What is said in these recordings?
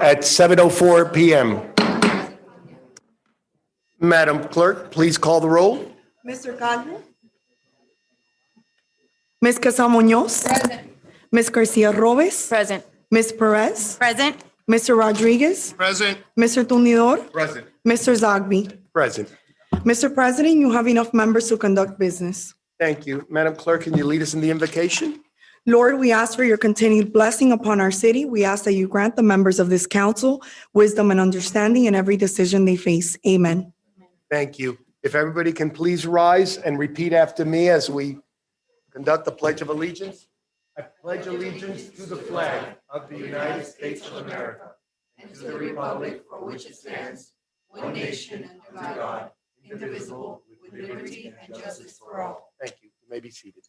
at 7:04 p.m. Madam Clerk, please call the roll. Mr. Calvo? Ms. Casal Munoz? Present. Ms. Garcia Robes? Present. Ms. Perez? Present. Mr. Rodriguez? Present. Mr. Tunidor? Present. Mr. Zogby? Present. Mr. President, you have enough members to conduct business. Thank you. Madam Clerk, can you lead us in the invocation? Lord, we ask for your continued blessing upon our city. We ask that you grant the members of this council wisdom and understanding in every decision they face. Amen. Thank you. If everybody can please rise and repeat after me as we conduct the Pledge of Allegiance. I pledge allegiance to the flag of the United States of America and to the republic for which it stands, one nation under God, indivisible, with liberty and justice for all. Thank you. You may be seated.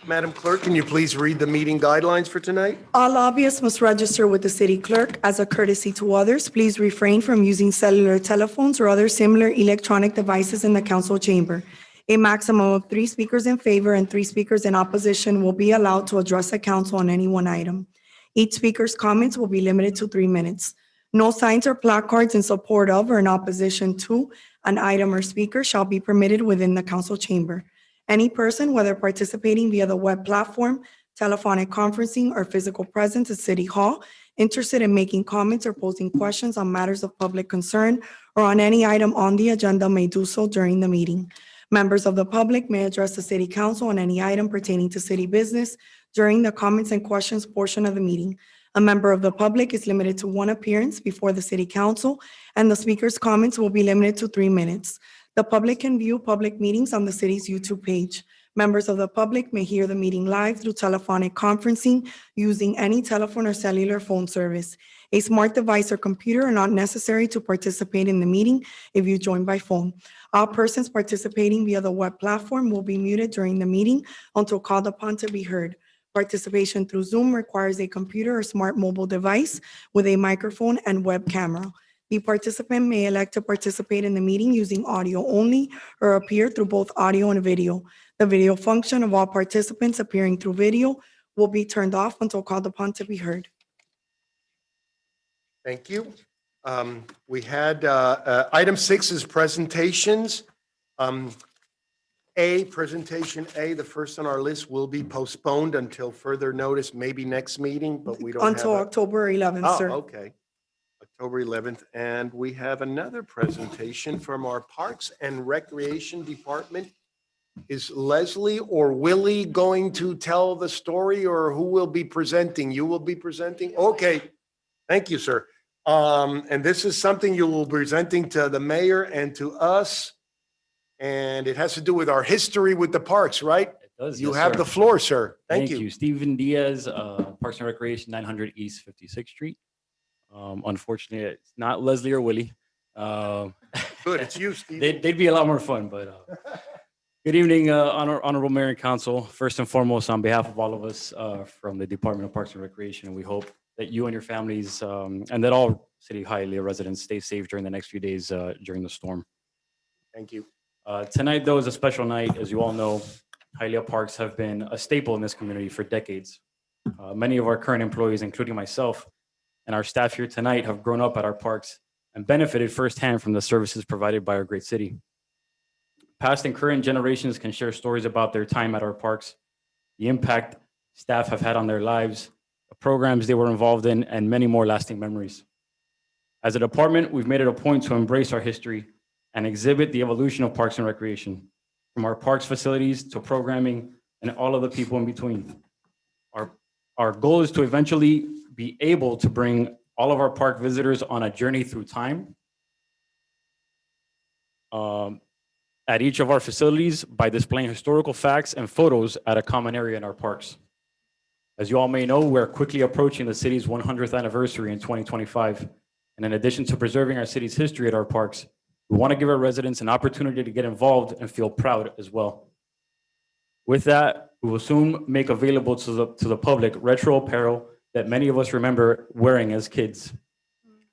Madam Clerk, can you please read the meeting guidelines for tonight? All lobbyists must register with the city clerk. As a courtesy to others, please refrain from using cellular telephones or other similar electronic devices in the council chamber. A maximum of 3 speakers in favor and 3 speakers in opposition will be allowed to address the council on any one item. Each speaker's comments will be limited to 3 minutes. No signs or placards in support of or in opposition to an item or speaker shall be permitted within the council chamber. Any person, whether participating via the web platform, telephonic conferencing, or physical presence at City Hall, interested in making comments or posing questions on matters of public concern or on any item on the agenda may do so during the meeting. Members of the public may address the City Council on any item pertaining to city business during the comments and questions portion of the meeting. A member of the public is limited to 1 appearance before the City Council, and the speaker's comments will be limited to 3 minutes. The public can view public meetings on the city's YouTube page. Members of the public may hear the meeting live through telephonic conferencing using any telephone or cellular phone service. A smart device or computer are not necessary to participate in the meeting if you join by phone. All persons participating via the web platform will be muted during the meeting until called upon to be heard. Participation through Zoom requires a computer or smart mobile device with a microphone and web camera. The participant may elect to participate in the meeting using audio only or appear through both audio and video. The video function of all participants appearing through video will be turned off until called upon to be heard. Thank you. We had item 6 is presentations. Presentation A, the first on our list, will be postponed until further notice, maybe next meeting, but we don't have Until October 11th, sir. Oh, okay. October 11th. And we have another presentation from our Parks and Recreation Department. Is Leslie or Willie going to tell the story, or who will be presenting? You will be presenting? Okay. Thank you, sir. And this is something you will be presenting to the mayor and to us. And it has to do with our history with the parks, right? It does. You yes, have sir. the floor, sir. Thank Thank you. you. Stephen Diaz, Parks and Recreation, 900 East 56th Street. Unfortunately, it's not Leslie or Willie. Good, it's you, Steve. They'd be a lot more fun, but good evening, Honorable Mayor and Council. First and foremost, on behalf of all of us from the Department of Parks and Recreation, we hope that you and your families and that all City of Hialeah residents stay safe during the next few days during the storm. Thank you. Tonight, though, is a special night. As you all know, Hialeah Parks have been a staple in this community for decades. Many of our current employees, including myself, and our staff here tonight have grown up at our parks and benefited firsthand from the services provided by our great city. Past and current generations can share stories about their time at our parks, the impact staff have had on their lives, the programs they were involved in, and many more lasting memories. As a department, we've made it a point to embrace our history and exhibit the evolution of Parks and Recreation, from our parks facilities to programming and all of the people in between. Our goal is to eventually be able to bring all of our park visitors on a journey through time at each of our facilities by displaying historical facts and photos at a common area in our parks. As you all may know, we're quickly approaching the city's 100th anniversary in 2025. And in addition to preserving our city's history at our parks, we want to give our residents an opportunity to get involved and feel proud as well. With that, we will soon make available to the public retro apparel that many of us remember wearing as kids.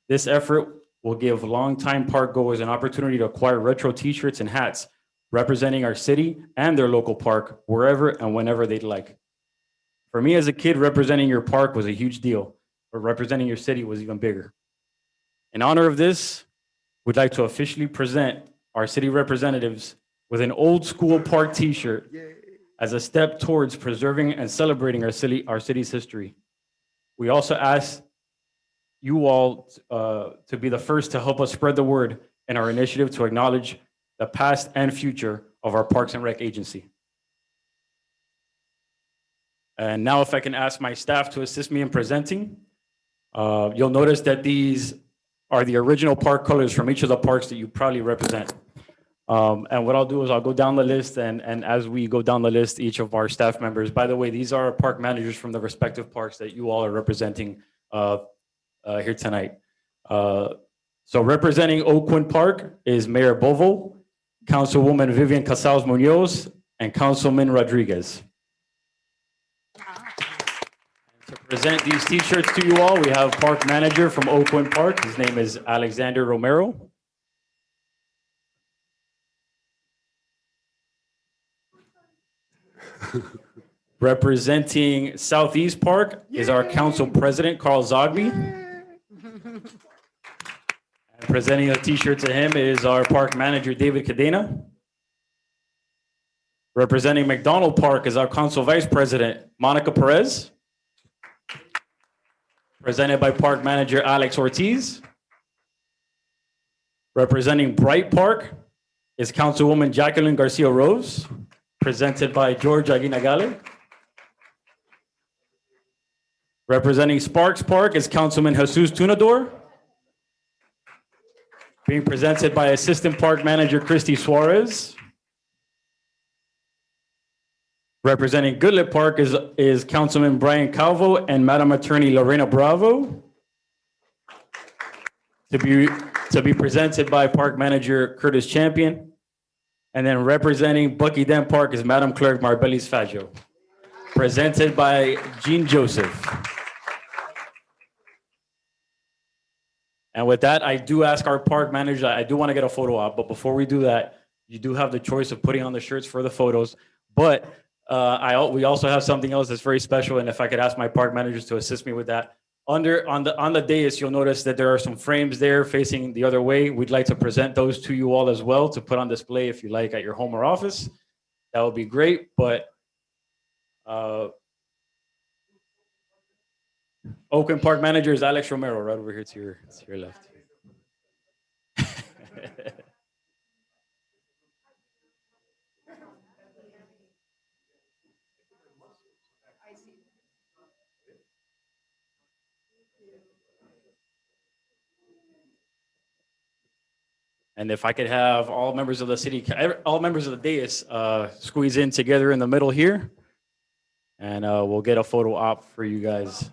This effort will give longtime park goers an opportunity to acquire retro t-shirts and hats representing our city and their local park wherever and whenever they'd like. For me as a kid, representing your park was a huge deal, but representing your city was even bigger. In honor of this, we'd like to officially present our city representatives with an old school park t-shirt as a step towards preserving and celebrating our city's history. We also ask you all to be the first to help us spread the word in our initiative to acknowledge the past and future of our Parks and Rec agency. And now if I can ask my staff to assist me in presenting, you'll notice that these are the original park colors from each of the parks that you proudly represent. And what I'll do is I'll go down the list, and as we go down the list, each of our staff members, by the way, these are our park managers from the respective parks that you all are representing here tonight. So representing Oakland Park is Mayor Bovo, Councilwoman Vivian Casals Munoz, and Councilman Rodriguez. To present these t-shirts to you all, we have park manager from Oakland Park. His name is Alexander Romero. Representing Southeast Park is our council president, Carl Zogby. And presenting a t-shirt to him is our park manager, David Cadena. Representing McDonald Park is our council vice president, Monica Perez. Presented by park manager, Alex Ortiz. Representing Bright Park is Councilwoman Jacqueline Garcia Rose. Presented by George Aguinagale. Representing Sparks Park is Councilman Jesus Tunador. Being presented by Assistant Park Manager Christy Suarez. Representing Goodlet Park is Councilman Brian Calvo and Madam Attorney Lorena Bravo. To be presented by Park Manager Curtis Champion. And then representing Bucky Dam Park is Madam Clerk Marbelis Faggio. Presented by Jean Joseph. And with that, I do ask our park manager, I do want to get a photo op, but before we do that, you do have the choice of putting on the shirts for the photos. But we also have something else that's very special, and if I could ask my park managers to assist me with that. On the dais, you'll notice that there are some frames there facing the other way. We'd like to present those to you all as well to put on display if you like at your home or office. That would be great, but Oakland Park Manager is Alex Romero, right over here to your left. And if I could have all members of the city, all members of the dais squeeze in together in the middle here, and we'll get a photo op for you guys.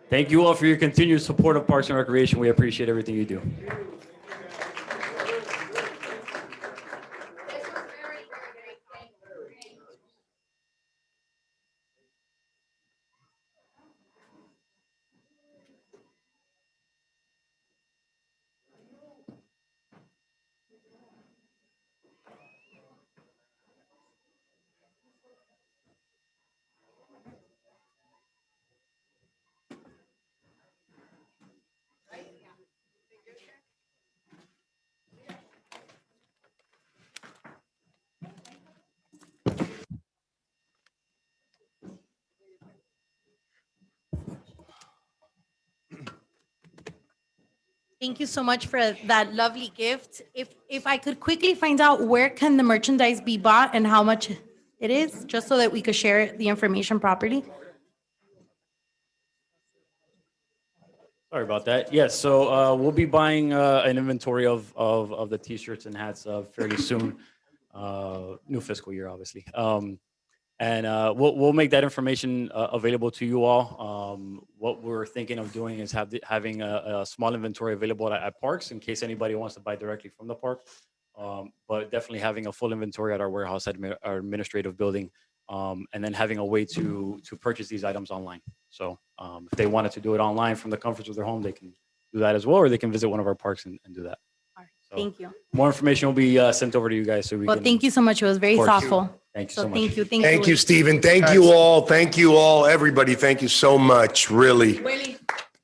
Thank you all for your continued support of Parks and Recreation. We appreciate everything you do. Thank you so much for that lovely gift. If I could quickly find out where can the merchandise be bought and how much it is, just so that we could share the information properly. Sorry about that. Yes, so we'll be buying an inventory of the t-shirts and hats fairly soon. New fiscal year, obviously. And we'll make that information available to you all. What we're thinking of doing is having a small inventory available at parks in case anybody wants to buy directly from the park. But definitely having a full inventory at our warehouse, our administrative building, and then having a way to purchase these items online. So if they wanted to do it online from the comforts of their home, they can do that as well, or they can visit one of our parks and do that. All right, So thank you. more information will be sent over to you guys so we Well, can. thank you so much. It was very course. thoughtful. Thank you So so much. thank you. Thank you, Stephen. Thank you all. Thank you all, everybody. Thank you so much, really. Willie,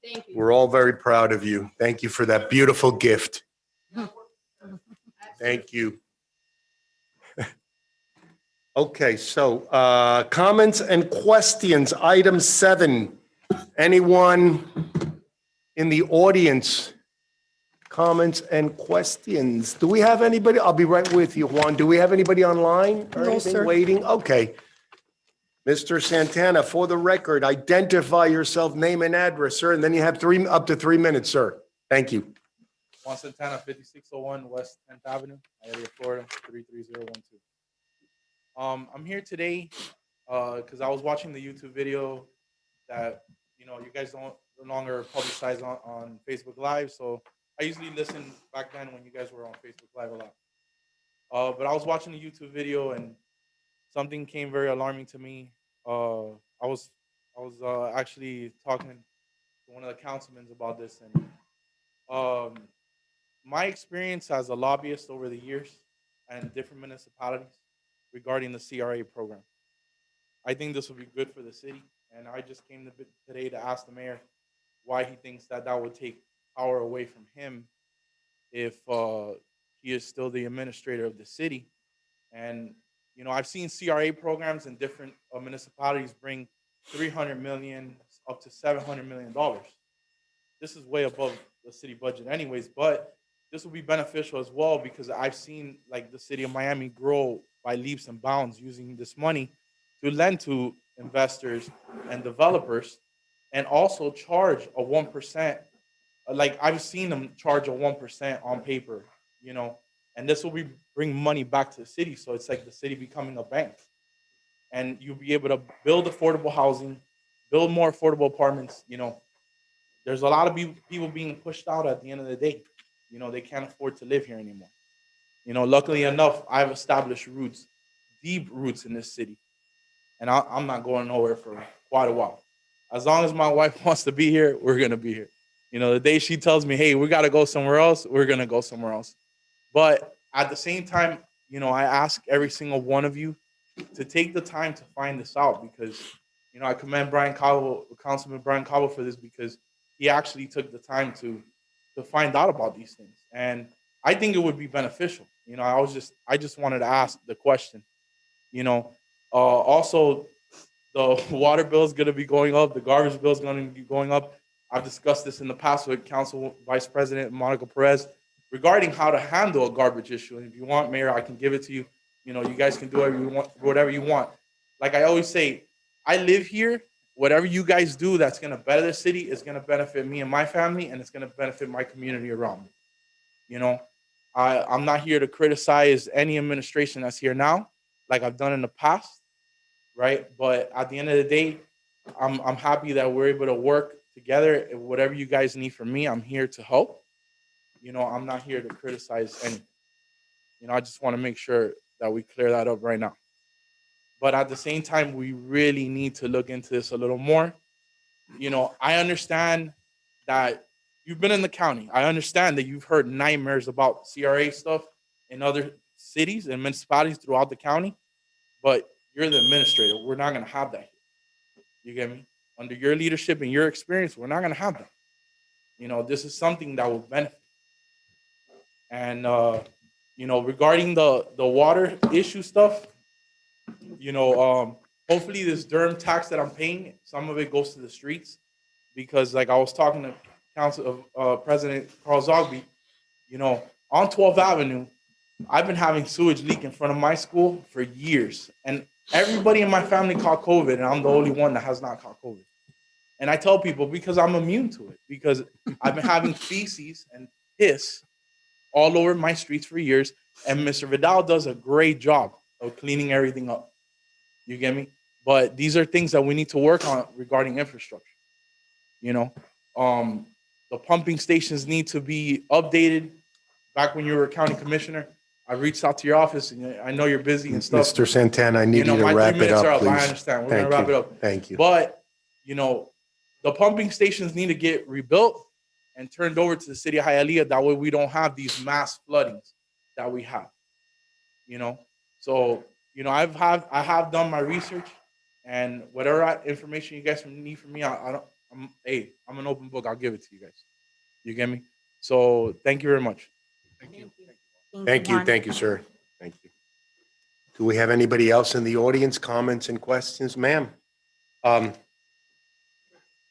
thank you. We're all very proud of you. Thank you for that beautiful gift. Thank you. Okay, so comments and questions, item 7. Anyone in the audience? Comments and questions. Do we have anybody? I'll be right with you, Juan. Do we have anybody online or No, anything sir. waiting? Okay. Mr. Santana, for the record, identify yourself, name and address, sir, and then you have up to 3 minutes, sir. Thank you. Juan Santana, 5601 West 10th Avenue, Hialeah, Florida, 33012. I'm here today because I was watching the YouTube video that, you guys don't no longer publicize on Facebook Live. So I usually listen back then when you guys were on Facebook Live a lot. But I was watching the YouTube video and something came very alarming to me. I was actually talking to one of the councilmen about this, and my experience as a lobbyist over the years and different municipalities regarding the CRA program. I think this would be good for the city, and I just came today to ask the mayor why he thinks that would take power away from him if he is still the administrator of the city. And I've seen CRA programs in different municipalities bring 300 million up to 700 million dollars. This is way above the city budget, anyways, but this will be beneficial as well because I've seen like the city of Miami grow by leaps and bounds using this money to lend to investors and developers, and also charge a 1%. Like I've seen them charge a 1% on paper, and this will bring money back to the city. So it's like the city becoming a bank, and you'll be able to build affordable housing, build more affordable apartments. There's a lot of people being pushed out at the end of the day. They can't afford to live here anymore. Luckily enough, I've established roots, deep roots in this city. And I'm not going nowhere for quite a while. As long as my wife wants to be here, we're going to be here. The day she tells me, hey, we got to go somewhere else, we're going to go somewhere else. But at the same time, I ask every single one of you to take the time to find this out because, I commend Councilman Brian Cabo for this because he actually took the time to find out about these things. And I think it would be beneficial. I just wanted to ask the question. Also, the water bill is going to be going up. The garbage bill is going to be going up. I've discussed this in the past with Council Vice President Monica Perez regarding how to handle a garbage issue. And if you want, Mayor, I can give it to you. You guys can do whatever you want. Like I always say, I live here. Whatever you guys do that's going to better the city is going to benefit me and my family, and it's going to benefit my community around me. I'm not here to criticize any administration that's here now, like I've done in the past, right? But at the end of the day, I'm happy that we're able to work together. Whatever you guys need from me, I'm here to help. I'm not here to criticize anything. I just want to make sure that we clear that up right now. But at the same time, we really need to look into this a little more. I understand that you've been in the county. I understand that you've heard nightmares about CRA stuff in other cities and municipalities throughout the county, but you're the administrator. We're not going to have that here. You get me? Under your leadership and your experience, we're not going to have that. This is something that will benefit. And, regarding the water issue stuff, hopefully this Durham tax that I'm paying, some of it goes to the streets because like I was talking to President Carl Zogby, you know, on 12th Avenue, I've been having sewage leak in front of my school for years. And everybody in my family caught COVID, and I'm the only one that has not caught COVID. And I tell people because I'm immune to it, because I've been having feces and piss all over my streets for years. And Mr. Vidal does a great job of cleaning everything up. You get me? But these are things that we need to work on regarding infrastructure. You know, the pumping stations need to be updated. Back when you were a county commissioner, I reached out to your office, and I know you're busy and stuff. Mr. Santana, I need you to my wrap 3 it minutes are up, up. I please. understand. We're Thank gonna wrap you. it up. Thank you. But you know, the pumping stations need to get rebuilt and turned over to the city of Hialeah. That way, we don't have these mass floodings that we have. You know, so you know, I have done my research, and whatever information you guys need from me, I'm an open book. I'll give it to you guys. You get me? So thank you very much. Thank you. Juan. Thank you, sir. Thank you. Do we have anybody else in the audience, comments and questions? Ma'am? Go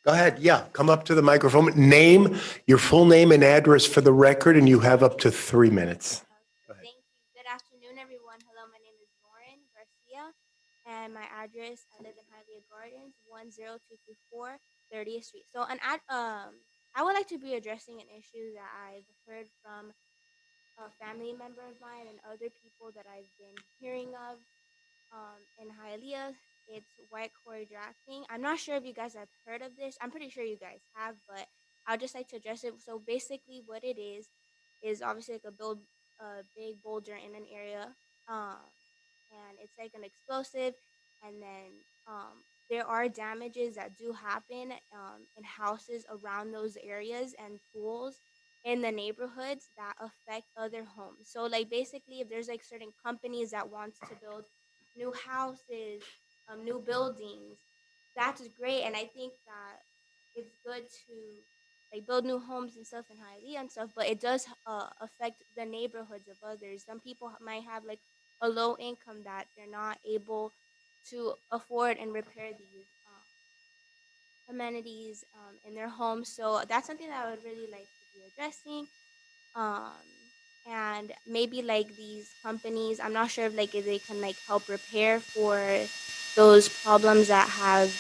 ahead. Yeah, come up to the microphone. Name, your full name and address for the record, and you have up to 3 minutes. Go ahead. Thank you. Good afternoon, everyone. Hello, my name is Lauren Garcia, and my address, I live in Hialeah Gardens, 10224 30th Street. So, I would like to be addressing an issue that I've heard from a family member of mine and other people that I've been hearing of in Hialeah. It's white quarry drafting. I'm not sure if you guys have heard of this. I'm pretty sure you guys have, but I'll just like to address it. So basically, what it is obviously like a big boulder in an area, and it's like an explosive, and then there are damages that do happen in houses around those areas and pools in the neighborhoods that affect other homes. So like basically, if there's like certain companies that wants to build new houses, new buildings, that's great, and I think that it's good to like build new homes and stuff in Hialeah and stuff, but it does affect the neighborhoods of others. Some people might have like a low income that they're not able to afford and repair these amenities in their homes. So that's something that I would really like to be addressing. Um, and maybe like these companies, I'm not sure if they can like help repair for those problems that have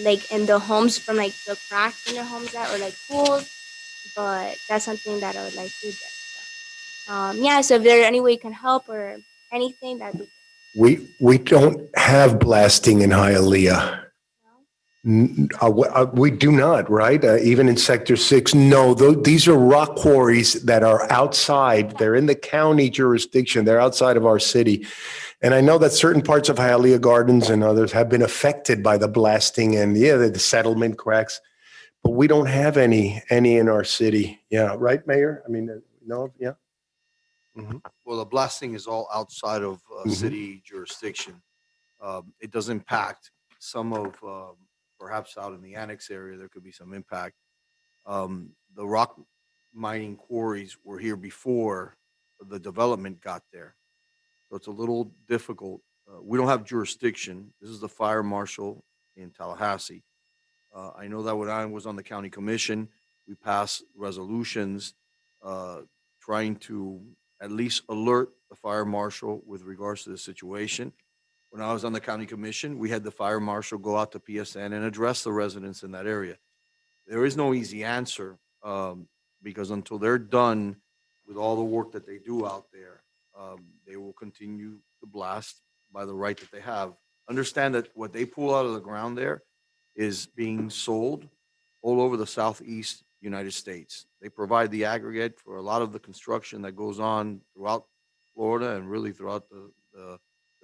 like in the homes from like the cracks in their homes that or like pools. But that's something that I would like to address. So, yeah. So if there any way you can help or anything, that'd be We don't have blasting in Hialeah. good. We do not, right? Even in Sector 6, no, these are rock quarries that are outside. They're in the county jurisdiction. They're outside of our city. And I know that certain parts of Hialeah Gardens and others have been affected by the blasting and the settlement cracks, but we don't have any in our city. Yeah, right, Mayor? I mean, no, yeah. Mhm. Well, the blasting is all outside of Mhm. city jurisdiction. It does impact some of, perhaps out in the annex area, there could be some impact. The rock mining quarries were here before the development got there. So it's a little difficult. We don't have jurisdiction. This is the fire marshal in Tallahassee. I know that when I was on the county commission, we passed resolutions trying to at least alert the fire marshal with regards to the situation. When I was on the county commission, we had the fire marshal go out to PSN and address the residents in that area. There is no easy answer because until they're done with all the work that they do out there, they will continue to blast by the right that they have. Understand that what they pull out of the ground there is being sold all over the southeast United States. They provide the aggregate for a lot of the construction that goes on throughout Florida and really throughout the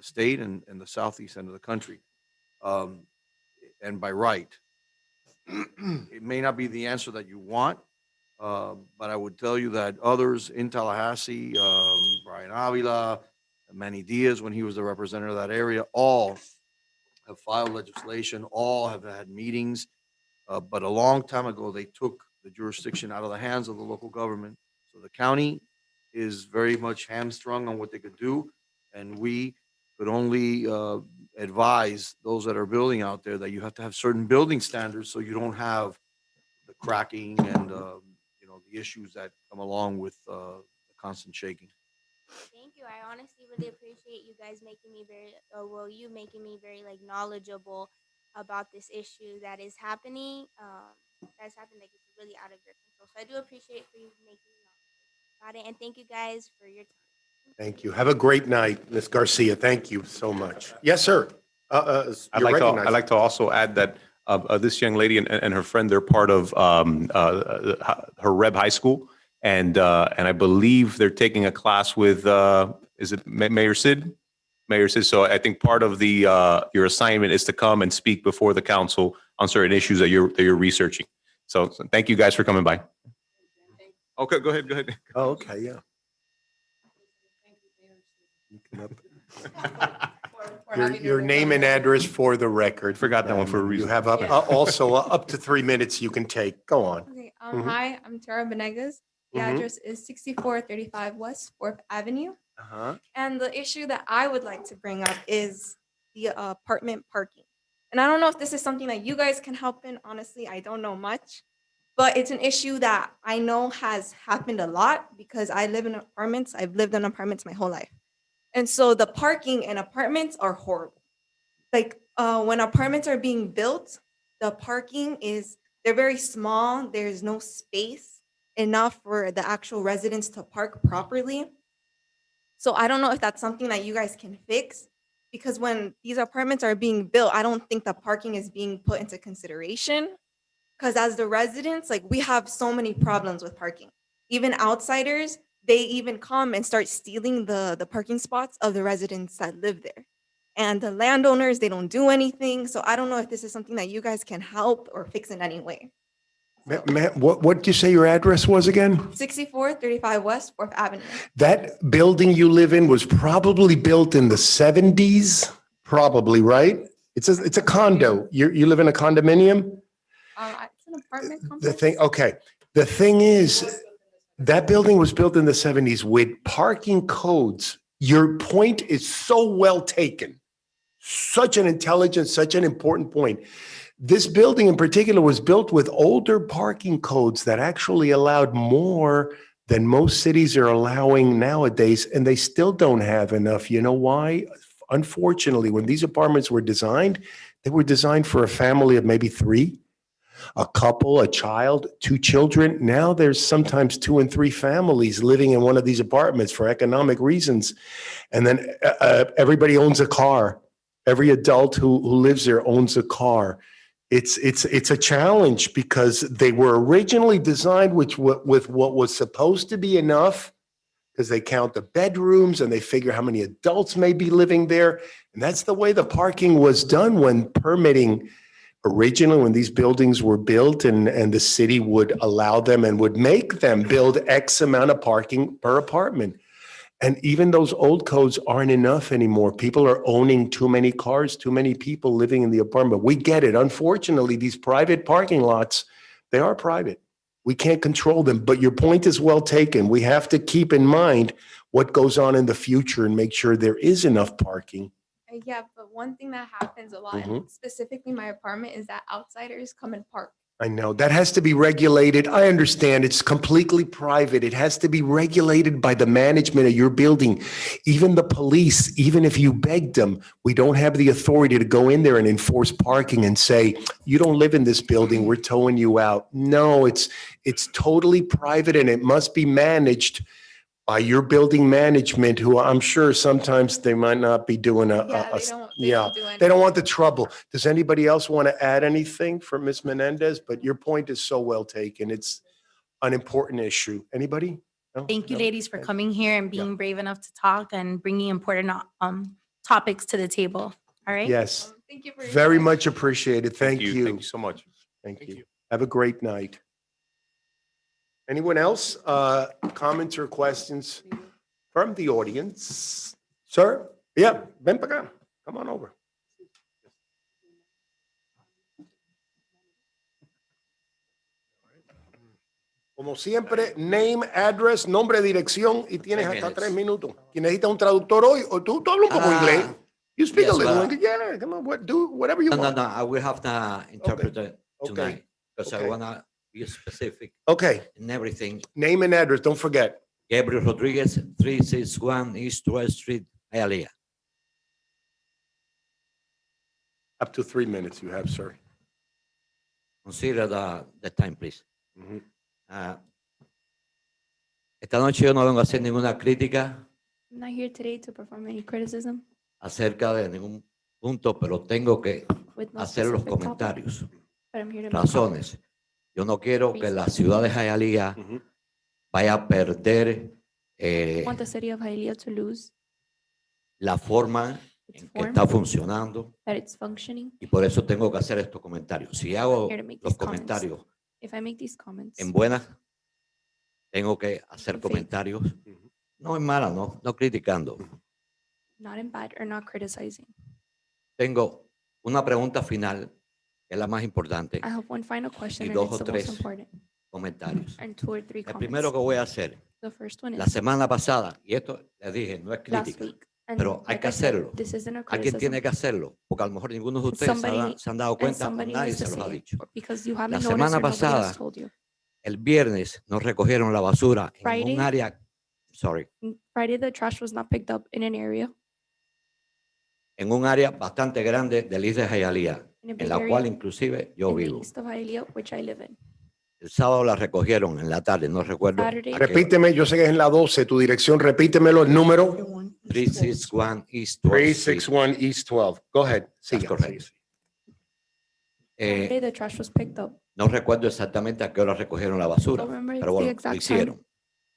state and the southeast end of the country. Um, and by right, it may not be the answer that you want, but I would tell you that others in Tallahassee, Brian Avila, Manny Diaz, when he was the representative of that area, all have filed legislation, all have had meetings. But a long time ago, they took the jurisdiction out of the hands of the local government. So the county is very much hamstrung on what they could do. And we could only advise those that are building out there that you have to have certain building standards so you don't have the cracking and, the issues that come along with the constant shaking. Thank you. I honestly really appreciate you guys making me you making me very like knowledgeable about this issue that is happening. That's happened like it's really out of your control. So I do appreciate for you making me knowledgeable about it, and thank you guys for your time. Thank you. Have a great night, Ms. Garcia. Thank you so much. Yes, sir. I'd You're like to, recognized. I'd like to also add that this young lady and her friend, they're part of her Reb High School. And I believe they're taking a class with, is it Mayor Sid? Mayor Sid. So I think part of your assignment is to come and speak before the council on certain issues that you're researching. So thank you guys for coming by. Okay, go ahead. Oh, okay, yeah. You can up- Your name and address for the record. Forgot that one for a reason. You have also up to 3 minutes you can take. Go on. Okay, Mhm. hi, I'm Tara Benegas. The Mhm. address is 6435 West 4th Avenue. Uh-huh. And the issue that I would like to bring up is the apartment parking. And I don't know if this is something that you guys can help in. Honestly, I don't know much. But it's an issue that I know has happened a lot because I live in apartments. I've lived in apartments my whole life. And so the parking in apartments are horrible. Like when apartments are being built, the parking they're very small. There's no space enough for the actual residents to park properly. So I don't know if that's something that you guys can fix, because when these apartments are being built, I don't think the parking is being put into consideration. Because as the residents, like we have so many problems with parking. Even outsiders, they even come and start stealing the parking spots of the residents that live there. And the landowners, they don't do anything. So I don't know if this is something that you guys can help or fix in any way. What did you say your address was again? 6435 West 4th Avenue. That building you live in was probably built in the 70s, probably, right? It's a condo. You live in a condominium? It's an apartment complex. The thing is, that building was built in the 70s with parking codes. Your point is so well taken. Such an intelligent, such an important point. This building in particular was built with older parking codes that actually allowed more than most cities are allowing nowadays, and they still don't have enough. You know why? Unfortunately, when these apartments were designed, they were designed for a family of maybe 3, a couple, a child, 2 children. Now there's sometimes 2 and 3 families living in one of these apartments for economic reasons. And then everybody owns a car. Every adult who lives there owns a car. It's a challenge because they were originally designed with what was supposed to be enough, because they count the bedrooms and they figure how many adults may be living there. And that's the way the parking was done when permitting originally, when these buildings were built, and the city would allow them and would make them build X amount of parking per apartment. And even those old codes aren't enough anymore. People are owning too many cars, too many people living in the apartment. We get it. Unfortunately, these private parking lots, they are private. We can't control them. But your point is well taken. We have to keep in mind what goes on in the future and make sure there is enough parking. Yeah, but one thing that happens a lot, and specifically my apartment, is that outsiders come and park. I know that has to be regulated. I understand it's completely private. It has to be regulated by the management of your building. Even the police, even if you begged them, we don't have the authority to go in there and enforce parking and say, you don't live in this building, we're towing you out. No, it's totally private, and it must be managed by your building management, who I'm sure sometimes they might not be doing they don't want the trouble. Does anybody else want to add anything for Ms. Menendez? But your point is so well taken. It's an important issue. Anybody? No? Thank you, No? ladies, for Okay. coming here and being brave enough to talk and bringing important topics to the table. All right? Yes, Thank you for your very time. much appreciated. Thank you. Thank you so much. Thank you. Have a great night. Anyone else? Comments or questions from the audience? Sir? Yeah, ven para acá. Come on over. Como siempre, name, address, nombre, dirección, y tienes hasta 3 minutos. ¿Quién necesita un traductor hoy? O tú hablas un poco inglés. You speak a yes, little well, English. Yeah, come on, do whatever you No, want. I will have the interpreter tonight because Okay. I wanna be specific Okay, in everything. name and address, don't forget. Gabriel Rodriguez, 361 East 12th Street, Hialeah. Up to 3 minutes you have, sir. Consider the time, please. Mhm. Esta noche yo no vengo a hacer ninguna crítica I'm not here today to perform any criticism acerca de ningún punto, pero tengo que with no hacer los specific topic, comentarios. but I'm here to make Razones. Yo no quiero que la ciudad de Hialeah Mhm. vaya a perder I want the city of Hialeah to lose la forma its en que form, está funcionando that it's functioning. y por eso tengo que hacer estos comentarios. Si hago Here to make los these comments. comentarios If I make these comments en buenas, tengo que hacer In faith. comentarios, no en malas, no criticando. not in bad or not criticizing. Tengo una pregunta final, que es la más importante, I have one final question Y and dos it's o the most tres important. comentarios. And 2 or 3 El primero comments. que voy a hacer, The first one la is semana pasada, y esto les dije, no es last crítica, week. And pero hay like que I said, hacerlo. this isn't a alguien criticism. tiene que hacerlo, porque a lo mejor ninguno de ustedes Somebody- se han dado And cuenta o somebody nadie needs to se los ha say it, dicho. because you haven't La noticed semana or nobody pasada, else told you. El viernes nos recogieron la basura en Friday. un área, Friday the trash was not picked up in an area, en un área bastante grande del East de Hialeah, in a en big la area cual inclusive yo in the vivo. east of Hialeah, which I live in. El sábado la recogieron en la tarde, no recuerdo. Saturday. a qué hora. Repíteme, yo sé que es en la 12, tu dirección, repítemelo, el número 361 East 12th Street. 361 East 12. Go ahead. Siga, correcto. siga. Saturday the trash was picked up. No recuerdo exactamente a qué hora recogieron la basura, Don't remember pero the bueno, lo exact hicieron. time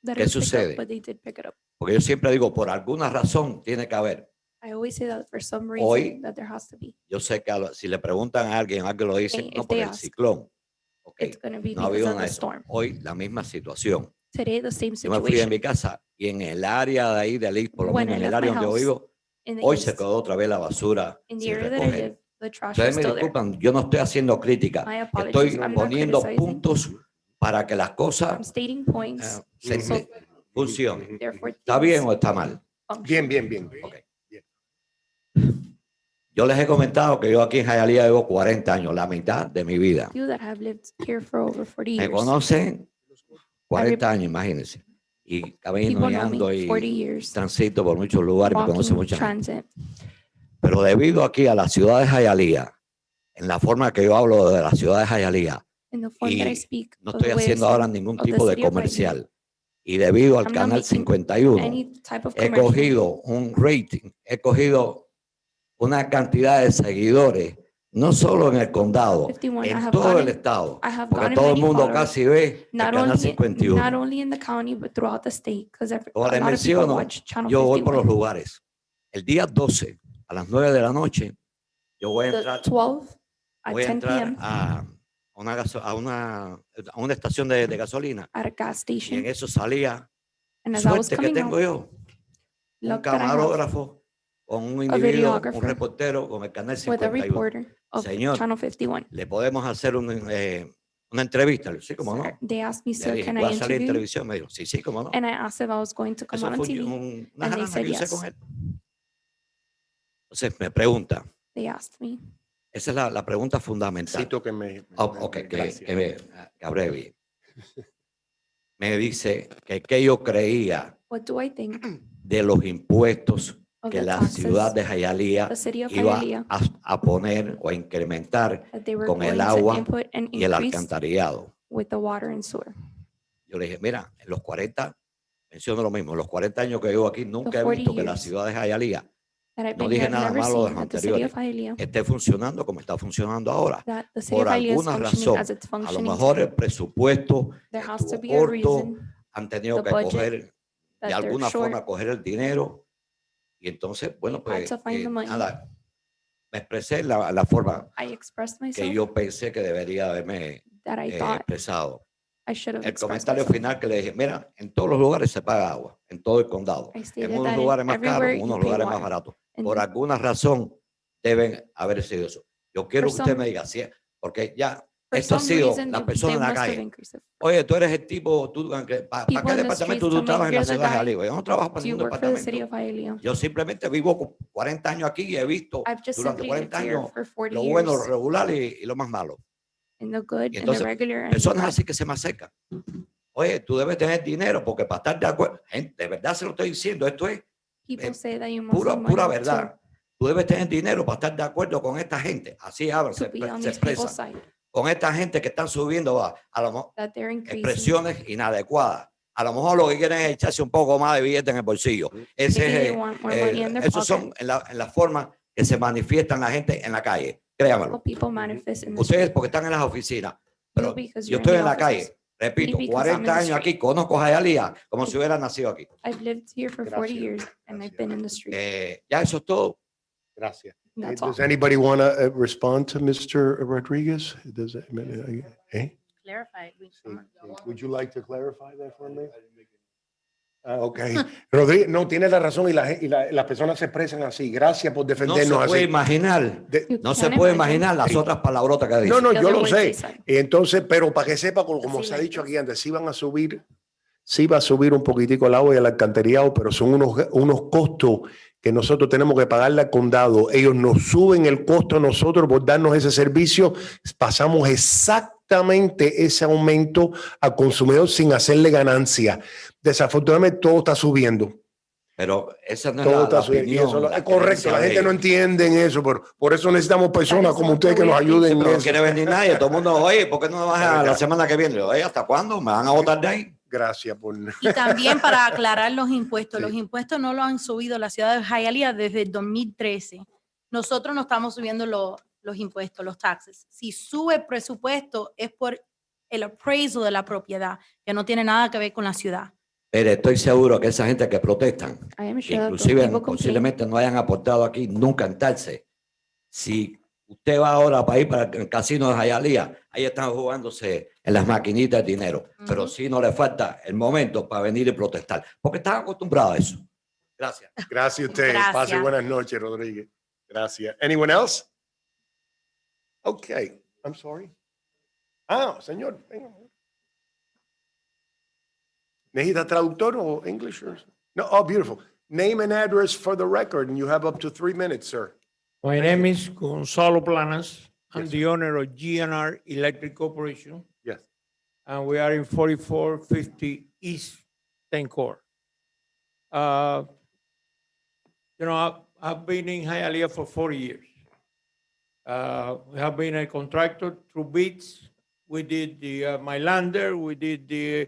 that ¿Qué it was picked sucede? up, but they did pick it up. Porque yo siempre digo, por alguna razón tiene que haber. I always say that for some Hoy- reason that there has to be. Yo sé que si le preguntan a alguien lo dice, Hey, no if por they el ask, ciclón. Ok, It's going to be no ha because habido of nada the de eso. storm. Hoy la misma situación. Today the same Yo me fui de mi situation. casa y en el área de ahí del East, por lo When menos I en el left área my donde yo house, vivo, In the hoy se east, quedó otra vez la basura in the sin area that I recoger. live, the trash is Ustedes me still there. disculpan, yo no estoy haciendo crítica. My Estoy apologies. I'm not poniendo criticizing. puntos para que las cosas I'm stating points. se funcionen. Therefore, ¿Está bien things o está mal? function. Bien, bien, bien. Ok. Yo les he comentado que yo aquí en Hialeah llevo 40 años, la mitad de mi vida. You that have lived here for over 40 Me years. conocen 40 años, imagínense. Y camino People y know ando me 40 y years. transito por muchos lugares, me conoce Walking, mucha gente. transit. Pero debido aquí a la ciudad de Hialeah, en la forma que yo hablo de la ciudad de Hialeah, In the form that I y speak. no of estoy the way I haciendo ahora speak ningún of the tipo de city of Hialeah, comercial. Y debido al I'm not canal making 51, any type of he commercial. cogido un rating, he cogido una cantidad de seguidores, no solo en el condado, 51, I en have todo el gotten- estado, I have porque gotten todo el many mundo followers, casi ve el Not canal only, 51. not only in the county, but throughout the state, because a Como les lot of people menciono, watch Channel yo voy por los 51. lugares. El día 12, a las 9 de la noche, yo voy a The entrar, 12 at voy a 10 entrar p.m. a una estación de gasolina. at a gas Y en station. eso salía, And as I was suerte que coming tengo out, yo, un luck that I have camarógrafo con un a individuo, un videographer reportero con el canal with a 51. reporter of Señor, Channel 51. ¿le podemos hacer una entrevista? Le digo, sí, cómo no. Sir, they asked me, Le sir, dije, can ¿voy I a salir en interview you? televisión? Me dijo, sí, sí, cómo no. And I asked if I was going to come Eso out on fue TV. una And they jarana said que yo hice yes. con él. Entonces me pregunta, They asked me. esa es la pregunta fundamental. Necesito que me. Ok, gracias. que abrevie. Me dice que qué yo creía What do I think de los impuestos of que the la taxes ciudad de Hialeah the city of iba Hialeah a poner o a incrementar that they were con el going to agua input and y el increase alcantarillado? with the water and sewer? Yo le dije, mira, en los 40, menciono lo mismo, en los 40 años que llevo aquí, nunca he 40 visto que la years ciudad de Hialeah That I've no been dije here, I've nada never malo de seen los that the city of anteriores, Hialeah, esté funcionando como está funcionando ahora. that the city Por of Hialeah is alguna functioning razón, as it's a lo functioning mejor today. el presupuesto There has to estuvo be a corto, reason han tenido the que budget coger de that they're alguna short. forma coger el dinero y entonces, bueno, They had pues to find the money. nada, me expresé la forma I expressed que myself yo pensé que debería haberme that I thought expresado. I should have El expressed comentario myself. final que le dije, mira, en todos los lugares se paga agua, en todo el condado, I en stated unos that lugares más caros, everywhere en you unos pay lugares más water. baratos. And Por alguna razón deben haber sido eso. Yo quiero For que usted some- me diga, sí, porque ya For esto ha some sido reason, la they persona en la must have calle. increased it. Oye, tú eres el tipo, ¿para People qué in the departamento streets tú tell me, trabajas en la "You're the ciudad de guy. Hialeah?" Yo no trabajo para Do you ningún work for the city departamento. of Hialeah? Yo simplemente vivo 40 años aquí y he visto I've just durante simply lived 40 here años for 40 lo bueno, lo years regular y lo más malo. In the good Y and the entonces, regular and the personas bad. así que se me acercan. Oye, tú debes tener dinero porque para estar de acuerdo, gente, de verdad se lo estoy diciendo, esto es People say that you must pura, have pura money verdad. Tú debes tener dinero para estar de acuerdo con esta gente. Así hablan, to be on se these people's expresan. side, Con esta gente que están subiendo a lo mejor that they're increasing. expresiones inadecuadas. A lo mejor lo que quieren es echarse un poco más de billete en el bolsillo. Ese Maybe they es, want more money in their esos son pocket. en la forma que se manifiestan la gente en la calle. Créamelo. How people manifest in the Ustedes street. porque están en las oficinas. Pero You because yo you're in estoy the en la offices. calle. Repito, Me because I'm in 40 the años street. aquí, conozco a Hialeah como si hubiera nacido aquí. I've lived here for 40 Gracias. years and I've been in the street. Ya eso es todo. Gracias. That's all. Does anybody want to respond to Mr. Rodriguez? Does it, Clarify. Would you like to clarify that for me? Okay. Rodríguez, no, tiene la razón y las personas se expresan así. Gracias por No defendernos se puede así. imaginar, You no se can't puede imagine. imaginar las otras palabrotas que dice. No, no, The yo other lo words sé. they said. Y entonces, pero para que sepa, como Así se ha like dicho this. aquí antes, sí van a subir, sí va a subir un poquitico el agua y el alcantarillado, pero son unos costos que nosotros tenemos que pagarle al condado. Ellos nos suben el costo a nosotros por darnos ese servicio. Pasamos exactamente ese aumento al consumidor sin hacerle ganancia. Desafortunadamente todo está subiendo. Pero esa no es Todo la está subiendo. Y opinión. eso la es correcto. creencia La de gente no ellos. entiende en eso. Por eso necesitamos personas is como what ustedes the que nos way ayuden en Pero no eso. quiere venir nadie. Todo el mundo, oye, ¿por qué no vas a la semana que viene? Oye, ¿hasta cuándo? ¿Me van a votar de ahí? Gracias por... Y también para aclarar los impuestos. Sí. Los impuestos no lo han subido la ciudad de Hialeah desde el 2013. Nosotros no estamos subiendo los impuestos, los taxes. Si sube el presupuesto es por el appraisal de la propiedad, que no tiene nada que ver con la ciudad. Pero estoy seguro que esa gente que protestan, I am que sure that those inclusive people complain. posiblemente no hayan aportado aquí nunca en taxes. Si usted va ahora para ir para el casino de Hialeah, ahí están jugándose en las maquinitas de dinero. Pero sí no le falta el momento para venir y protestar, porque están acostumbrados a eso. Gracias. Gracias a ustedes. Gracias. Pase buenas noches, Rodríguez. Gracias. Anyone else? Okay. I'm sorry. Ah, señor. venga. ¿Necesita traductor o English? No. Oh, beautiful. Name and address for the record, and you have up to 3 minutes, sir. My name is Gonzalo Planas. I'm Yes. the owner of GNR Electric Corporation, Yes. and we are in 4450 East 10 Court. I've been in Hialeah for 40 years. We have been a contractor through bids. We did the Mylander, we did the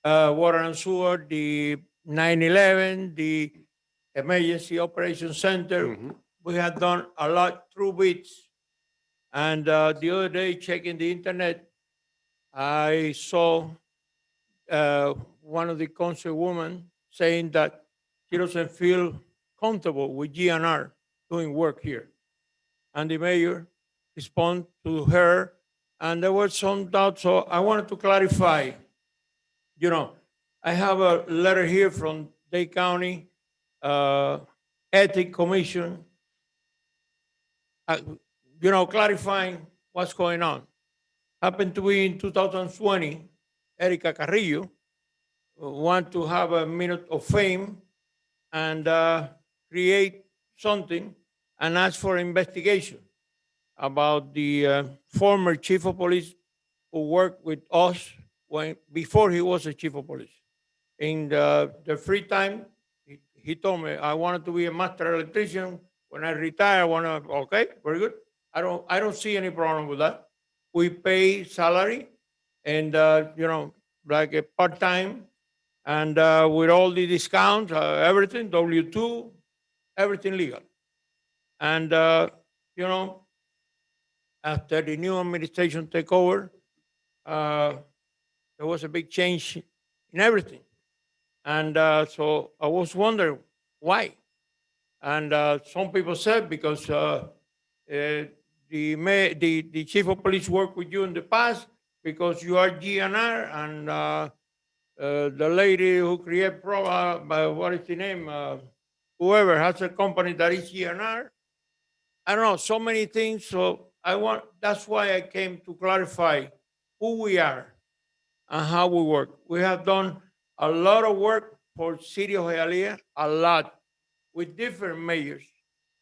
water and sewer, the 9/11, the Emergency Operations Center. Mhm. We had done a lot through bids. And the other day, checking the internet, I saw one of the councilwomen saying that she doesn't feel comfortable with GNR doing work here. And the mayor responded to her, and there was some doubt. So I wanted to clarify. I have a letter here from Dade County Ethics Commission, clarifying what's going on. Happened to be in 2020, Erica Carrillo want to have a minute of fame and create something and ask for investigation about the former chief of police who worked with us before he was a chief of police. In the free time, he told me, I wanted to be a master electrician. When I retire, I want to, okay, very good. I don't see any problem with that. We pay salary and, like a part-time and with all the discounts, everything, W-2, everything legal. And, after the new administration take over, there was a big change in everything. And so I was wondering why. And some people said because the chief of police worked with you in the past because you are GNR and the lady who created what is the name? Whoever has a company that is GNR. I don't know, so many things. So that's why I came to clarify who we are and how we work. We have done a lot of work for City of Hialeah, a lot, with different mayors,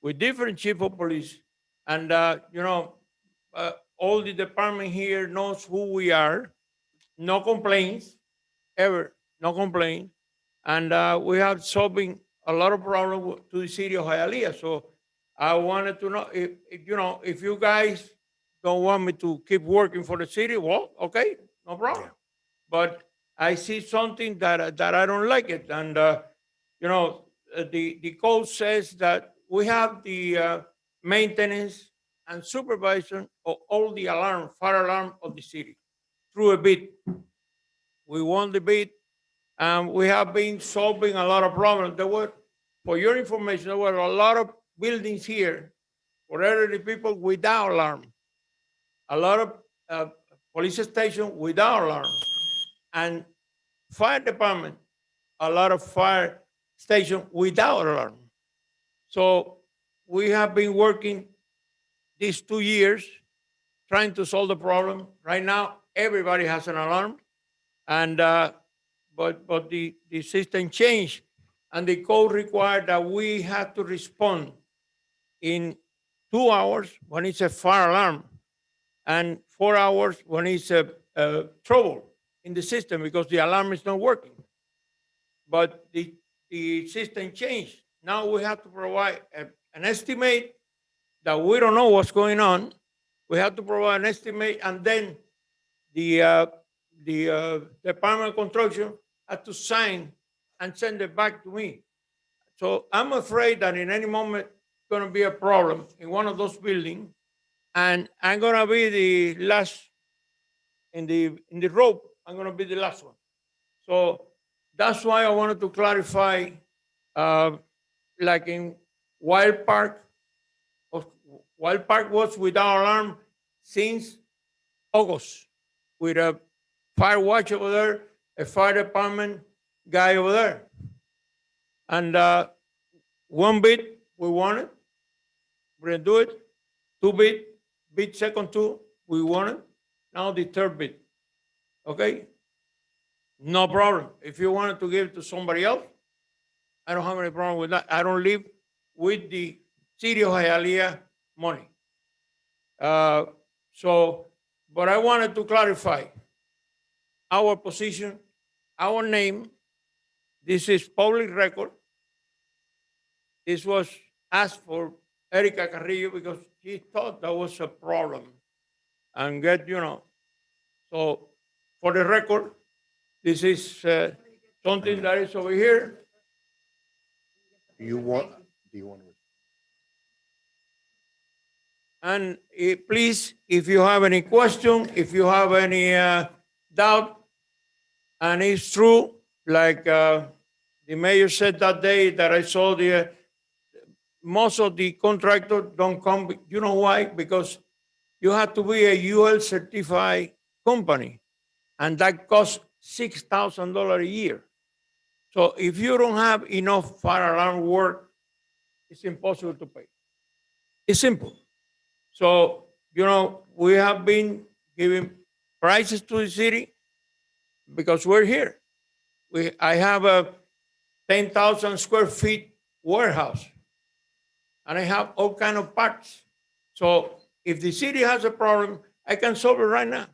with different chief of police. And, all the department here knows who we are. No complaints, ever, no complaints. And we have solving a lot of problems to the city of Hialeah. So I wanted to know if you guys don't want me to keep working for the city, well, okay, no problem. But I see something that I don't like it. And, the code says that we have the maintenance and supervision of all the fire alarm of the city through a bid. We won the bid, and we have been solving a lot of problems. For your information, there were a lot of buildings here for elderly people without alarm, a lot of police stations without alarm, and fire department, a lot of fire stations without alarm. So we have been working these 2 years trying to solve the problem. Right now, everybody has an alarm, and but the system changed, and the code required that we have to respond in 2 hours when it's a fire alarm, and 4 hours when it's a trouble in the system because the alarm is not working. But the system changed. Now we have to provide an estimate that we don't know what's going on. We have to provide an estimate, and then the Department of Construction had to sign and send it back to me. So I'm afraid that in any moment it's going to be a problem in one of those buildings, and I'm going to be the last in the rope. I'm going to be the last one. So that's why I wanted to clarify, like in Wild Park. Wild Park was without alarm since August, with a fire watch over there, a fire department guy over there. And one bid, we won it. We're going to do it. 2 bid second 2, we won it. Now the 3rd bid. Okay? No problem. If you wanted to give it to somebody else, I don't have any problem with that. I don't live with the city of Hialeah money. But I wanted to clarify our position, our name. This is public record. This was asked for Erica Carrillo because she thought that was a problem. And so for the record, this is something that is over here. Do you want to? And please, if you have any question, if you have any doubt, and it's true, like the mayor said that day that I saw most of the contractors don't come. You know why? Because you have to be a UL certified company, and that costs $6,000 a year. So if you don't have enough fire alarm work, it's impossible to pay. It's simple. So, we have been giving prices to the city because we're here. I have a 10,000 square feet warehouse, and I have all kind of parts. So if the city has a problem, I can solve it right now.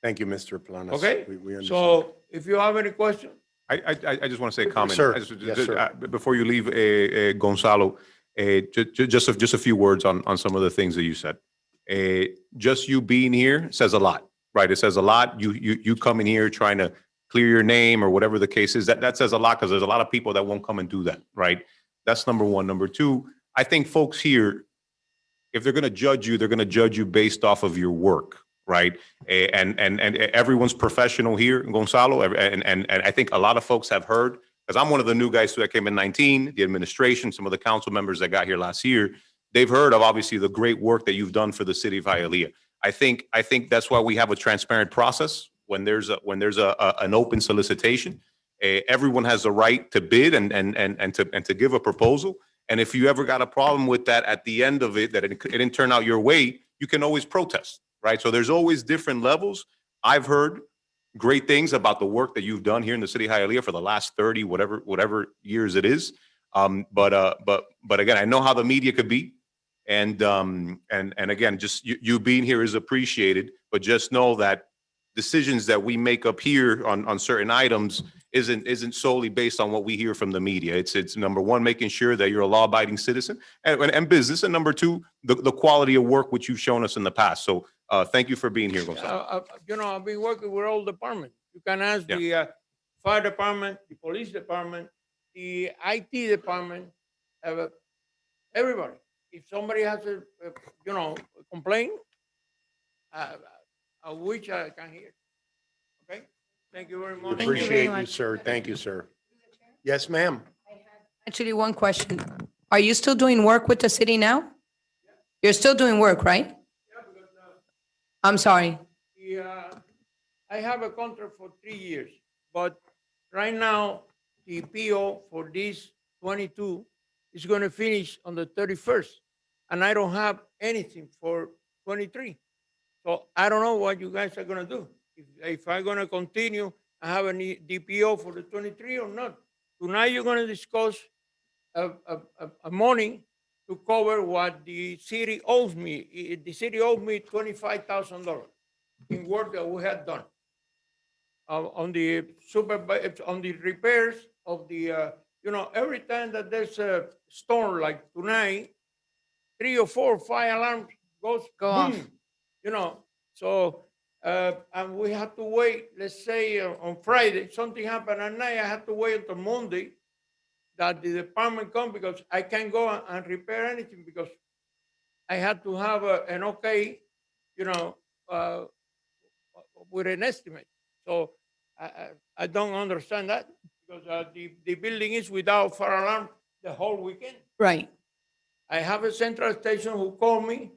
Thank you, Mr. Planas. Okay? We understand. So if you have any question. I just want to say a comment. Sir. Yes, sir. Before you leave, Gonzalo, just a few words on some of the things that you said. Just you being here says a lot, right? It says a lot. You coming here trying to clear your name or whatever the case is. That says a lot because there's a lot of people that won't come and do that, right? That's number one. Number two, I think folks here, if they're going to judge you, they're going to judge you based off of your work, right? And everyone's professional here, Gonzalo, and I think a lot of folks have heard, because I'm one of the new guys that came in 19, the administration, some of the council members that got here last year, they've heard of obviously the great work that you've done for the city of Hialeah. I think that's why we have a transparent process. When there's an open solicitation, everyone has the right to bid and to give a proposal. And if you ever got a problem with that at the end of it, that it didn't turn out your way, you can always protest, right? So there's always different levels. I've heard great things about the work that you've done here in the city of Hialeah for the last 30, whatever years it is. But again, I know how the media could be. And again, just you being here is appreciated, but just know that decisions that we make up here on certain items isn't solely based on what we hear from the media. It's number one, making sure that you're a law-abiding citizen and business, and number two, the quality of work which you've shown us in the past. So thank you for being here, Gonzalo. I've been working with all departments. You can ask the fire department, the police department, the IT department, everybody. If somebody has a complaint, I wish I can hear. Okay? Thank you very much. Thank you very Appreciate you, much. sir. Thank you, sir. Yes, ma'am. Actually, one question. Are you still doing work with the city now? You're still doing work, right? I'm sorry. I have a contract for 3 years, but right now, the PO for this 22 is going to finish on the 31st, and I don't have anything for 23. So I don't know what you guys are going to do. If I'm going to continue, I have a DPO for the 23 or not. Tonight, you're going to discuss a money to cover what the city owes me. The city owes me $25,000 in work that we had done on the repairs of the, every time that there's a storm like tonight, 3 or 4 fire alarms go off. Boom, so and we have to wait. Let's say on Friday something happened at night. I have to wait until Monday that the department come because I can't go and repair anything because I had to have an okay, with an estimate. So I don't understand that because the building is without fire alarm the whole weekend. Right. I have a central station who called me,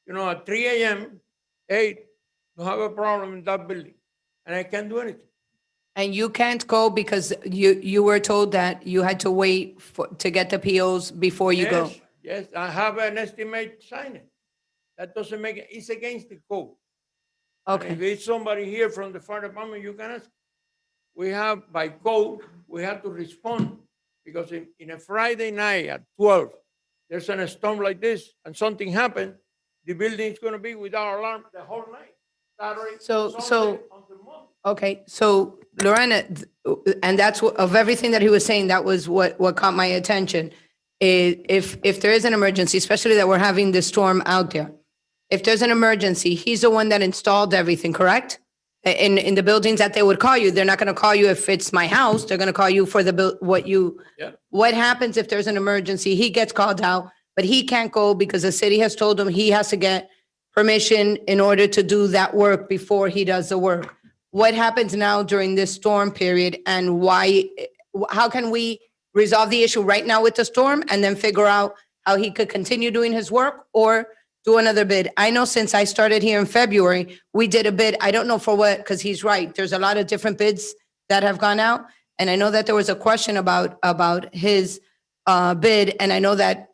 at 3 a.m., hey, you have a problem in that building, and I can't do anything. And you can't go because you were told that you had to wait to get the POs before you go. Yes, I have an estimate signed. That doesn't make it, it's against the code. And if Okay. it's somebody here from the fire department, you can ask. We have, by code, we have to respond because in a Friday night at 12, there's a storm like this and something happened, the building is going to be without alarm the whole night. Saturday, So- Sunday, until Monday. Okay. So Lorena, and that's of everything that he was saying, that was what caught my attention. If there is an emergency, especially that we're having this storm out there, if there's an emergency, he's the one that installed everything, correct? In the buildings that they would call you, they're not going to call you if it's my house. They're going to call you for what happens if there's an emergency? He gets called out, but he can't go because the city has told him he has to get permission in order to do that work before he does the work. What happens now during this storm period and how can we resolve the issue right now with the storm and then figure out how he could continue doing his work or do another bid? I know since I started here in February, we did a bid. I don't know for what, because he's right. There's a lot of different bids that have gone out. And I know that there was a question about his bid, and I know that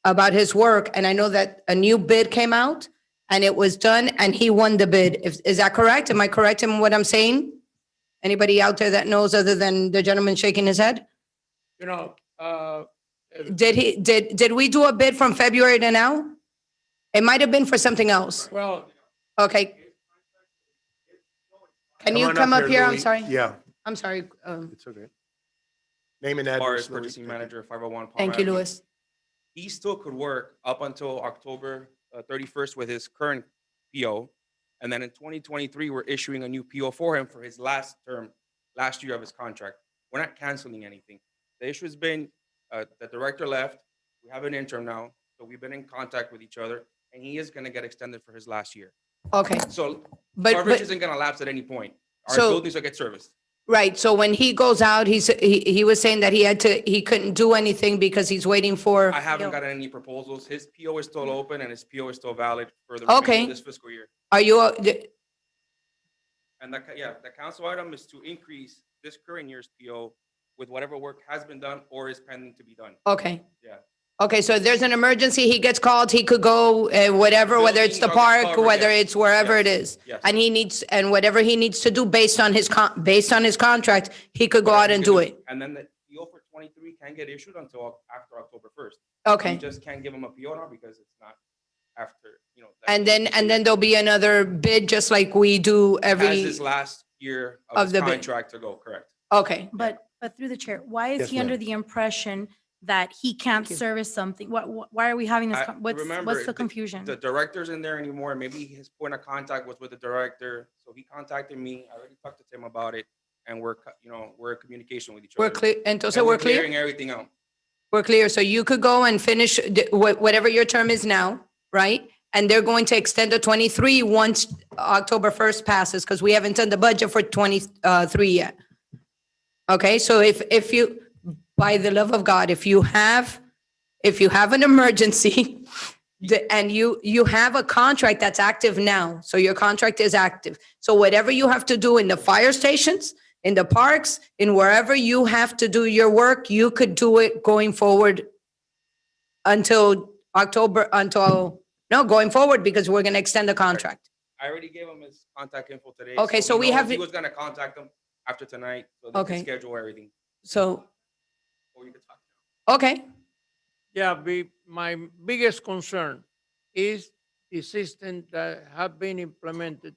about his work, and I know that a new bid came out and it was done and he won the bid. Is that correct? Am I correct in what I'm saying? Anybody out there that knows other than the gentleman shaking his head? Did we do a bid from February to now? It might have been for something else. Well, Okay. Can you on come up here? I'm Louis. sorry. Yeah, I'm sorry. it's okay. Name and Morris, address. Louis. purchasing manager, 501 Palmer Thank you, Avenue. Louis. He still could work up until October 31st with his current PO. And then in 2023, we're issuing a new PO for him for his last year of his contract. We're not canceling anything. The issue has been the director left. We have an interim now. So we've been in contact with each other, and he is going to get extended for his last year. Okay. So But- coverage but- isn't going to lapse at any point. Our So- buildings will get serviced. Right. So when he goes out, he was saying that he couldn't do anything because he's waiting for. I haven't gotten any proposals. His PO is still open, and his PO is still valid for the Okay. remainder of this fiscal year. Are you, And the council item is to increase this current year's PO with whatever work has been done or is pending to be done. okay. Yeah. Okay, so if there's an emergency, he gets called, he could go, whatever, whether it's the Buildings are park, covered, whether yes. it's wherever it Yes. is. Yes. And whatever he needs to do based on his contract, he could go out and do it. And then PO for 23 can get issued until after October 1st. Okay. We just can't give him a PO now because it's not after, you know. And then there'll be another bid, just like we do As every, his last year of of his the bid. contract to go, correct? okay. But through the chair, why is Yes, he under ma'am. the impression that he can't Thank you. service something? Why are we having this? I- What's remember, the confusion? The director's in there anymore. Maybe his point of contact was with the director. So he contacted me. I already talked to Tim about it. And we're in communication with each other. We're clear, entonces And we're clear? clearing everything out. We're clear. So you could go and finish whatever your term is now, right? And they're going to extend to 23 once October 1st passes, because we haven't done the budget for 23 yet. Okay, so if you, by the love of God, if you have an emergency and you have a contract that's active now, so your contract is active. So whatever you have to do in the fire stations, in the parks, in wherever you have to do your work, you could do it going forward until going forward, because we're going to extend the contract. I already gave him his contact info today. Okay, so he we knows have He it- was gonna contact him after tonight, so they Okay. can schedule everything. So, Or you could talk. okay, Yeah, my biggest concern is the system that have been implemented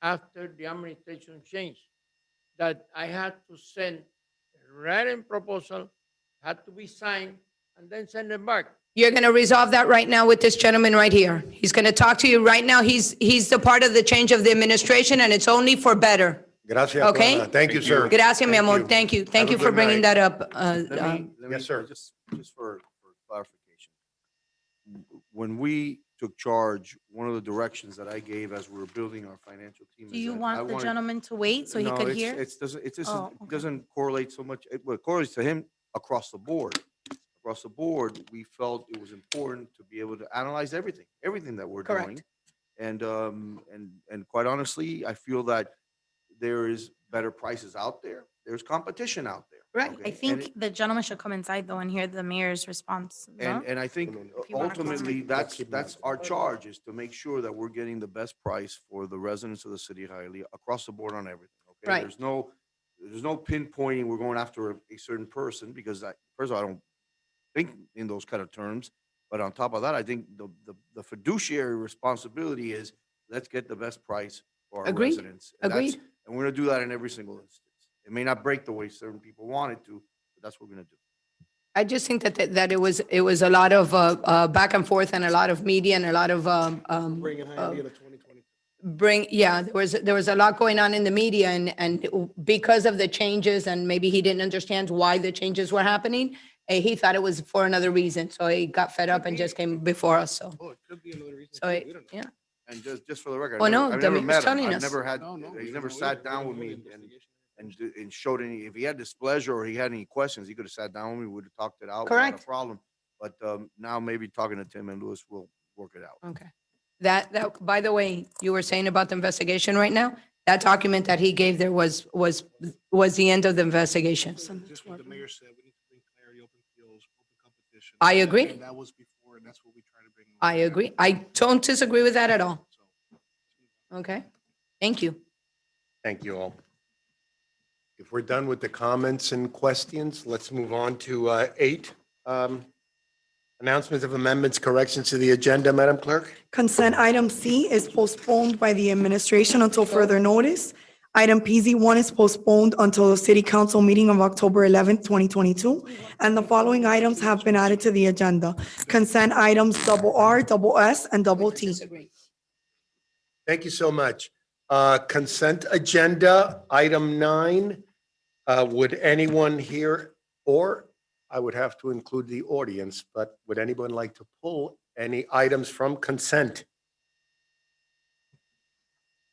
after the administration change. That I had to send a written proposal, had to be signed, and then send it back. you're going to resolve that right now with this gentleman right here. He's going to talk to you right now. He's the part of the change of the administration, and it's only for better. Gracias. Okay. Juana. Thank you, sir. Gracias, mi Thank amor. you. Thank you. Have Thank a you for good bringing night. that up. Let me, Yes, sir. just for clarification. When we took charge, one of the directions that I gave as we were building our financial team. Do is you that I want the wanted- gentleman to wait so he No, could it's- hear? It Oh, okay. doesn't correlate so much. It correlates to him across the board. Across the board, we felt it was important to be able to analyze everything that we're Correct. doing. And quite honestly, I feel that there is better prices out there. There's competition out there. Right. okay? I And think it- the gentleman should come inside though and hear the mayor's response. no? And I think If you wanna comment. ultimately, Let's keep that's moving. our charge, is to make sure that we're getting the best price for the residents of the city of Hialeah across the board on everything, okay? Right. There's no pinpointing, we're going after a certain person, because first of all, I don't think in those kind of terms. But on top of that, I think the fiduciary responsibility is, let's get the best price for our Agreed. residents. And that's- Agreed. And we're gonna do that in every single instance. It may not break the way certain people want it to, but that's what we're gonna do. I just think that it was a lot of back and forth, and a lot of media, and a lot of Bringing Hialeah to 2020. there was a lot going on in the media, and because of the changes, and maybe he didn't understand why the changes were happening, he thought it was for another reason, so he got fed up and just came before us. So Oh, it could be another reason. so too. We don't know. yeah. And just for the record, Oh, no, I've the never mayor's met him. telling I've us. never had, No, no, we he's don't never know. We sat don't down know with the me investigation. and showed any, if he had displeasure or he had any questions, he could have sat down with me, we would have talked it out. without Correct. a problem. But now maybe talking to Tim and Louis will work it out. Okay. That by the way, you were saying about the investigation right now. That document that he gave there was the end of the investigation. Just what the mayor said, we need to bring clarity, open fields, open competition. I agree. And that was before, and that's what we try to bring. I agree. I don't disagree with that at all. So, Okay. Thank you. Thank you all. If we're done with the comments and questions, let's move on to 8. Announcements of amendments, corrections to the agenda, Madam Clerk. Consent item C is postponed by the administration until further notice. Item PZ1 is postponed until the city council meeting of October 11th, 2022. And the following items have been added to the agenda. Consent items RR, SS, and T. Thank you so much. Consent agenda, item 9. Would anyone here, or I would have to include the audience, but would anyone like to pull any items from consent?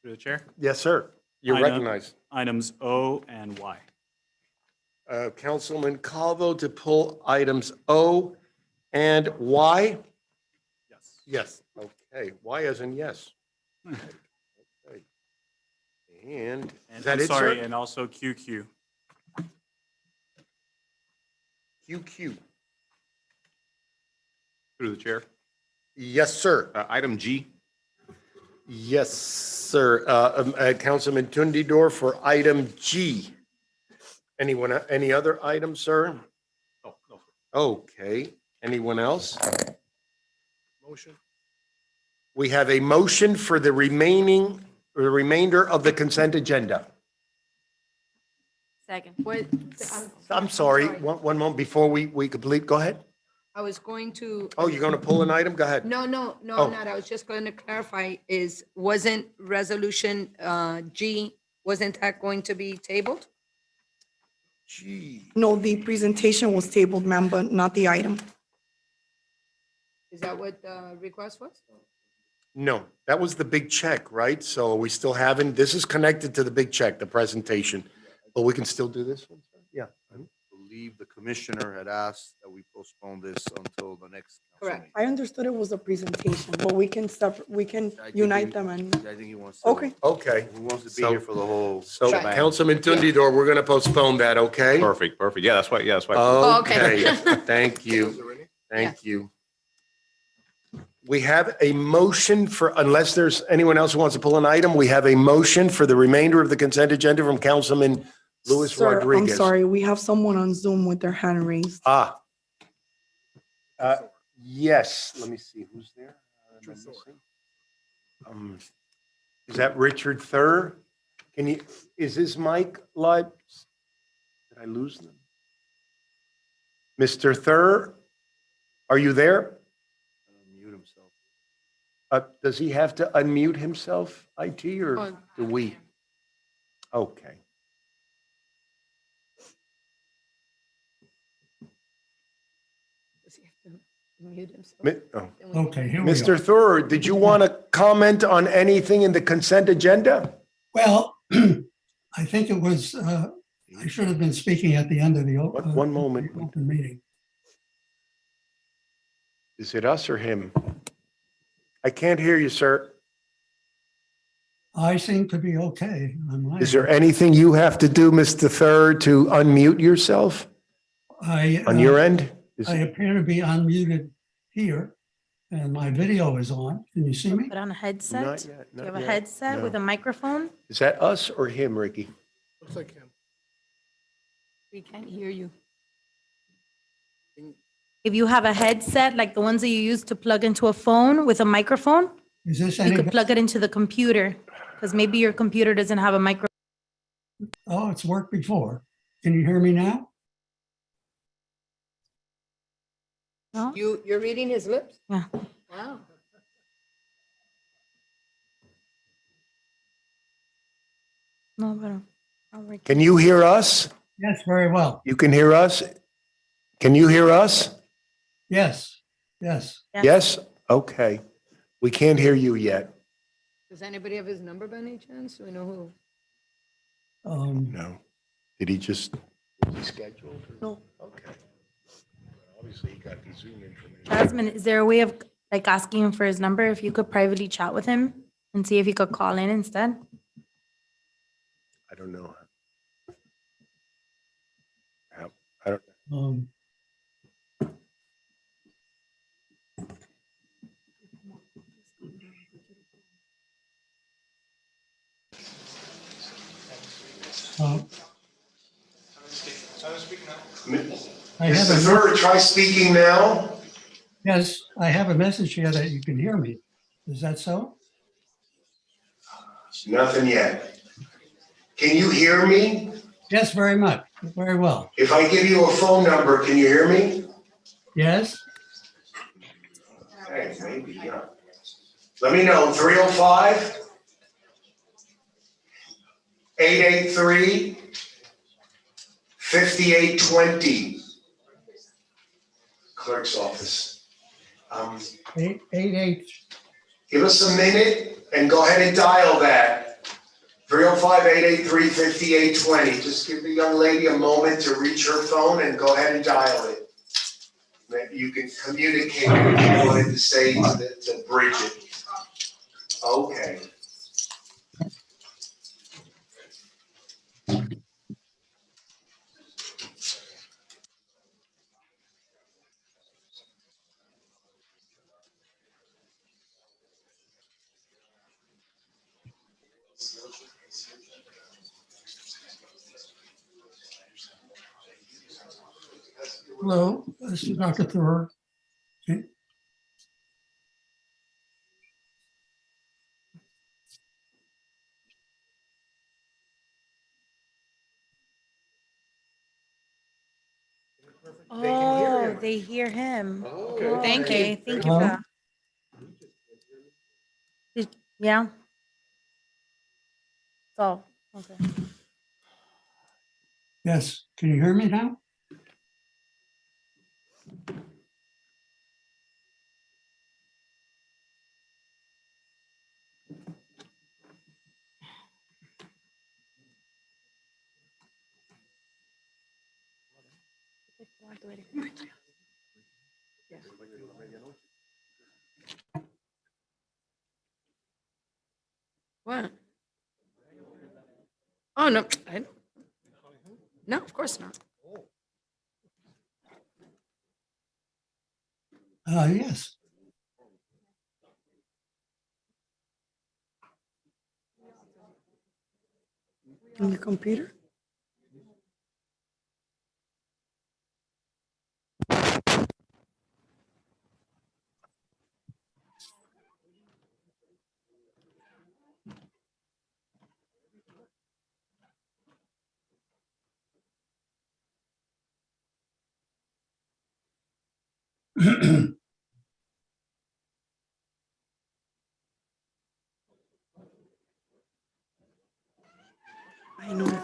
Through the chair, Yes, sir. You're Item- recognized. items O and Y. Councilman Calvo to pull items O and Y? Yes. Yes, okay. Y as in yes. Okay. And is And that I'm it, sorry, sir? and also QQ. QQ. Through the chair. Yes, sir. Item G. Yes, sir. Councilman Tundidor for item G. Anyone, any other items, sir? No, no. Okay, anyone else? Motion. We have a motion for the remainder of the consent agenda. Second. I'm sorry, one moment before we complete, go ahead. I was going to. Oh, you're going to pull an item? Go ahead. No, no, no, Oh. I'm not. I was just going to clarify wasn't resolution G, wasn't that going to be tabled? Gee. No, the presentation was tabled, ma'am, but not the item. Is that what the request was? No, that was the big check, right? So we still haven't, this is connected to the big check, the presentation, but we can still do this one? Sir? Yeah. I believe the commissioner had asked that we postpone this until the next. council Correct. meeting. I understood it was a presentation, but we can I think unite he- them and, I think he wants to. okay. Okay. He wants to be So- here for the whole. So shebang. Councilman Tundidor, we're going to postpone that, okay? Perfect, perfect. Yeah, that's why, yeah, that's why. Oh, okay. Okay, thank you. Thank you. We have a motion for, unless there's anyone else who wants to pull an item, we have a motion for the remainder of the consent agenda from Councilman Luis Sir, I'm Rodriguez. sorry, we have someone on Zoom with their hand raised. Ah. Yes, let me see, who's there? Am I missing? Is that Richard Thur? Can you, is his mic live? Did I lose them? Mr. Thur, are you there? Mute himself. Does he have to unmute himself, IT, or Oh, do we? Okay. Does he have to mute himself? Mi- oh. Then we- Okay, here we Mr. go. Thur, did you want to comment on anything in the consent agenda? Well, I think it was, I should have been speaking at the end of the One moment. open meeting. Is it us or him? I can't hear you, sir. I seem to be okay on my. Is there anything you have to do, Mr. Thur, to unmute yourself I, on your end? I appear to be unmuted here and my video is on. Can you see me? Put on a headset. Not Do yet, you not have a yet. headset with No. a microphone? Is that us or him, Ricky? Looks like him. We can't hear you. If you have a headset, like the ones that you use to plug into a phone with a microphone, Is this you any? could plug it into the computer, because maybe your computer doesn't have a microphone. Oh, it's worked before. Can you hear me now? No? You're reading his lips? Yeah. Wow. No, but I'll read. Can you hear us? Yes, very well. You can hear us? Can you hear us? Yes, yes. Yeah. Yes? Okay. We can't hear you yet. Does anybody have his number by any chance? Do we know who? No. Did he just, was he scheduled? No. Okay. Obviously, he got the Zoom information. Jasmine, is there a way of like asking him for his number? If you could privately chat with him and see if he could call in instead? I don't know. I don't, Um, uh, I have Mr. a, Thur, try speaking now. yes, I have a message here that you can hear me. Is that so? Nothing yet. Can you hear me? Yes, very much, very well. If I give you a phone number, can you hear me? Yes, Hey, maybe, yeah. Let me know, 305 883 5820. Clerk's office. 88, Give us a minute and go ahead and dial that. 305 883 5820. Just give the young lady a moment to reach her phone and go ahead and dial it. Maybe you can communicate what you wanted to say to Bridget. Okay. Hello, this is Dr. Thor. Okay. Oh, they hear him. Thank you. Okay, thank you for that. Yeah. So, okay. Yes, can you hear me now? What? Oh, no. No, of course not. Yes. On your computer? I know.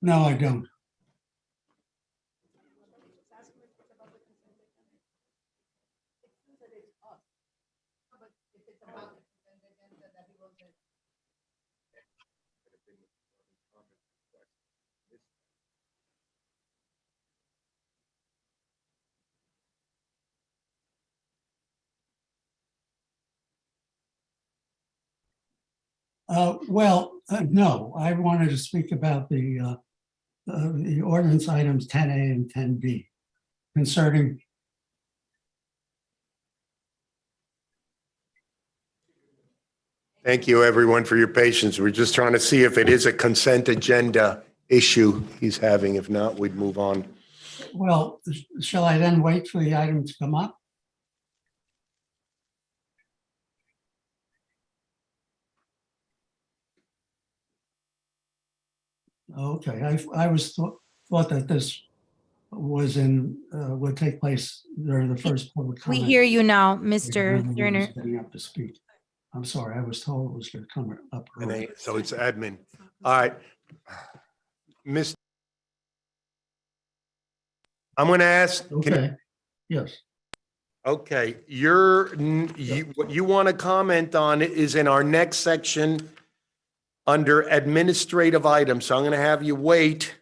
No, I don't. No, I wanted to speak about the ordinance items 10A and 10B concerning. Thank you, everyone, for your patience. We're just trying to see if it is a consent agenda issue he's having. If not, we'd move on. Well, shall I then wait for the item to come up? Okay, I thought that this was would take place during the first public We comment. hear you now, Everyone Mr. was Turner. Getting up to speak. I'm sorry, I was told it was going to come up. And early. so it's admin. All right. Miss, I'm going to ask, Okay, yes. okay, what you want to comment on is in our next section under administrative items. So I'm going to have you wait.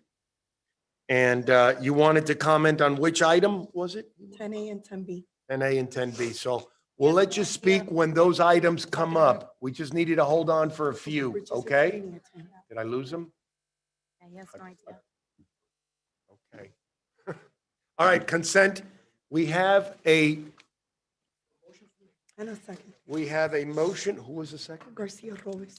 And you wanted to comment on which item was it? 10A and 10B. 10A and 10B. So we'll let you speak when those items come up. We just needed to hold on for a few, okay? Did I lose them? He has no idea. Okay. All right, consent. We have a And a second. motion. Who was the second? Garcia Robes.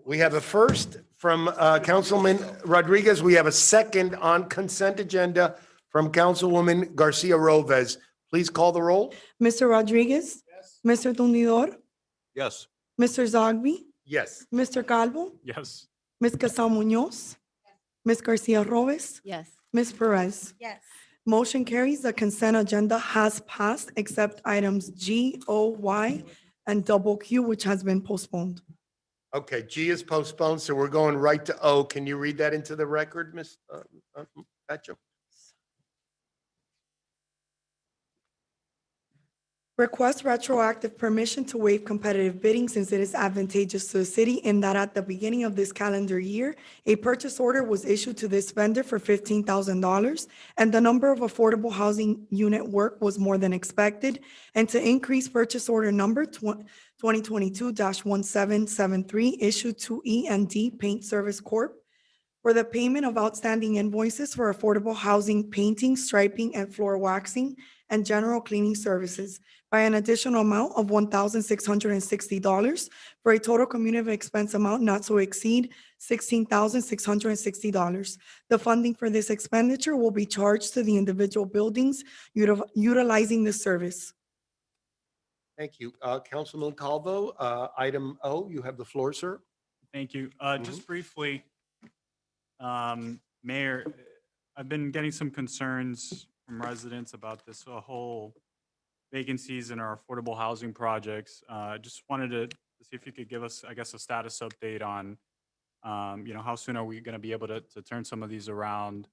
We have a first from Councilman Rodriguez. We have a second on consent agenda from Councilwoman Garcia Rovez. Please call the roll. Mr. Rodriguez? Mr. Tundidor? Yes. Mr. Zogby? Yes. Mr. Calvo? Yes. Ms. Casal Munoz? Ms. Garcia Robes? Yes. Ms. Perez? Yes. Motion carries. The consent agenda has passed except items G, O, Y, and double Q, which has been postponed. Okay, G is postponed, so we're going right to O. Can you read that into the record, Ms. Pacho? Request retroactive permission to waive competitive bidding since it is advantageous to the city in that at the beginning of this calendar year, a purchase order was issued to this vendor for $15,000, and the number of affordable housing unit work was more than expected, and to increase purchase order number 2022-1773 issued to E&D Paint Service Corp. for the payment of outstanding invoices for affordable housing painting, striping, and floor waxing, and general cleaning services by an additional amount of $1,660 for a total cumulative expense amount not to exceed $16,660. The funding for this expenditure will be charged to the individual buildings utilizing this service. Thank you. Councilman Calvo, item O, you have the floor, sir. Thank you. Just briefly, Mayor, I've been getting some concerns from residents about this whole vacancies in our affordable housing projects. Just wanted to see if you could give us, I guess, a status update on, how soon are we going to be able to turn some of these around?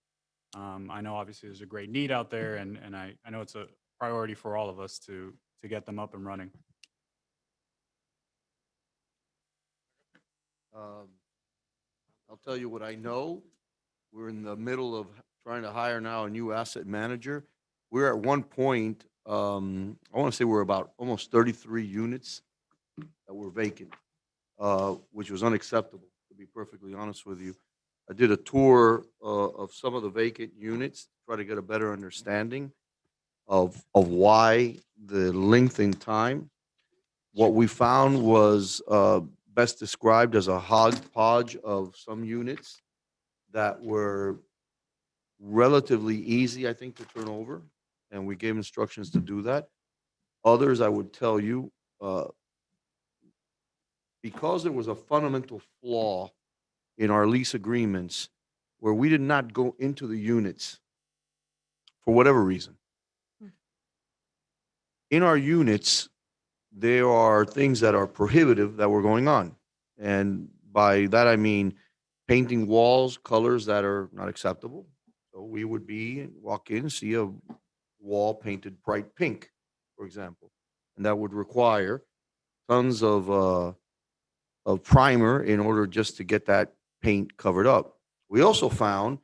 I know obviously there's a great need out there, and I know it's a priority for all of us to get them up and running. I'll tell you what I know. We're in the middle of trying to hire now a new asset manager. We're at one point, I want to say we're about almost 33 units that were vacant, which was unacceptable, to be perfectly honest with you. I did a tour of some of the vacant units, to try to get a better understanding of why the length in time. What we found was best described as a hodgepodge of some units that were relatively easy, I think, to turn over, and we gave instructions to do that. Others, I would tell you, because there was a fundamental flaw in our lease agreements where we did not go into the units for whatever reason. In our units, there are things that are prohibitive that were going on. And by that, I mean painting walls, colors that are not acceptable. So we would walk in, see a wall painted bright pink, for example. And that would require tons of primer in order just to get that paint covered up. We also found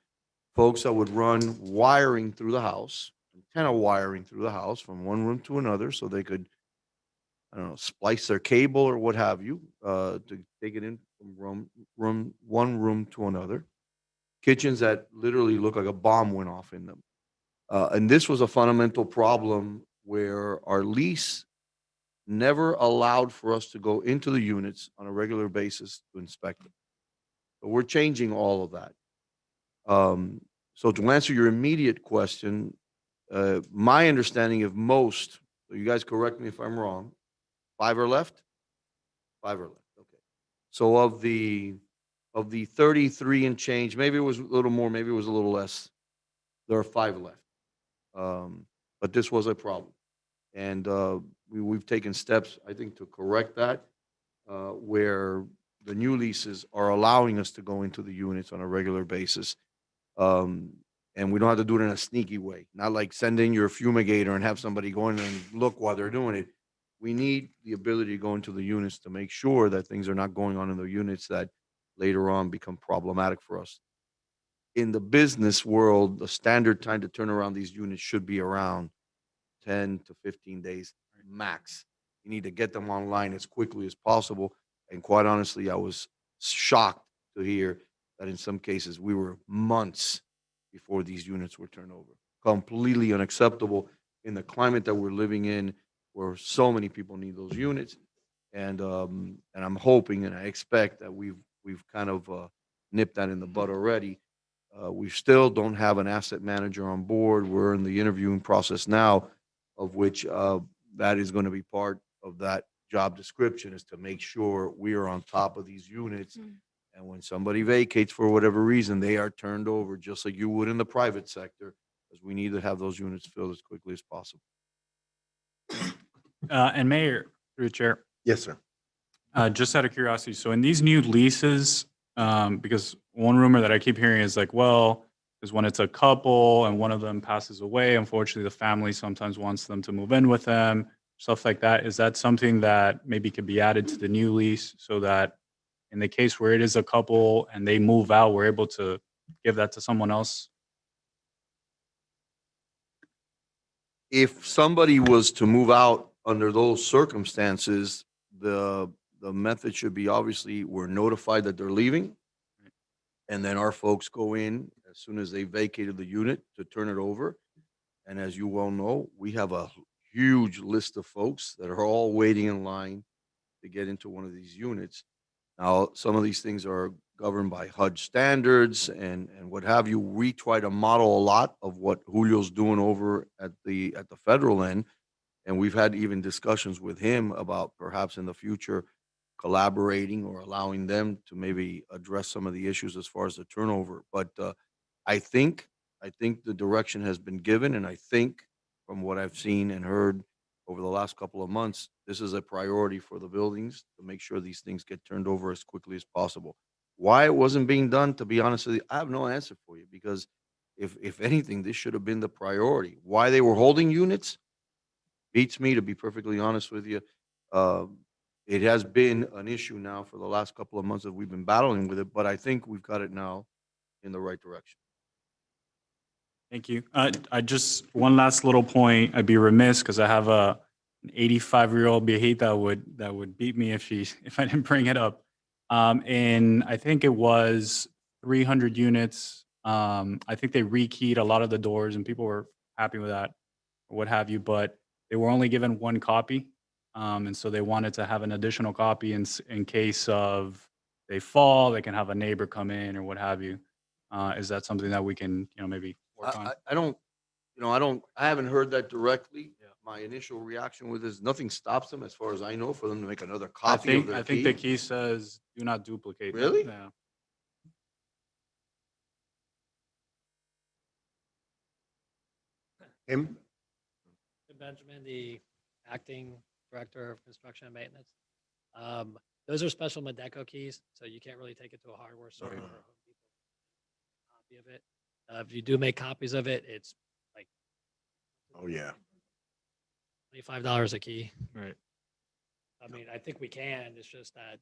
folks that would run wiring through the house, antenna wiring through the house from one room to another so they could, I don't know, splice their cable or what have you, to take it in from one room to another. Kitchens that literally look like a bomb went off in them. And this was a fundamental problem where our lease never allowed for us to go into the units on a regular basis to inspect them. But we're changing all of that. So to answer your immediate question, my understanding of most, so you guys correct me if I'm wrong, 5 are left? 5 are left, okay. So of the 33 and change, maybe it was a little more, maybe it was a little less. There are 5 left. But this was a problem. And we've taken steps, I think, to correct that, where the new leases are allowing us to go into the units on a regular basis. And we don't have to do it in a sneaky way, not like send in your fumigator and have somebody go in and look while they're doing it. We need the ability to go into the units to make sure that things are not going on in the units that later on become problematic for us. In the business world, the standard time to turn around these units should be around 10 to 15 days max. You need to get them online as quickly as possible. And quite honestly, I was shocked to hear that in some cases we were months before these units were turned over. Completely unacceptable in the climate that we're living in, where so many people need those units. And I'm hoping and I expect that we've kind of nipped that in the bud already. We still don't have an asset manager on board. We're in the interviewing process now, of which that is going to be part of that job description, is to make sure we are on top of these units. And when somebody vacates for whatever reason, they are turned over just like you would in the private sector, because we need to have those units filled as quickly as possible. And Mayor, through the chair, Yes, sir. just out of curiosity, so in these new leases, because one rumor that I keep hearing is like, well, is when it's a couple and one of them passes away, unfortunately, the family sometimes wants them to move in with them, stuff like that. Is that something that maybe could be added to the new lease so that in the case where it is a couple and they move out, we're able to give that to someone else? If somebody was to move out under those circumstances, the method should be, obviously, we're notified that they're leaving. And then our folks go in as soon as they vacated the unit to turn it over. And as you well know, we have a huge list of folks that are all waiting in line to get into one of these units. Now, some of these things are governed by HUD standards and what have you. We try to model a lot of what Julio's doing over at the federal end. And we've had even discussions with him about perhaps in the future collaborating or allowing them to maybe address some of the issues as far as the turnover. But I think the direction has been given, and I think from what I've seen and heard over the last couple of months, this is a priority for the buildings to make sure these things get turned over as quickly as possible. Why it wasn't being done, to be honest with you, I have no answer for you, because if anything, this should have been the priority. Why they were holding units beats me, to be perfectly honest with you. It has been an issue now for the last couple of months that we've been battling with it, but I think we've got it now in the right direction. Thank you. I just, one last little point. I'd be remiss because I have an 85-year-old viejita that would beat me if I didn't bring it up. And I think it was 300 units. I think they rekeyed a lot of the doors and people were happy with that or what have you, but they were only given one copy. And so they wanted to have an additional copy in case of they fall, they can have a neighbor come in or what have you. Is that something that we can, maybe work on? I haven't heard that directly. My initial reaction with is nothing stops them, as far as I know, for them to make another copy of their I think the key. key says do not duplicate. Really? Yeah. Him? Benjamin, the acting director of construction and maintenance. Those are special Medeco keys, so you can't really take it to a hardware store or a Home Depot. Copy of it. If you do make copies of it, it's like Oh, yeah. $25 a key. Right. I mean, I think we can. It's just that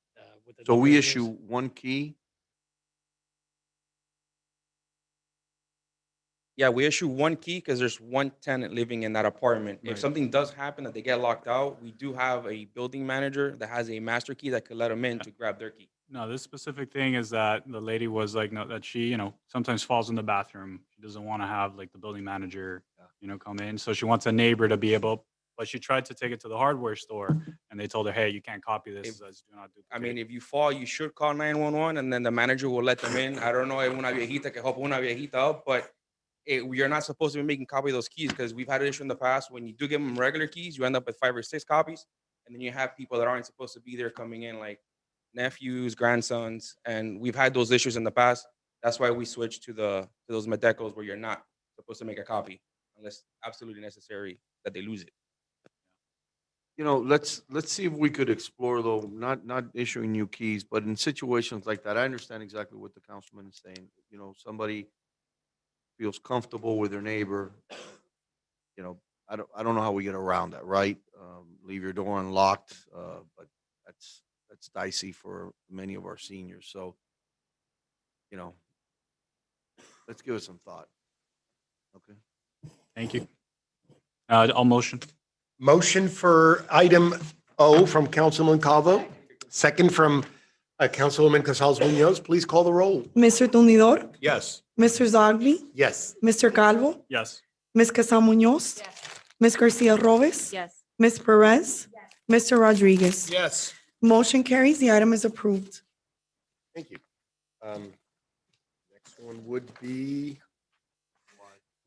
with the So number we of issue years- one key. Yeah, we issue one key because there's one tenant living in that apartment. If Right. something does happen that they get locked out, we do have a building manager that has a master key that could let them in to grab their key. No, this specific thing is that the lady was like, no, that she, sometimes falls in the bathroom. She doesn't want to have like the building manager, come in. So she wants a neighbor to be able, but she tried to take it to the hardware store and they told her, hey, you can't copy this. If- As do not duplicate. I mean, if you fall, you should call 911 and then the manager will let them in. I don't know if una viejita que help una viejita up, but you're not supposed to be making copy of those keys because we've had an issue in the past. When you do give them regular keys, you end up with 5 or 6 copies. And then you have people that aren't supposed to be there coming in, like nephews, grandsons. And we've had those issues in the past. That's why we switched to those Medecos where you're not supposed to make a copy unless absolutely necessary that they lose it. Let's see if we could explore, though, not issuing new keys, but in situations like that, I understand exactly what the councilman is saying. Somebody feels comfortable with their neighbor. I don't know how we get around that, right? Leave your door unlocked, but that's dicey for many of our seniors. So, let's give it some thought. Okay. Thank you. I'll motion. Motion for item O from Councilman Calvo, second from Councilwoman Casals Munoz. Please call the roll. Mr. Tumidor, Yes. Mr. Zogby, Yes. Mr. Calvo, Yes. Ms. Casal Munoz, Ms. Garcia Robes, Yes. Ms. Perez, Mr. Rodriguez. Yes. Motion carries. The item is approved. Thank you. Next one would be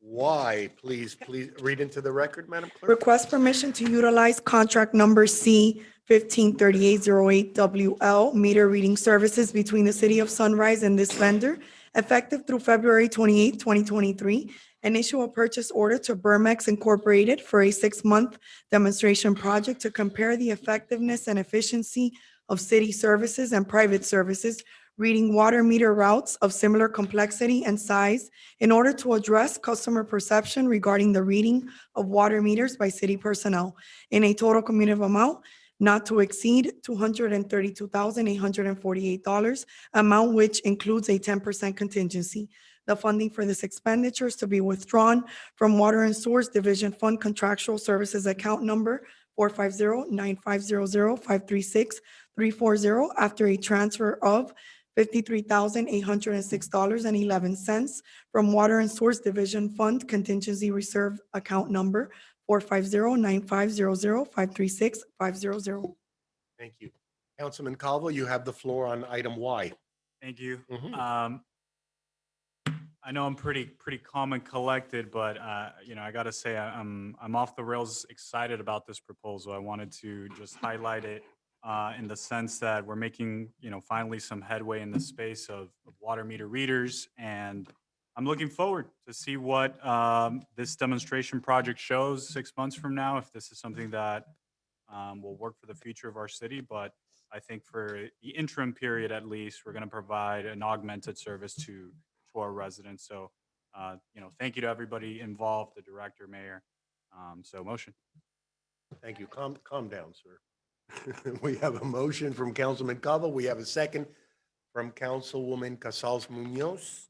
Y. Please read into the record, Madam Clerk. Request permission to utilize contract number C 153808WL meter reading services between the City of Sunrise and this vendor, effective through February 28, 2023, and issue a purchase order to Burmex Incorporated for a 6-month demonstration project to compare the effectiveness and efficiency of city services and private services reading water meter routes of similar complexity and size in order to address customer perception regarding the reading of water meters by city personnel in a total cumulative amount not to exceed $232,848, amount which includes a 10% contingency. The funding for this expenditure is to be withdrawn from Water and Sewers Division Fund Contractual Services Account Number 450-950-536-340 after a transfer of $53,806.11 from Water and Sewers Division Fund Contingency Reserve Account Number 450-9500-536-500. Thank you. Councilman Calvo, you have the floor on item Y. Thank you. Mhm. I know I'm pretty calm and collected, but I gotta say I'm off the rails excited about this proposal. I wanted to just highlight it in the sense that we're making finally some headway in the space of water meter readers, and I'm looking forward to see what this demonstration project shows 6 months from now. If this is something that will work for the future of our city, but I think for the interim period at least, we're going to provide an augmented service to our residents. So, thank you to everybody involved, the director, mayor. So motion. Thank you. Calm down, sir. We have a motion from Councilman Calvo. We have a second from Councilwoman Casals Munoz.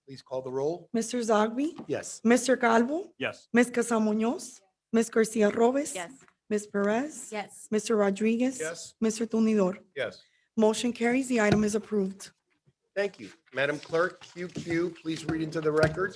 Please call the roll. Mr. Zogby? Yes. Mr. Calvo? Yes. Ms. Casal Munoz? Ms. Garcia Robes? Yes. Ms. Perez? Yes. Mr. Rodriguez? Yes. Mr. Tunidor? Yes. Motion carries. The item is approved. Thank you. Madam Clerk, QQ, please read into the record.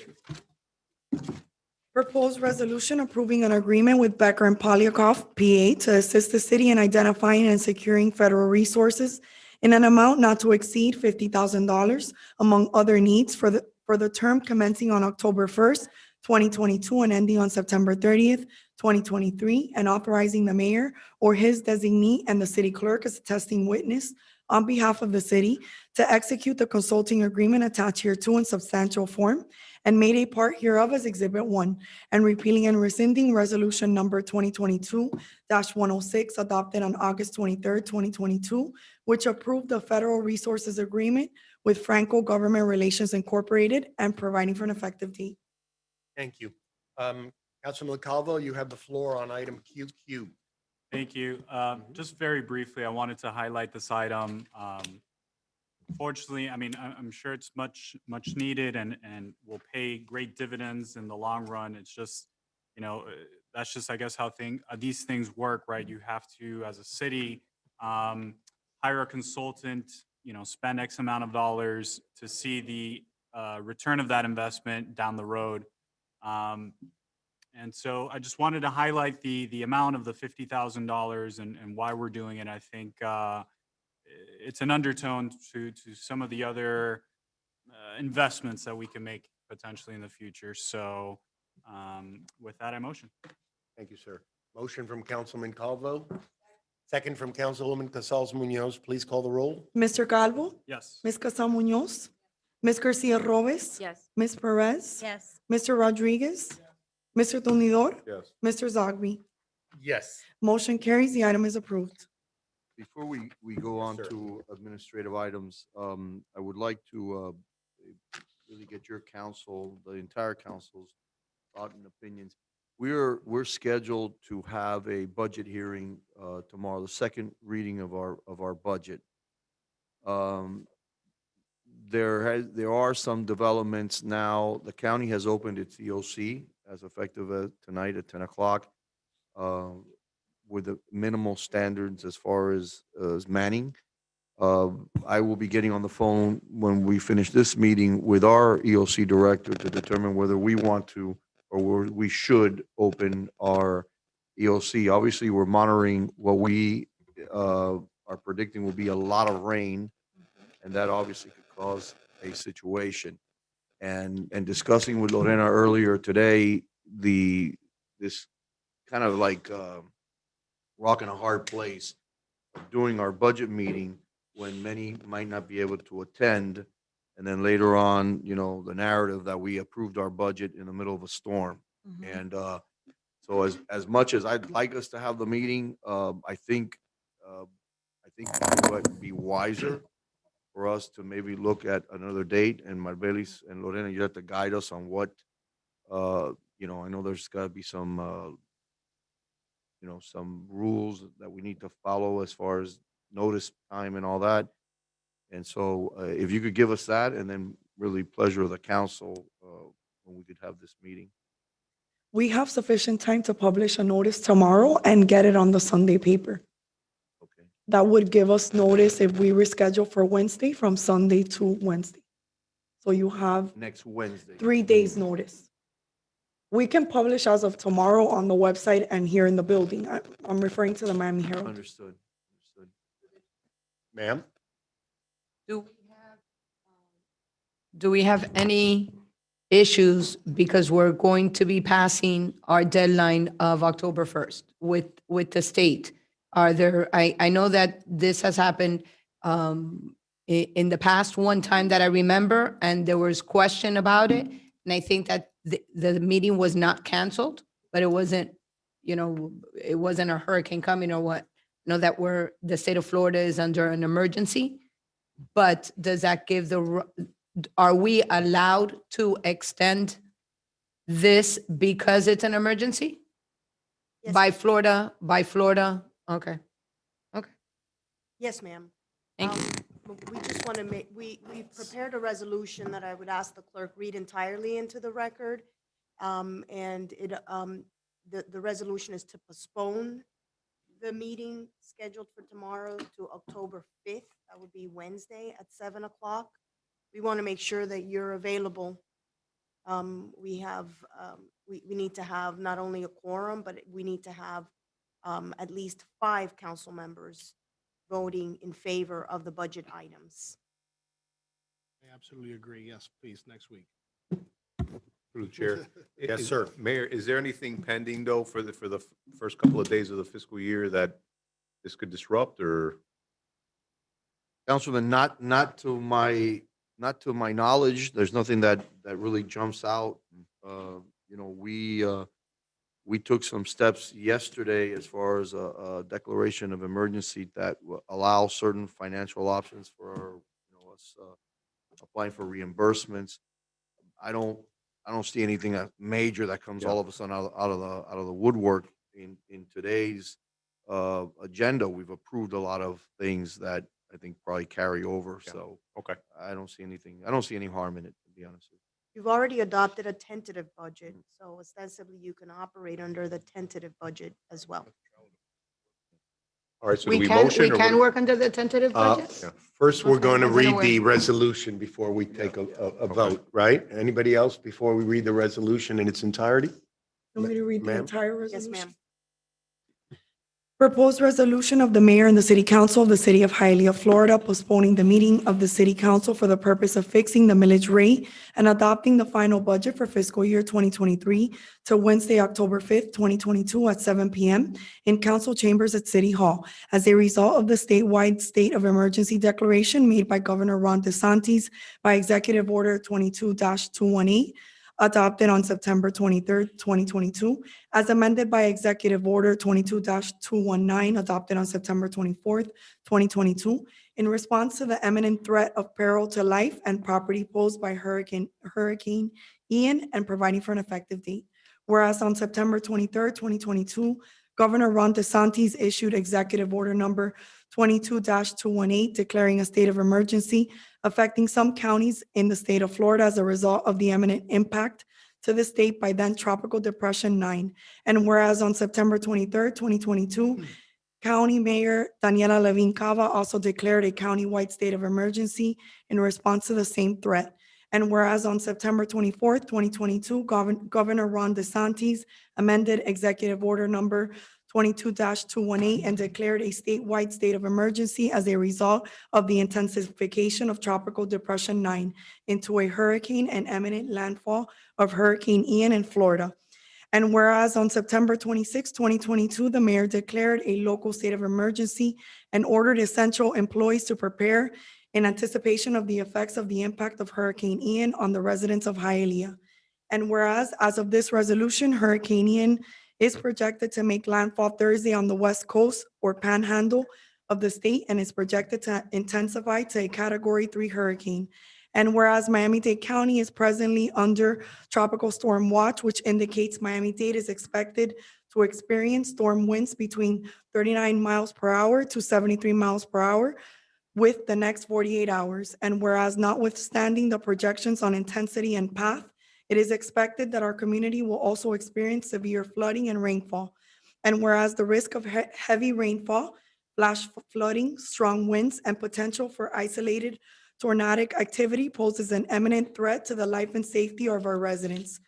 Proposed resolution approving an agreement with Becker and Polyakov, PA, to assist the city in identifying and securing federal resources in an amount not to exceed $50,000, among other needs, for the term commencing on October 1st, 2022, and ending on September 30th, 2023, and authorizing the mayor or his designee and the city clerk as attesting witness on behalf of the city to execute the consulting agreement attached hereto in substantial form and made a part hereof as Exhibit 1, and repealing and rescinding Resolution Number 2022-106 adopted on August 23rd, 2022, which approved the Federal Resources Agreement with Franco Government Relations Incorporated and providing for an effective date. Thank you. Councilman Calvo, you have the floor on item QQ. Thank you. Just very briefly, I wanted to highlight this item. Fortunately, I'm sure it's much needed and will pay great dividends in the long run. It's just, that's just, I guess, how these things work, right? You have to, as a city, hire a consultant, spend X amount of dollars to see the return of that investment down the road. And so I just wanted to highlight the amount of the $50,000 and why we're doing it. I think it's an undertone to some of the other investments that we can make potentially in the future. So with that, I motion. Thank you, sir. Motion from Councilman Calvo. Second from Councilwoman Casals Munoz. Please call the roll. Mr. Calvo? Yes. Ms. Casal Munoz? Ms. Garcia Robes? Yes. Ms. Perez? Yes. Mr. Rodriguez? Mr. Tunidor? Yes. Mr. Zogby? Yes. Motion carries. The item is approved. Before we go on Sir. to administrative items, I would like to really get your council, the entire council's thought and opinions. We're scheduled to have a budget hearing tomorrow, the second reading of our budget. There are some developments now. The county has opened its EOC as effective tonight at 10 o'clock. With the minimal standards as far as manning. I will be getting on the phone when we finish this meeting with our EOC director to determine whether we want to or we should open our EOC. Obviously, we're monitoring what we are predicting will be a lot of rain, and that obviously could cause a situation. And discussing with Lorena earlier today, this kind of like rock in a hard place during our budget meeting when many might not be able to attend. And then later on, the narrative that we approved our budget in the middle of a storm. And so as much as I'd like us to have the meeting, I think it would be wiser for us to maybe look at another date. And Marbelis and Lorena, you have to guide us on what, I know there's got to be some rules that we need to follow as far as notice time and all that. And so if you could give us that, and then really pleasure of the council when we could have this meeting. We have sufficient time to publish a notice tomorrow and get it on the Sunday paper. Okay. That would give us notice if we reschedule for Wednesday from Sunday to Wednesday. So you have Next Wednesday. 3 days notice. We can publish as of tomorrow on the website and here in the building. I'm referring to the Miami Herald. Understood. Understood. Ma'am? Do we have any issues because we're going to be passing our deadline of October 1st with the state? Are there, I know that this has happened in the past one time that I remember, and there was question about it. And I think that the meeting was not canceled, but it wasn't, it wasn't a hurricane coming or what. Know that the state of Florida is under an emergency, but does that give are we allowed to extend this because it's an emergency? Yes. By Florida? Okay. Yes, ma'am. Thank you. We just want to make, we prepared a resolution that I would ask the clerk read entirely into the record. And the resolution is to postpone the meeting scheduled for tomorrow to October 5th. That would be Wednesday at 7 o'clock. We want to make sure that you're available. We have, we need to have not only a quorum, but we need to have at least 5 council members voting in favor of the budget items. I absolutely agree. Yes, please, next week. Through the chair. Yes, sir. Mayor, is there anything pending though for the first couple of days of the fiscal year that this could disrupt or? Councilman, not to my knowledge. There's nothing that really jumps out. We took some steps yesterday as far as a declaration of emergency that will allow certain financial options for us applying for reimbursements. I don't see anything major that comes all of a sudden out of the woodwork in today's agenda. We've approved a lot of things that I think probably carry over. Yeah. So Okay. I don't see anything. I don't see any harm in it, to be honest with you. You've already adopted a tentative budget, so ostensibly you can operate under the tentative budget as well. All right, so do We we can motion? or what- work under the tentative budget? Yeah. First, we're Okay, going to wasn't read aware. the resolution before we take a vote, right? Anybody else before we read the resolution in its entirety? Want me to read the Ma'am? entire Yes, resolution? ma'am. Proposed resolution of the mayor and the city council of the city of Hialeah, Florida, postponing the meeting of the city council for the purpose of fixing the millage rate and adopting the final budget for fiscal year 2023 to Wednesday, October 5th, 2022 at 7 p.m. in council chambers at City Hall as a result of the statewide state of emergency declaration made by Governor Ron DeSantis by Executive Order 22-218, adopted on September 23rd, 2022, as amended by Executive Order 22-219, adopted on September 24th, 2022, in response to the imminent threat of peril to life and property posed by Hurricane Ian and providing for an effective date. Whereas on September 23rd, 2022, Governor Ron DeSantis issued Executive Order number 22-218, declaring a state of emergency affecting some counties in the state of Florida as a result of the imminent impact to the state by then Tropical Depression 9. And whereas on September 23rd, 2022, County Mayor Daniela Levine Cava also declared a countywide state of emergency in response to the same threat. And whereas on September 24th, 2022, Governor Ron DeSantis amended Executive Order number 22-218 and declared a statewide state of emergency as a result of the intensification of Tropical Depression 9 into a hurricane and imminent landfall of Hurricane Ian in Florida. And whereas on September 26, 2022, the mayor declared a local state of emergency and ordered essential employees to prepare in anticipation of the effects of the impact of Hurricane Ian on the residents of Hialeah. And whereas, as of this resolution, Hurricane Ian is projected to make landfall Thursday on the west coast or panhandle of the state and is projected to intensify to a Category 3 hurricane. And whereas Miami-Dade County is presently under tropical storm watch, which indicates Miami-Dade is expected to experience storm winds between 39 miles per hour to 73 miles per hour with the next 48 hours. And whereas notwithstanding the projections on intensity and path, it is expected that our community will also experience severe flooding and rainfall. And whereas the risk of heavy rainfall, flash flooding, strong winds, and potential for isolated tornadic activity poses an imminent threat to the life and safety of our residents.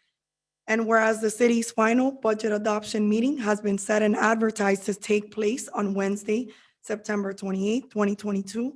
And whereas the city's final budget adoption meeting has been set and advertised to take place on Wednesday, September 28, 2022,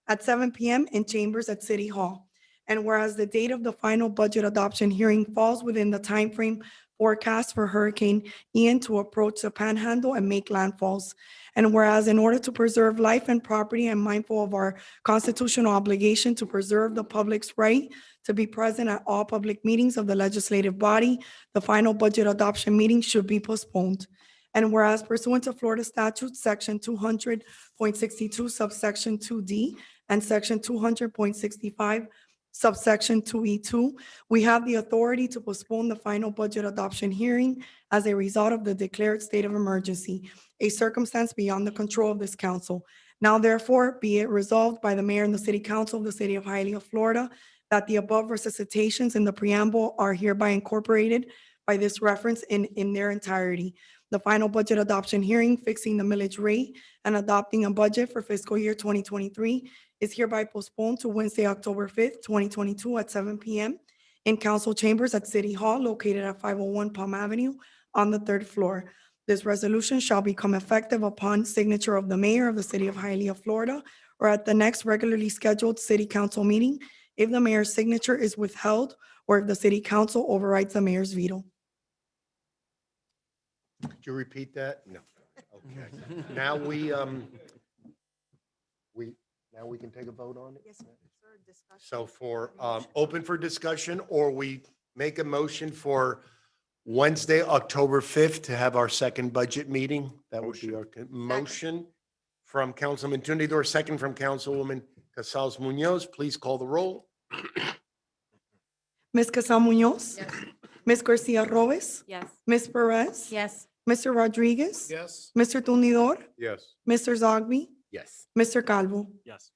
at 7 p.m. in chambers at City Hall. And whereas the date of the final budget adoption hearing falls within the timeframe forecast for Hurricane Ian to approach the Panhandle and make landfalls. And whereas in order to preserve life and property and mindful of our constitutional obligation to preserve the public's right to be present at all public meetings of the legislative body, the final budget adoption meeting should be postponed. And whereas pursuant to Florida statute, section 200.62 subsection 2D and section 200.65 subsection 2E2, we have the authority to postpone the final budget adoption hearing as a result of the declared state of emergency, a circumstance beyond the control of this council. Now therefore, be it resolved by the mayor and the city council of the city of Hialeah, Florida, that the above recitations in the preamble are hereby incorporated by this reference in their entirety. The final budget adoption hearing fixing the millage rate and adopting a budget for fiscal year 2023 is hereby postponed to Wednesday, October 5th, 2022 at 7 p.m. in council chambers at City Hall located at 501 Palm Avenue on the third floor. This resolution shall become effective upon signature of the mayor of the city of Hialeah, Florida, or at the next regularly scheduled city council meeting if the mayor's signature is withheld or if the city council overrides the mayor's veto. Could you repeat that? No. Okay. Now we can take a vote on it? Yes, sir. Discussion. So for, open for discussion, or we make a motion for Wednesday, October 5th to have our second budget meeting? That would be our motion from Councilman Tundidor, second from Councilwoman Casals Munoz. Please call the roll. Ms. Casal Munoz? Yes. Ms. Garcia Robes? Yes. Ms. Perez? Yes. Mr. Rodriguez? Yes. Mr. Tundidor? Yes. Mr. Zogby? Yes. Mr. Calvo? Yes.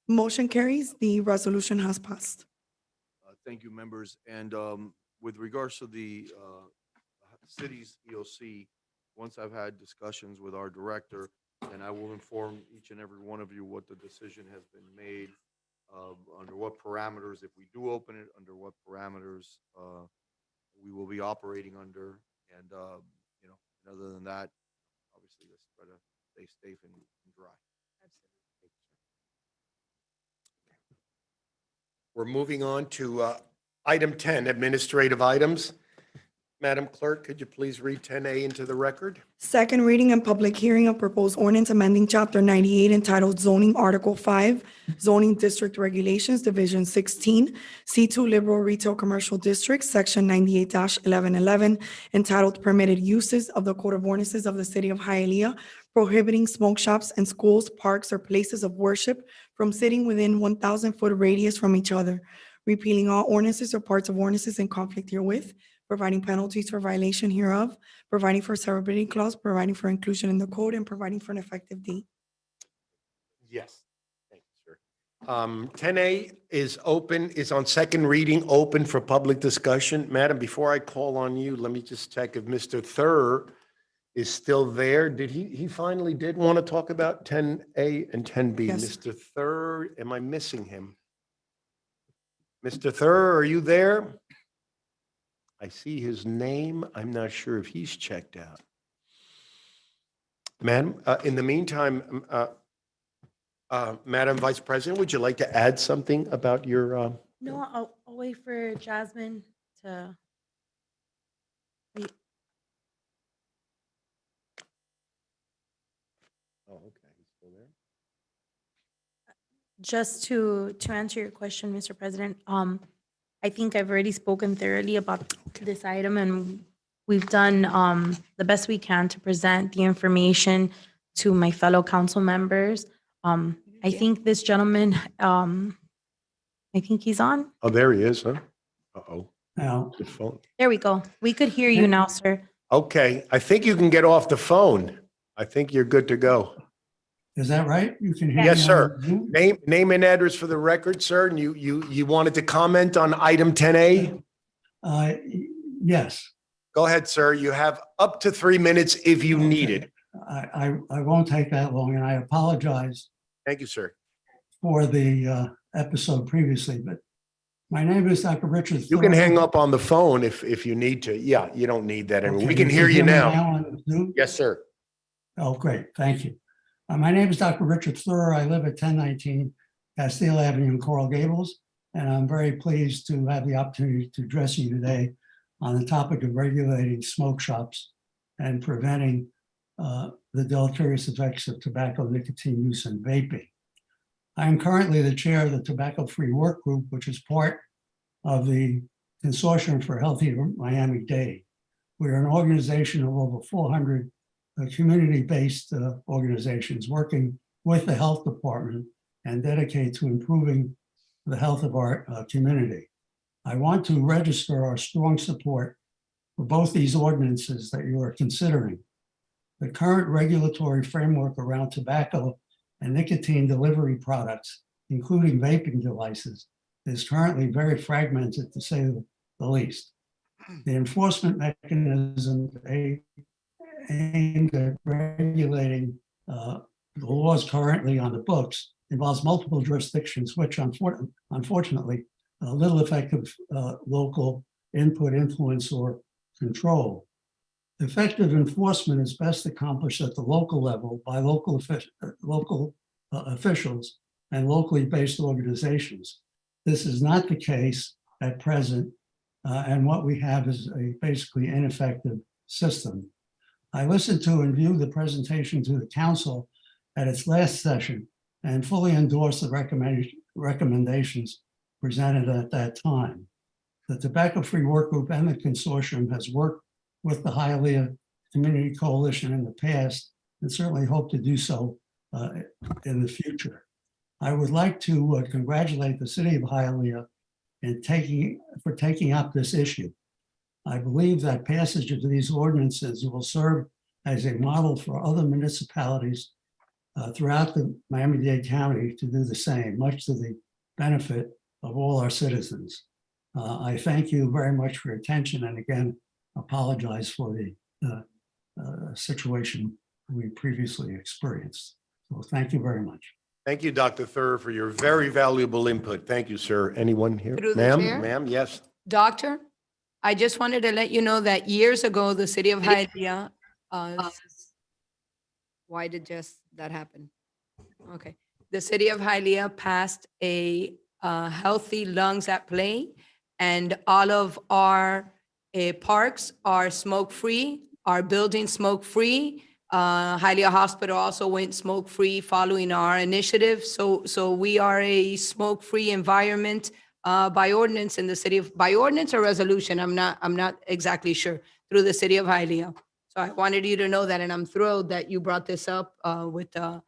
Motion carries. The resolution has passed. Thank you, members. And with regards to the city's EOC, once I've had discussions with our director, and I will inform each and every one of you what the decision has been made, under what parameters, if we do open it, under what parameters we will be operating under. And, you know, and other than that, obviously, let's try to stay safe and dry. We're moving on to item 10, administrative items. Madam Clerk, could you please read 10A into the record? Second reading and public hearing of proposed ordinance amending Chapter 98 entitled Zoning, Article 5, Zoning District Regulations, Division 16, C2 Liberal Retail Commercial District, Section 98-1111, entitled Permitted Uses of the Code of Ordinances of the City of Hialeah, prohibiting smoke shops and schools, parks, or places of worship from sitting within 1,000-foot radius from each other, repealing all ordinances or parts of ordinances in conflict herewith, providing penalties for violation hereof, providing for severability clause, providing for inclusion in the code, and providing for an effective date. Yes. Thank you, sir. 10A is open, is on second reading, open for public discussion. Madam, before I call on you, let me just check if Mr. Thur is still there. Did he finally did want to talk about 10A and 10B? Yes. Mr. Thur, am I missing him? Mr. Thur, are you there? I see his name. I'm not sure if he's checked out. Madam, in the meantime, Madam Vice President, would you like to add something about your? No, I'll wait for Jasmine to. Oh, okay, he's still there. Just to answer your question, Mr. President, I think I've already spoken thoroughly about this item, and we've done the best we can to present the information to my fellow council members. I think this gentleman, I think he's on. Oh, there he is, huh? Uh-oh. Now, Good phone. There we go. We could hear you now, sir. Okay, I think you can get off the phone. I think you're good to go. is that right? You can hear me Yes, on sir. Zoom? Name and address for the record, sir. And you wanted to comment on item 10A? Yes, Go ahead, sir. You have up to 3 minutes if you need it. I won't take that long, and I apologize Thank you, sir. for the episode previously, but My name is Dr. Richard. You can Thorne. hang up on the phone if you need to. Yeah, you don't need that. And we Okay, can hear you me now. on Zoom? Yes, sir. Oh, great, thank you. My name is Dr. Richard Thur. I live at 1019 Castile Avenue in Coral Gables, and I'm very pleased to have the opportunity to address you today on the topic of regulating smoke shops and preventing the deleterious effects of tobacco, nicotine use, and vaping. I am currently the chair of the Tobacco Free Work Group, which is part of the Consortium for Healthier Miami-Dade. We are an organization of over 400 community-based organizations working with the health department and dedicated to improving the health of our community. I want to register our strong support for both these ordinances that you are considering. The current regulatory framework around tobacco and nicotine delivery products, including vaping devices, is currently very fragmented, to say the least. The enforcement mechanism aimed at regulating the laws currently on the books involves multiple jurisdictions, which unfortunately, little effective local input, influence, or control. Effective enforcement is best accomplished at the local level by local officials and locally based organizations. This is not the case at present, and what we have is a basically ineffective system. I listened to and viewed the presentation to the council at its last session and fully endorsed the recommendations presented at that time. The Tobacco Free Work Group and the consortium has worked with the Hialeah Community Coalition in the past and certainly hope to do so in the future. I would like to congratulate the city of Hialeah for taking up this issue. I believe that passage of these ordinances will serve as a model for other municipalities throughout the Miami-Dade County to do the same, much to the benefit of all our citizens. I thank you very much for your attention, and again, apologize for the situation we previously experienced. So thank you very much. Thank you, Dr. Thur, for your very valuable input. Thank you, sir. Anyone here? Through the chair? Ma'am, yes. Doctor, I just wanted to let you know that years ago, the city of Hialeah, why did just that happen? Okay. The city of Hialeah passed a Healthy Lungs at Play, and all of our parks are smoke-free, our buildings smoke-free. Hialeah Hospital also went smoke-free following our initiative. So we are a smoke-free environment by ordinance in the city of, by ordinance or resolution, I'm not exactly sure, through the city of Hialeah. So I wanted you to know that, and I'm thrilled that you brought this up with the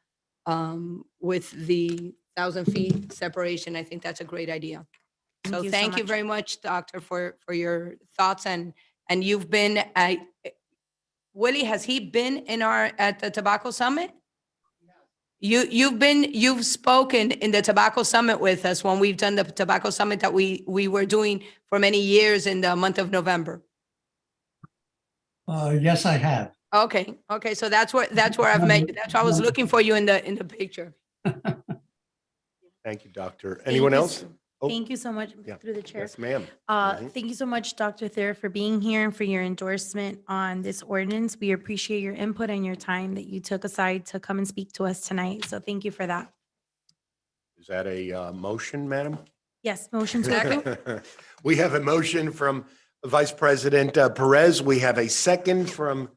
1,000 feet separation. I think that's a great idea. So thank you very much, Doctor, for your thoughts, and you've been, Willie, has he been at the Tobacco Summit? You've spoken in the Tobacco Summit with us when we've done the Tobacco Summit that we were doing for many years in the month of November. Yes, I have. Okay, so that's where I've met you. That's why I was looking for you in the picture. Thank you, Doctor. Anyone else? Oh, Thank you so much, yeah. through the chair. Yes, ma'am. Thank you so much, Dr. Thayer, for being here and for your endorsement on this ordinance. We appreciate your input and your time that you took aside to come and speak to us tonight. So thank you for that. Is that a motion, madam? Yes, motion to approve. We have a motion from Vice President Perez. We have a second from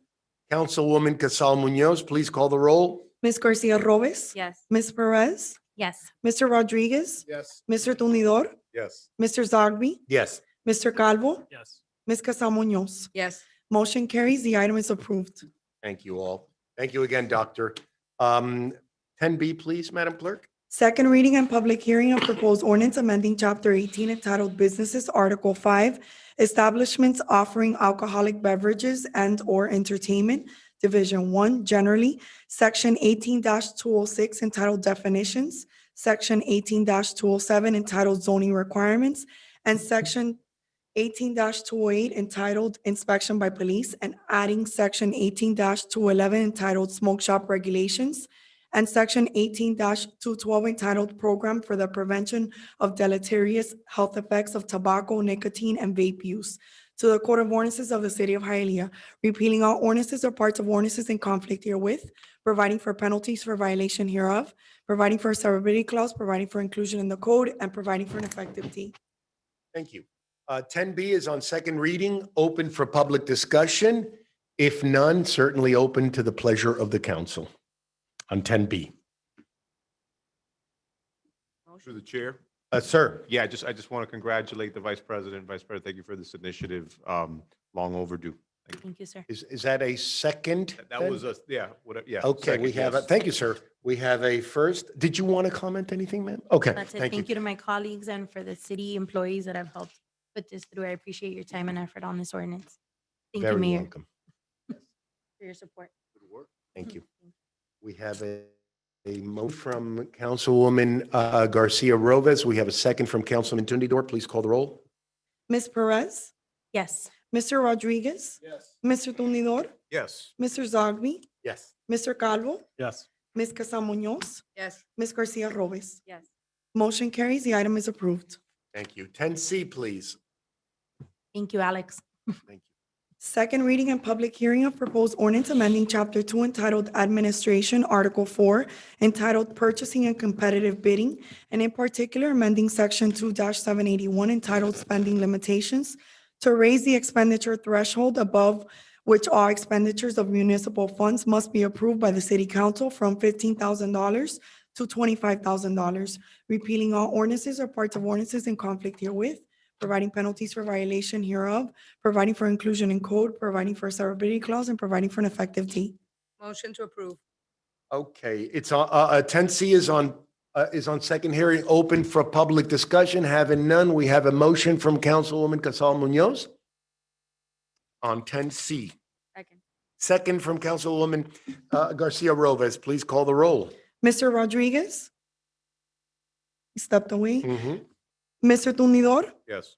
Councilwoman Casal Munoz. Please call the roll. Ms. Garcia Robes? Yes. Ms. Perez? Yes. Mr. Rodriguez? Yes. Mr. Tunidor? Yes. Mr. Zogby? Yes. Mr. Calvo? Yes. Ms. Casal Munoz? Yes. Motion carries. The item is approved. Thank you all. Thank you again, Doctor. 10B, please, Madam Clerk. Second reading and public hearing of proposed ordinance amending Chapter 18 entitled Businesses, Article 5, Establishments offering alcoholic beverages and/or entertainment, Division 1, generally, Section 18-206 entitled Definitions, Section 18-207 entitled Zoning Requirements, and Section 18-208 entitled Inspection by Police, and adding Section 18-211 entitled Smoke Shop Regulations, and Section 18-212 entitled Program for the Prevention of Deleterious Health Effects of Tobacco, Nicotine, and Vape Use, to the Code of Ordinances of the City of Hialeah, repealing all ordinances or parts of ordinances in conflict herewith, providing for penalties for violation hereof, providing for a severability clause, providing for inclusion in the code, and providing for an effective date. Thank you. 10B is on second reading, open for public discussion. If none, certainly open to the pleasure of the council on 10B. Through the chair. Sir. Yeah, I just want to congratulate the Vice President. Vice President, thank you for this initiative. Long overdue. Thank you, sir. Is that a second? That then? was a, yeah, whatever, yeah. Okay, we second, have, yes. thank you, sir. We have a first. Did you want to comment anything, ma'am? Okay, That's it. thank you. Thank you to my colleagues and for the city employees that have helped put this through. I appreciate your time and effort on this ordinance. Thank you, Very Mayor, welcome. for your support. Thank you. We have a motion from Councilwoman Garcia Rovez. We have a second from Councilman Tundidor. Please call the roll. Ms. Perez? Yes. Mr. Rodriguez? Yes. Mr. Tumidor? Yes. Mr. Zogby? Yes. Mr. Calvo? Yes. Ms. Casa Munoz? Yes. Ms. Garcia Rovez? Yes. Motion carries. The item is approved. Thank you. 10C, please. Thank you, Alex. Thank you. Second reading and public hearing of proposed ordinance amending Chapter 2 entitled Administration, Article 4, entitled Purchasing and Competitive Bidding, and in particular amending Section 2-781 entitled Spending Limitations to raise the expenditure threshold above which all expenditures of municipal funds must be approved by the City Council from $15,000 to $25,000, repealing all ordinances or parts of ordinances in conflict herewith, providing penalties for violation hereof, providing for inclusion in code, providing for a severability clause, and providing for an effective date. Motion to approve. Okay, it's on, 10C is on second hearing, open for public discussion. Having none, we have a motion from Councilwoman Casal Munoz on 10C. Second. Second from Councilwoman Garcia Rovez. Please call the roll. Mr. Rodriguez? He stepped away. Mhm. Mr. Tumidor? Yes.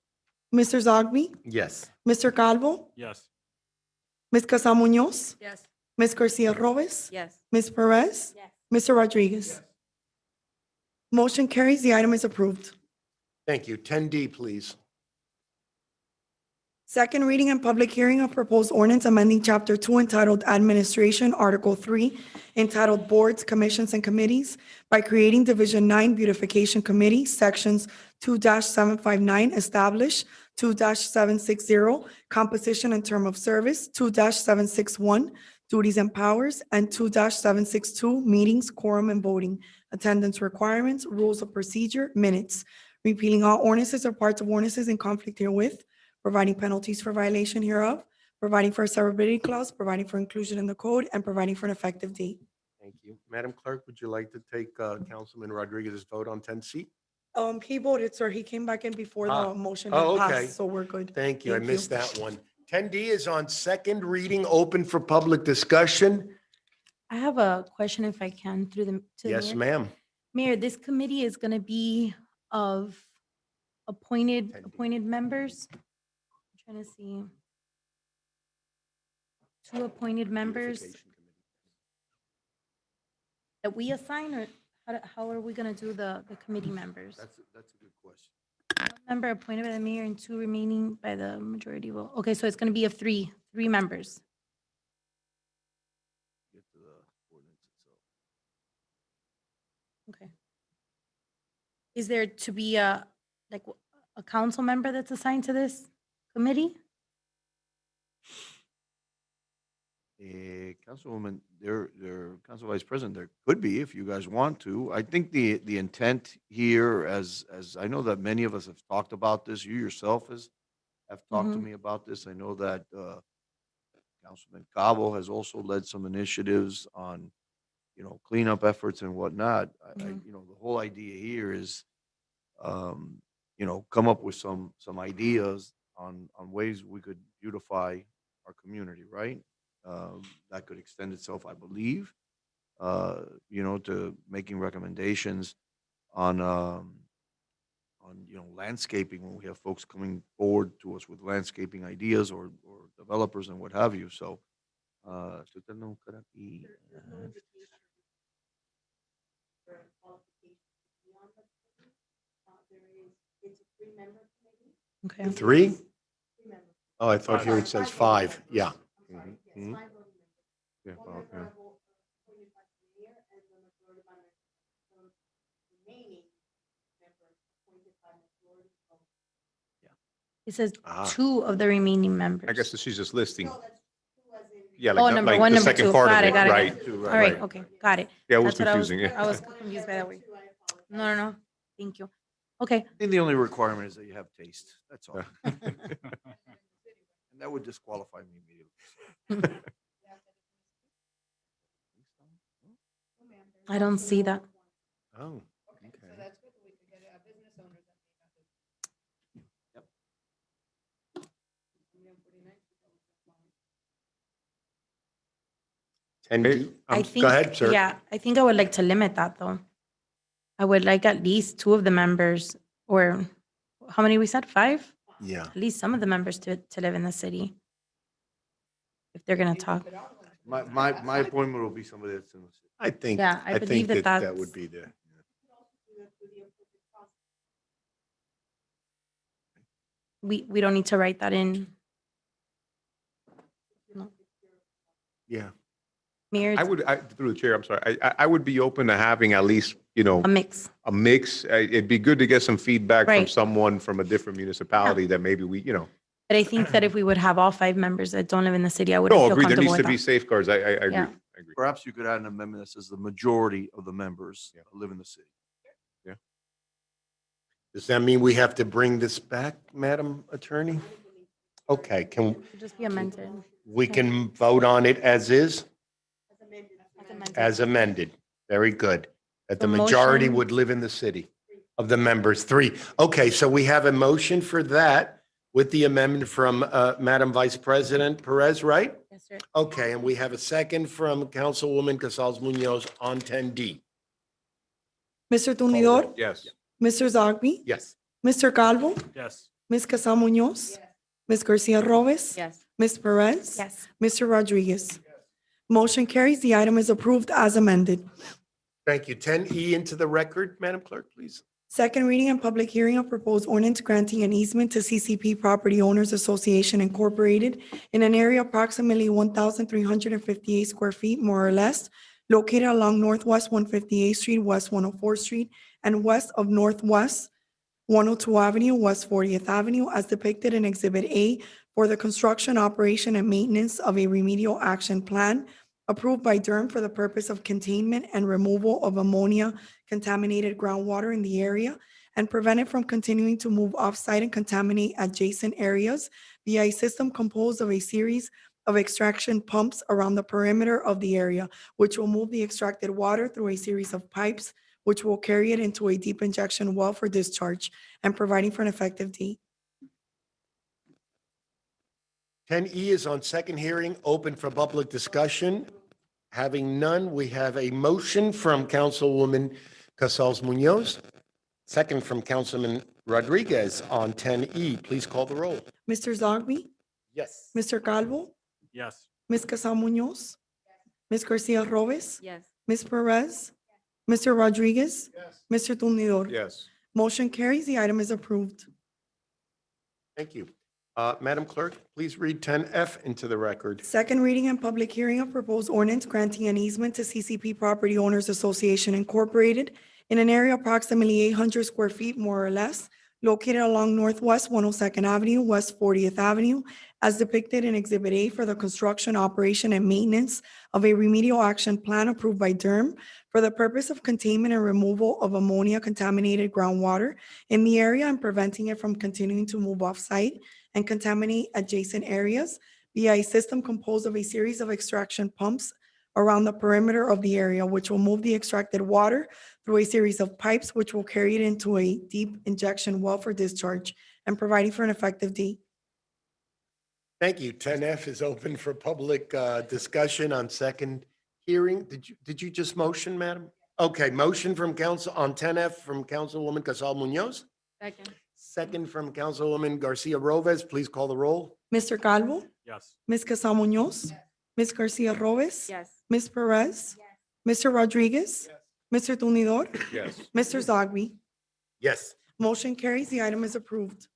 Mr. Zogby? Yes. Mr. Calvo? Yes. Ms. Casa Munoz? Yes. Ms. Garcia Rovez? Yes. Ms. Perez? Yes. Mr. Rodriguez? Motion carries. The item is approved. Thank you. 10D, please. Second reading and public hearing of proposed ordinance amending Chapter 2 entitled Administration, Article 3, entitled Boards, Commissions, and Committees by creating Division 9 Beautification Committee, Sections 2-759, Establish, 2-760, Composition and Term of Service, 2-761, Duties and Powers, and 2-762, Meetings, Quorum, and Voting, Attendance Requirements, Rules of Procedure, Minutes, repealing all ordinances or parts of ordinances in conflict herewith, providing penalties for violation hereof, providing for a severability clause, providing for inclusion in the code, and providing for an effective date. Thank you. Madam Clerk, would you like to take Councilman Rodriguez's vote on 10C? He voted, sir. He came back in before Ah. the motion Oh, had okay. passed, so we're good. Thank you. I missed that one. 10D is on second reading, open for public discussion. I have a question if I can through the. to the Yes, mayor. ma'am. Mayor, this committee is going to be of appointed members. I'm trying to see. Two appointed members that we assign, or how are we going to do the committee members? That's a good question. One member appointed by the mayor and two remaining by the majority vote. Okay, so it's going to be of three members. Get to the ordinance itself. Okay. Is there to be a council member that's assigned to this committee? Councilwoman, Council Vice President, there could be if you guys want to. I think the intent here, as I know that many of us have talked about this, you yourself have talked to Mhm. me about this. I know that Councilman Cabo has also led some initiatives on, cleanup efforts and whatnot. Mhm. The whole idea here is, come up with some ideas on ways we could beautify our community, right? That could extend itself, I believe, to making recommendations on landscaping when we have folks coming forward to us with landscaping ideas or developers and what have you. So, Okay. 3? Oh, I thought here it says 5. Yeah. Mhm. Yeah, well, yeah. It says Ah. 2 of the remaining members. I guess she's just listing. Yeah, Oh, like, number like 1, the number second 2. part of Got it, it, got it, right? got it. right, All right, right. okay, got it. Yeah, it was That's what confusing, yeah. I was confused by that word. No, no, no. Thank you. Okay. I think the only requirement is that you have taste. That's all. And that would disqualify me immediately. I don't see that. Oh, okay. 10D. I Go think, ahead, sir. yeah, I think I would like to limit that though. I would like at least 2 of the members, or how many we said, 5? Yeah. At least some of the members to live in the city. If they're gonna talk. My appointment will be somebody that's in the city. I think, Yeah, I I believe think that that would that's- be the, We don't need to write that in. yeah. Mayor, I would, through the chair, I'm sorry, I would be open to having at least, you know, a mix. a mix. It'd be good to get some feedback from Right. someone from a different municipality that maybe we, you know. But I think that if we would have all 5 members that don't live in the city, I wouldn't No, feel agree, there comfortable needs with to be that. safeguards. I agree. Yeah. I agree. Perhaps you could add an amendment that says the majority of the members live in the city. Does that mean we have to bring this back, Madam Attorney? Okay, Just be amended. we can vote on it as is? As amended. Very good. That the The majority motion- would live in the city of the members, 3. Okay, so we have a motion for that with the amendment from Madam Vice President Perez, right? Yes, sir. Okay, and we have a second from Councilwoman Casals Munoz on 10D. Mr. Tumidor, Yes. Mr. Zogby, Yes. Mr. Calvo, Yes. Ms. Casal Munoz, Ms. Garcia Robles, Yes. Ms. Perez, Yes. Mr. Rodriguez. Motion carries. The item is approved as amended. Thank you. 10E into the record, Madam Clerk, please. Second reading and public hearing of proposed ordinance granting an easement to CCP Property Owners Association Incorporated in an area approximately 1,358 square feet, more or less, located along Northwest 158th Street, West 104th Street, and west of Northwest 102 Avenue, West 40th Avenue, as depicted in Exhibit A for the construction, operation, and maintenance of a remedial action plan approved by DERM for the purpose of containment and removal of ammonia contaminated groundwater in the area and prevent it from continuing to move off-site and contaminate adjacent areas via a system composed of a series of extraction pumps around the perimeter of the area, which will move the extracted water through a series of pipes, which will carry it into a deep injection well for discharge and providing for an effective date. 10E is on second hearing, open for public discussion. Having none, we have a motion from Councilwoman Casals Munoz, second from Councilman Rodriguez on 10E. Please call the roll. Mr. Zogby, Yes. Mr. Calvo, Yes. Ms. Casal Munoz, Ms. Garcia Robles, Yes. Ms. Perez, Mr. Rodriguez, Mr. Tumidor. Yes. Motion carries. The item is approved. Thank you. Madam Clerk, please read 10F into the record. Second reading and public hearing of proposed ordinance granting an easement to CCP Property Owners Association Incorporated in an area approximately 800 square feet, more or less, located along Northwest 102nd Avenue, West 40th Avenue, as depicted in Exhibit A for the construction, operation, and maintenance of a remedial action plan approved by DERM for the purpose of containment and removal of ammonia contaminated groundwater in the area and preventing it from continuing to move off-site and contaminate adjacent areas via a system composed of a series of extraction pumps around the perimeter of the area, which will move the extracted water through a series of pipes, which will carry it into a deep injection well for discharge and providing for an effective date. Thank you. 10F is open for public discussion on second hearing. Did you just motion, madam? Okay, motion from council on 10F from Councilwoman Casal Munoz. Second. Second from Councilwoman Garcia Robles. Please call the roll. Mr. Calvo, Yes. Ms. Casal Munoz, Ms. Garcia Robles, Yes. Ms. Perez, Mr. Rodriguez, Mr. Tumidor, Yes. Mr. Zogby. Yes. Motion carries. The item is approved.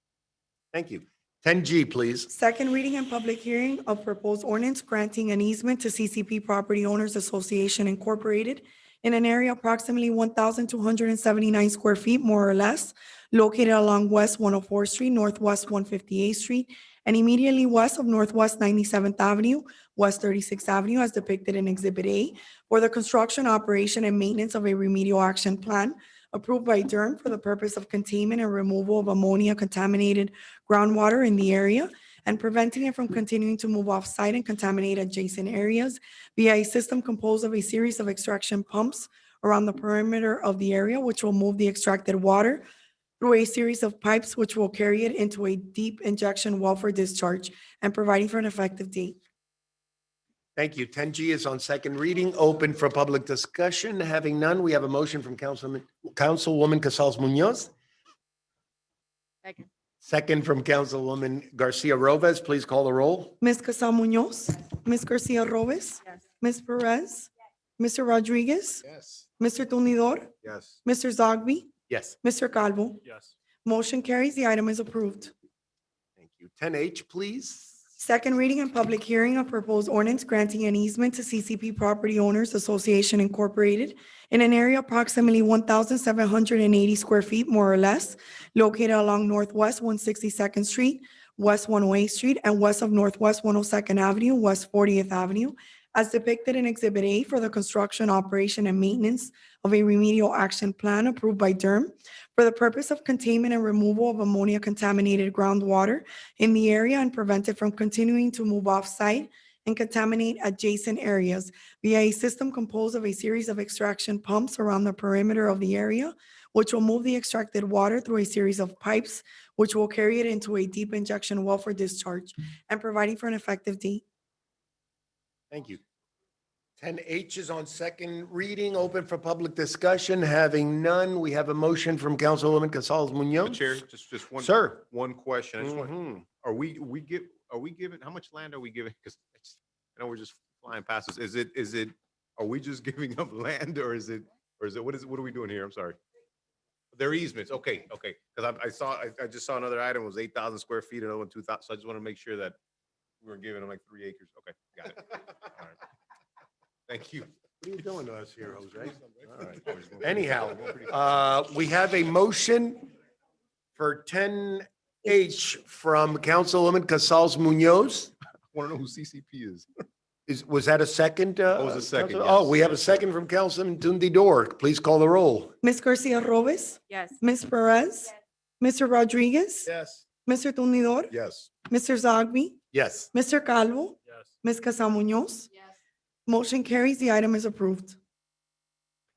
Thank you. 10G, please. Second reading and public hearing of proposed ordinance granting an easement to CCP Property Owners Association Incorporated in an area approximately 1,279 square feet, more or less, located along West 104th Street, Northwest 158th Street, and immediately west of Northwest 97th Avenue, West 36th Avenue, as depicted in Exhibit A, for the construction, operation, and maintenance of a remedial action plan approved by DERM for the purpose of containment and removal of ammonia-contaminated groundwater in the area and preventing it from continuing to move off-site and contaminate adjacent areas via a system composed of a series of extraction pumps around the perimeter of the area, which will move the extracted water through a series of pipes, which will carry it into a deep injection well for discharge and providing for an effective date. Thank you. 10G is on second reading, open for public discussion. Having none, we have a motion from Councilwoman Casals Munoz. Second. Second from Councilwoman Garcia Rovez. Please call the roll. Ms. Casal Munoz, Ms. Garcia Rovez, Yes. Ms. Perez, Mr. Rodriguez, Yes. Mr. Tunidor, Yes. Mr. Zogby, Yes. Mr. Calvo. Yes. Motion carries. The item is approved. Thank you. 10H, please. Second reading and public hearing of proposed ordinance granting an easement to CCP Property Owners Association Incorporated in an area approximately 1,780 square feet, more or less, located along Northwest 162nd Street, West 108th Street, and west of Northwest 102nd Avenue, West 40th Avenue, as depicted in Exhibit A for the construction, operation, and maintenance of a remedial action plan approved by DERM for the purpose of containment and removal of ammonia-contaminated groundwater in the area and prevent it from continuing to move off-site and contaminate adjacent areas via a system composed of a series of extraction pumps around the perimeter of the area, which will move the extracted water through a series of pipes, which will carry it into a deep injection well for discharge and providing for an effective date. Thank you. 10H is on second reading, open for public discussion. Having none, we have a motion from Councilwoman Casals Munoz. Chair, just one. Sir. One question. I just want, Mhm. are we giving, how much land are we giving? Because I know we're just flying past this. Is it, are we just giving up land or is it, what are we doing here? I'm sorry. They're easements. Okay. Because I just saw another item was 8,000 square feet, another one 2,000. So I just want to make sure that we were giving them like 3 acres. Okay, got it. All right. Thank you. What are you doing to us here, Jose? All right. Anyhow, we have a motion for 10H from Councilwoman Casals Munoz. I want to know who CCP is. Was that a second? That was a second, Council- Oh, yes. we have a second from Councilman Tunidor. Please call the roll. Ms. Garcia Rovez, Yes. Ms. Perez, Mr. Rodriguez, Yes. Mr. Tunidor, Yes. Mr. Zogby, Yes. Mr. Calvo, Yes. Ms. Casal Munoz. Motion carries. The item is approved.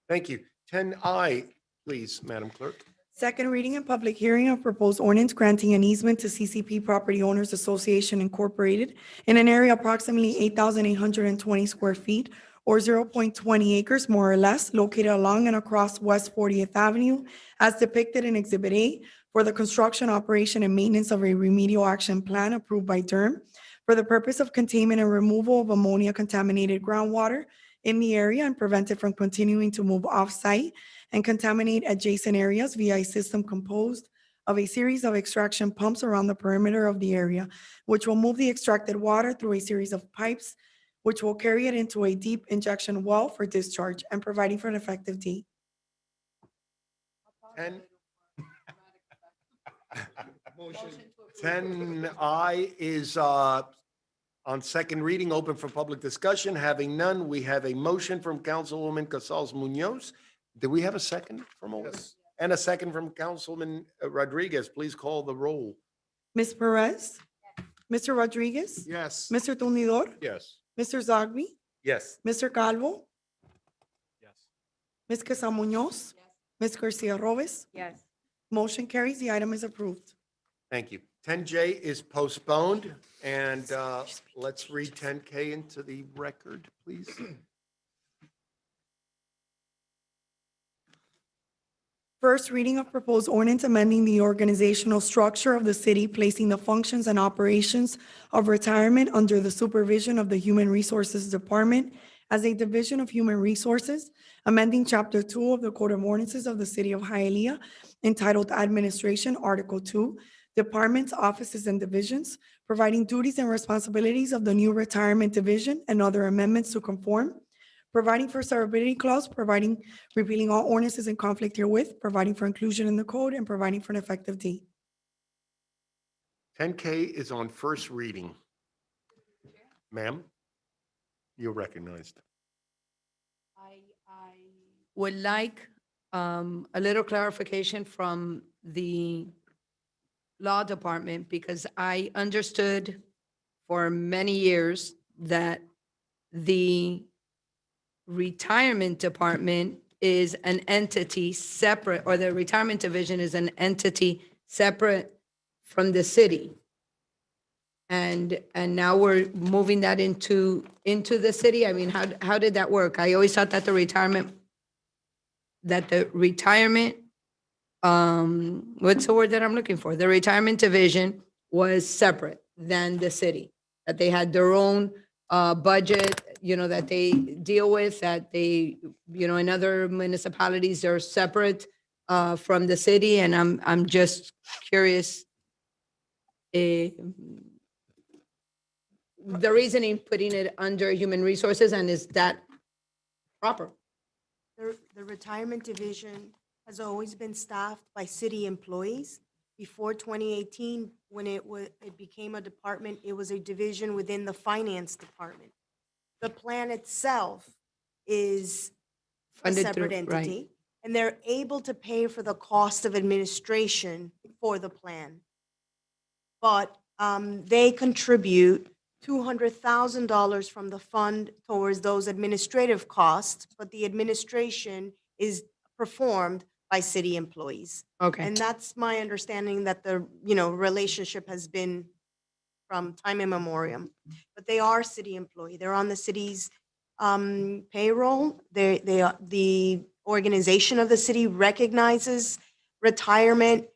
Thank you. 10I, please, Madam Clerk. Second reading and public hearing of proposed ordinance granting an easement to CCP Property Owners Association Incorporated in an area approximately 8,820 square feet or 0.20 acres, more or less, located along and across West 40th Avenue, as depicted in Exhibit A, for the construction, operation, and maintenance of a remedial action plan approved by DERM for the purpose of containment and removal of ammonia-contaminated groundwater in the area and prevent it from continuing to move off-site and contaminate adjacent areas via a system composed of a series of extraction pumps around the perimeter of the area, which will move the extracted water through a series of pipes, which will carry it into a deep injection well for discharge and providing for an effective date. 10I is on second reading, open for public discussion. Having none, we have a motion from Councilwoman Casals Munoz. Do we have a second from all this? And a second from Councilman Rodriguez. Please call the roll. Ms. Perez, Mr. Rodriguez, Yes. Mr. Tunidor, Yes. Mr. Zogby, Yes. Mr. Calvo, Yes. Ms. Casal Munoz, Ms. Garcia Rovez. Yes. Motion carries. The item is approved. Thank you. 10J is postponed, and let's read 10K into the record, please. First reading of proposed ordinance amending the organizational structure of the city, placing the functions and operations of retirement under the supervision of the Human Resources Department as a division of Human Resources, amending Chapter 2 of the Code of Ordinances of the City of Hialeah entitled Administration, Article 2, Departments, Offices, and Divisions, providing duties and responsibilities of the new Retirement Division and other amendments to conform, providing for severability clause, providing repealing all ordinances in conflict herewith, providing for inclusion in the code, and providing for an effective date. 10K is on first reading. Ma'am, you're recognized. I would like a little clarification from the law department because I understood for many years that the retirement department is an entity separate, or the retirement division is an entity separate from the city. And now we're moving that into the city. I mean, how did that work? I always thought that the retirement, what's the word that I'm looking for? The retirement division was separate than the city, that they had their own budget, that they deal with, that they, in other municipalities, they're separate from the city. And I'm just curious, the reasoning putting it under human resources, and is that proper? The retirement division has always been staffed by city employees. Before 2018, when it became a department, it was a division within the finance department. The plan itself is a Funded separate through- right. entity, and they're able to pay for the cost of administration for the plan. But they contribute $200,000 from the fund towards those administrative costs, but the administration is performed by city employees. Okay. And that's my understanding that the, relationship has been from time immemorial. But they are city employee. They're on the city's payroll. The organization of the city recognizes retirement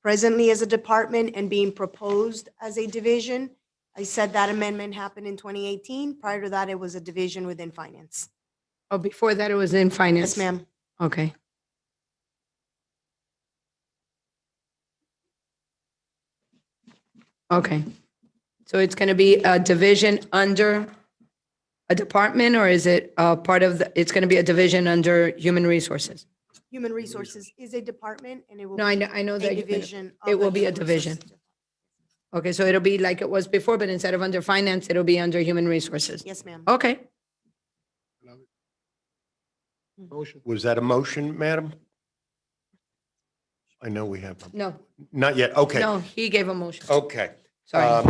presently as a department and being proposed as a division. I said that amendment happened in 2018. Prior to that, it was a division within finance. Oh, before that, it was in finance? Yes, ma'am. Okay. Okay. So it's going to be a division under a department, or is it part of it's going to be a division under human resources? Human Resources is a department, and it will No, be I know a that division. of it the will be a Human division. Resources. Okay, so it'll be like it was before, but instead of under finance, it'll be under human resources. Yes, ma'am. Okay. Motion. Was that a motion, madam? I know we have. No, Not yet. Okay. no, he gave a motion. Okay. Sorry.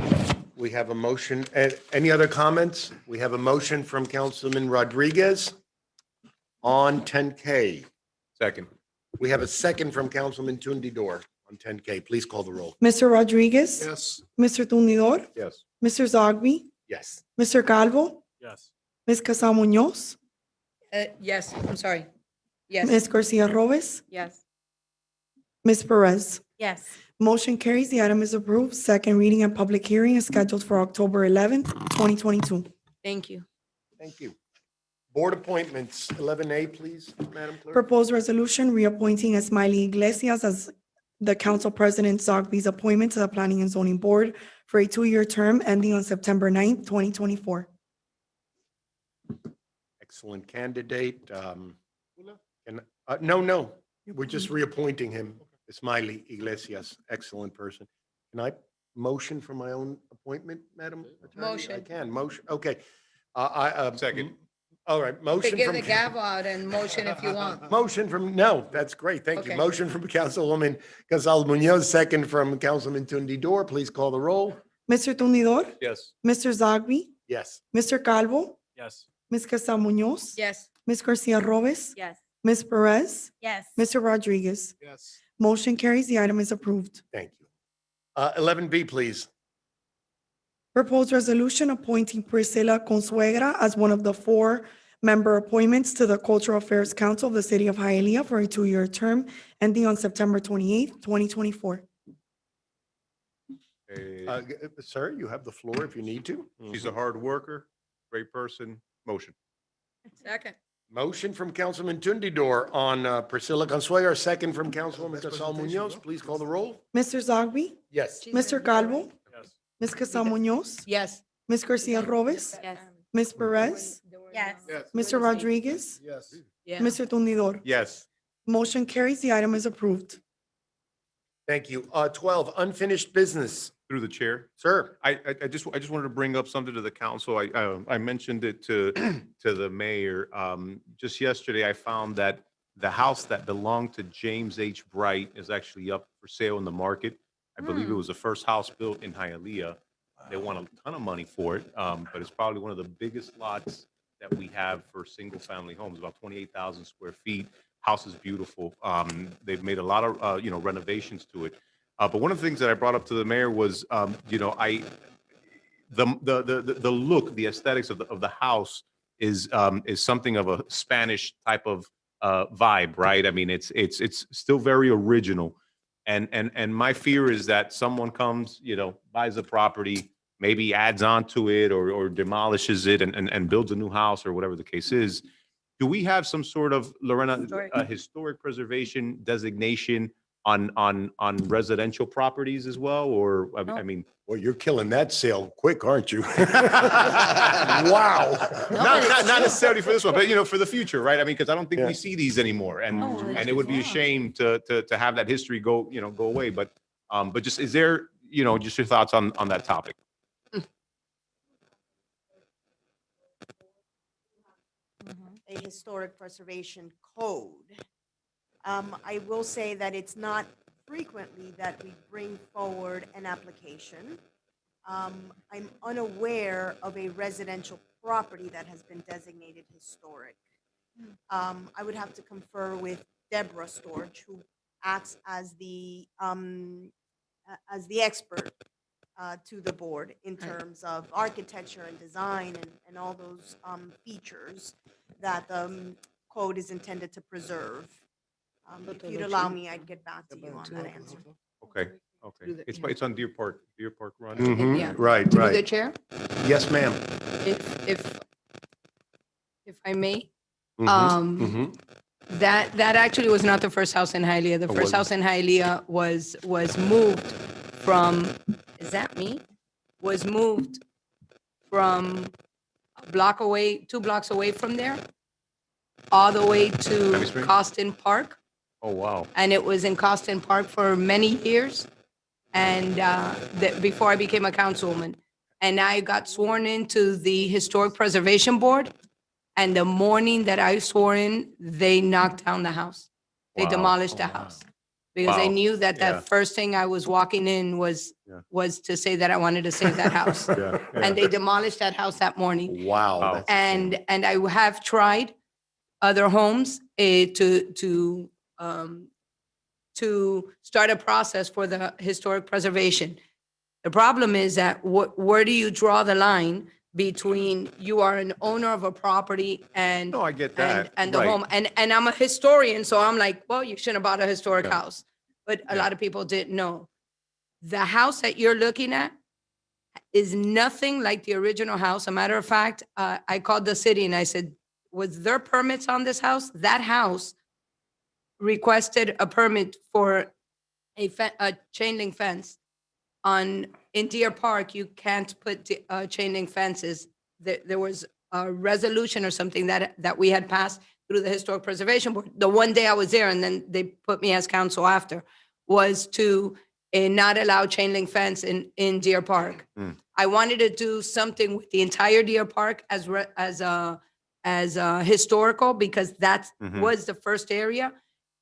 We have a motion. Any other comments? We have a motion from Councilman Rodriguez on 10K. Second. We have a second from Councilman Tundidor on 10K. Please call the roll. Mr. Rodriguez? Yes. Mr. Tundidor? Yes. Mr. Zogby? Yes. Mr. Calvo? Yes. Ms. Casal Munoz? Yes, I'm sorry. Yes. Ms. Garcia Robes? Yes. Ms. Perez? Yes. Motion carries. The item is approved. Second reading and public hearing is scheduled for October 11th, 2022. Thank you. Thank you. Board appointments, 11A, please, Madam Clerk. Proposed resolution reappointing Smiley Iglesias as the council president Zogby's appointment to the Planning and Zoning Board for a 2-year term ending on September 9th, 2024. Excellent candidate. No, we're just reappointing him, Smiley Iglesias, excellent person. Can I motion for my own appointment, Madam Attorney? I Motion. can, motion, okay. Second. All right, To motion give from. the gavel out and motion if you want. Motion from, no, that's great, thank you. Okay. Motion from Councilwoman Casal Munoz, second from Councilman Tundidor. Please call the roll. Mr. Tundidor? Yes. Mr. Zogby? Yes. Mr. Calvo? Yes. Ms. Casal Munoz? Yes. Ms. Garcia Robes? Yes. Ms. Perez? Yes. Mr. Rodriguez? Yes. Motion carries. The item is approved. Thank you. 11B, please. Proposed resolution appointing Priscilla Consuela as one of the 4 member appointments to the Cultural Affairs Council of the City of Hialeah for a 2-year term ending on September 28th, 2024. Sir, you have the floor if you need to. She's a hard worker, great person. Motion. Second. Motion from Councilman Tundidor on Priscilla Consuela, second from Councilwoman Casal Munoz. Please call the roll. Mr. Zogby, Yes. Mr. Calvo, Ms. Casal Munoz, Yes. Ms. Garcia Robes, Yes. Ms. Perez, Yes. Mr. Rodriguez, Yes. Yeah. Mr. Tundidor. Yes. Motion carries. The item is approved. Thank you. 12, unfinished business. Through the chair. Sir. I just wanted to bring up something to the council. I mentioned it to the mayor. Just yesterday, I found that the house that belonged to James H. Bright is actually up for sale in the market. I believe it was the first house built in Hialeah. They want a ton of money for it, but it's probably one of the biggest lots that we have for single-family homes, about 28,000 square feet. House is beautiful. They've made a lot of renovations to it. But one of the things that I brought up to the mayor was, the look, the aesthetics of the house is something of a Spanish type of vibe, right? I mean, it's still very original, and my fear is that someone comes, buys a property, maybe adds on to it or demolishes it and builds a new house or whatever the case is. Do we have some sort of, Lorena, historic preservation designation on residential properties as well? Or, I mean. Well, you're killing that sale quick, aren't you? Wow. Not necessarily for this one, but for the future, right? I mean, because I don't think we see these anymore, and it would be a shame to have that history go away. But just is there, just your thoughts on that topic? A historic preservation code. I will say that it's not frequently that we bring forward an application. I'm unaware of a residential property that has been designated historic. I would have to confer with Deborah Storch, who acts as the expert to the board in terms of architecture and design and all those features that the code is intended to preserve. If you'd allow me, I'd get back to you on that answer. Okay. It's on Deer Park Run. Yeah. Right, Through right. the chair, Yes, ma'am. if I may, Mhm. that actually was not the first house in Hialeah. The first house in Hialeah was moved from, is that me? Was moved from a block away, 2 blocks away from there, all the way to Heavy Spring? Costin Park. Oh, wow. And it was in Costin Park for many years. And before I became a councilwoman, and I got sworn into the Historic Preservation Board. And the morning that I swore in, they knocked down the house. They Wow. demolished the Oh, wow. house because they Wow. knew that Yeah. first thing I was walking in was to say that I wanted to save that house. Yeah. And they demolished that house that morning. Wow. Wow. that's a shame. And I have tried other homes to start a process for the historic preservation. The problem is that where do you draw the line between you are an owner of a property and No, I get that. and the Right. home, and I'm a historian, so I'm like, well, you shouldn't have bought a historic Yeah. house. But a Yeah. lot of people didn't know. The house that you're looking at is nothing like the original house. A matter of fact, I called the city and I said, was there permits on this house? That house requested a permit for a chain link fence. In Deer Park, you can't put chain link fences. There was a resolution or something that we had passed through the Historic Preservation Board. The one day I was there, and then they put me as counsel after, was to not allow chain link fence in Deer Park. I wanted to do something with the entire Deer Park as historical, because that was the first area.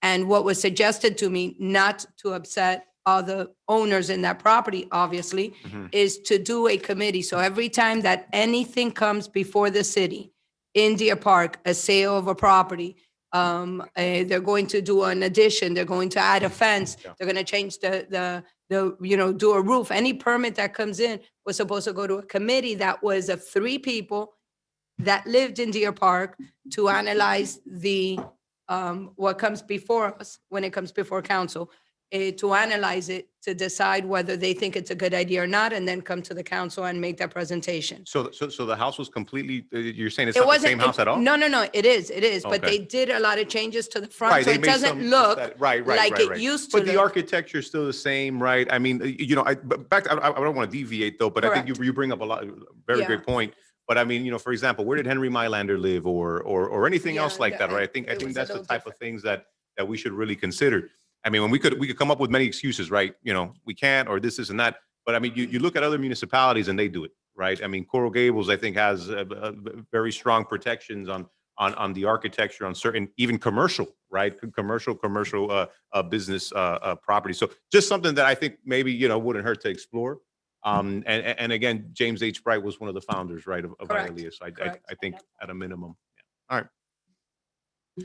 And what was suggested to me, not to upset all the owners in that property, obviously, is to do a committee. So every time that anything comes before the city in Deer Park, a sale of a property, they're going to do an addition, they're going to add a fence, they're going to change do a roof. Any permit that comes in was supposed to go to a committee that was of 3 people that lived in Deer Park to analyze what comes before us when it comes before council. to analyze it, to decide whether they think it's a good idea or not, and then come to the council and make that presentation. So the house was completely, you're saying it's It not the wasn't, same house at all? no, it is, but Okay. they did a lot of changes to the front, Right, so they it made doesn't some look aesthetic- like it used to But the look. architecture is still the same, right? I mean, but back, I don't want to deviate though, but I think you bring up a lot, very Yeah. great point. But I mean, for example, where did Henry Mylander live or anything else Yeah, like that, right? I think that's the type of things that we should really consider. I mean, when we could come up with many excuses, right? We can't, or this and that. But I mean, you look at other municipalities and they do it, right? I mean, Coral Gables, I think, has very strong protections on the architecture on certain, even commercial, right? Commercial business property. So just something that I think maybe, wouldn't hurt to explore. And again, James H. Bright was one of the founders, right, of Hialeah. So I think at a minimum. Yeah. All right.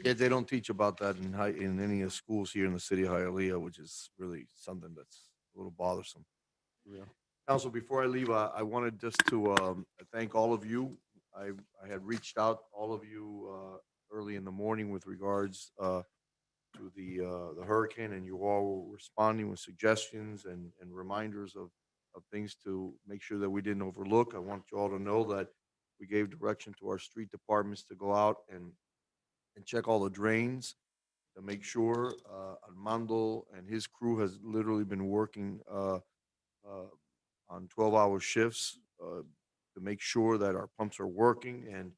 Yeah, they don't teach about that in any of the schools here in the city of Hialeah, which is really something that's a little bothersome. Yeah. Council, before I leave, I wanted just to thank all of you. I had reached out all of you early in the morning with regards to the hurricane, and you all were responding with suggestions and reminders of things to make sure that we didn't overlook. I want you all to know that we gave direction to our street departments to go out and check all the drains to make sure. Armando and his crew has literally been working on 12-hour shifts to make sure that our pumps are working and,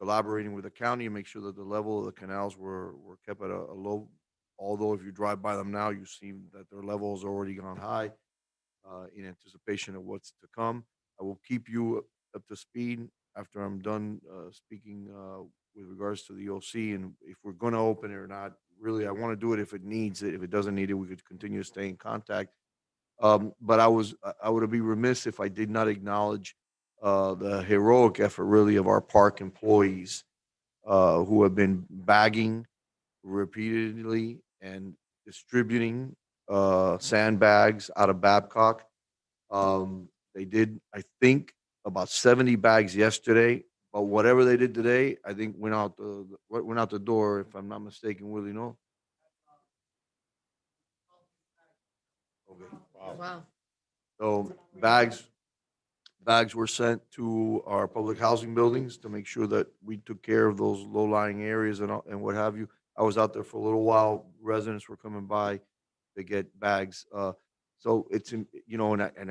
collaborating with the county and make sure that the level of the canals were kept at a low. Although if you drive by them now, you see that their level has already gone high in anticipation of what's to come. I will keep you up to speed after I'm done speaking with regards to the OC and if we're going to open it or not. Really, I want to do it if it needs it. If it doesn't need it, we could continue to stay in contact. But I would be remiss if I did not acknowledge the heroic effort, really, of our park employees who have been bagging repeatedly and distributing sandbags out of Babcock. They did, I think, about 70 bags yesterday. But whatever they did today, I think went out the door. If I'm not mistaken, Willie, no. Okay. Wow. So bags were sent to our public housing buildings to make sure that we took care of those low-lying areas and what have you. I was out there for a little while. Residents were coming by to get bags. So it's, and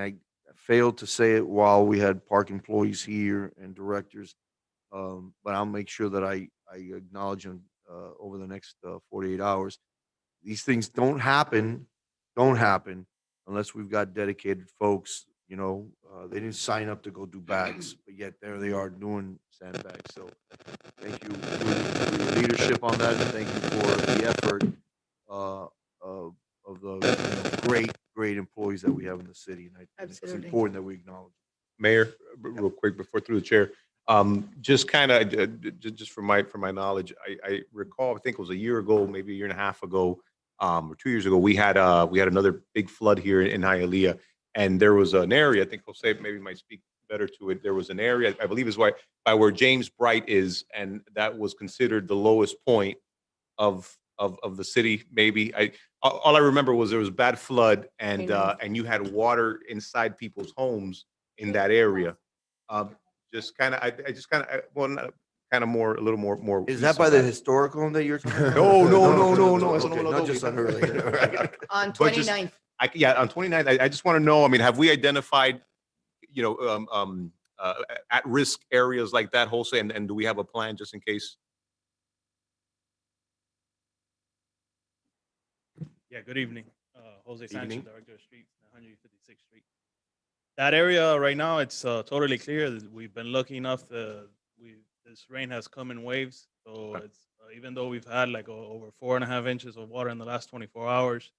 I failed to say it while we had park employees here and directors. But I'll make sure that I acknowledge them over the next 48 hours. These things don't happen unless we've got dedicated folks. They didn't sign up to go do bags, but yet there they are doing sandbags. So thank you for your leadership on that, and thank you for the effort of the great employees that we have in the city. And it's Absolutely. important that we acknowledge. Mayor, real quick before through the chair, just kind of just for my knowledge, I recall, I think it was a year ago, maybe a year and a half ago, or 2 years ago, we had another big flood here in Hialeah, and there was an area, I think Jose maybe might speak better to it. There was an area, I believe is by where James Bright is, and that was considered the lowest point of the city. Maybe all I remember was there was bad flood, and you had water inside people's homes in that area. Just kind of, I just kind of, well, not kind of more, a little more. Is that by the historical home that you're talking about? No. Okay, not just unrelated. On But just- 29th. On 29th, I just want to know, I mean, have we identified, at-risk areas like that, Jose, and do we have a plan just in case? Yeah, good evening. Jose Sanchez, Evening. Director of Streets, 156th Street. That area right now, it's totally clear. We've been lucky enough this rain has come in waves. So it's even though we've had like over 4.5 inches of water in the last 24 hours,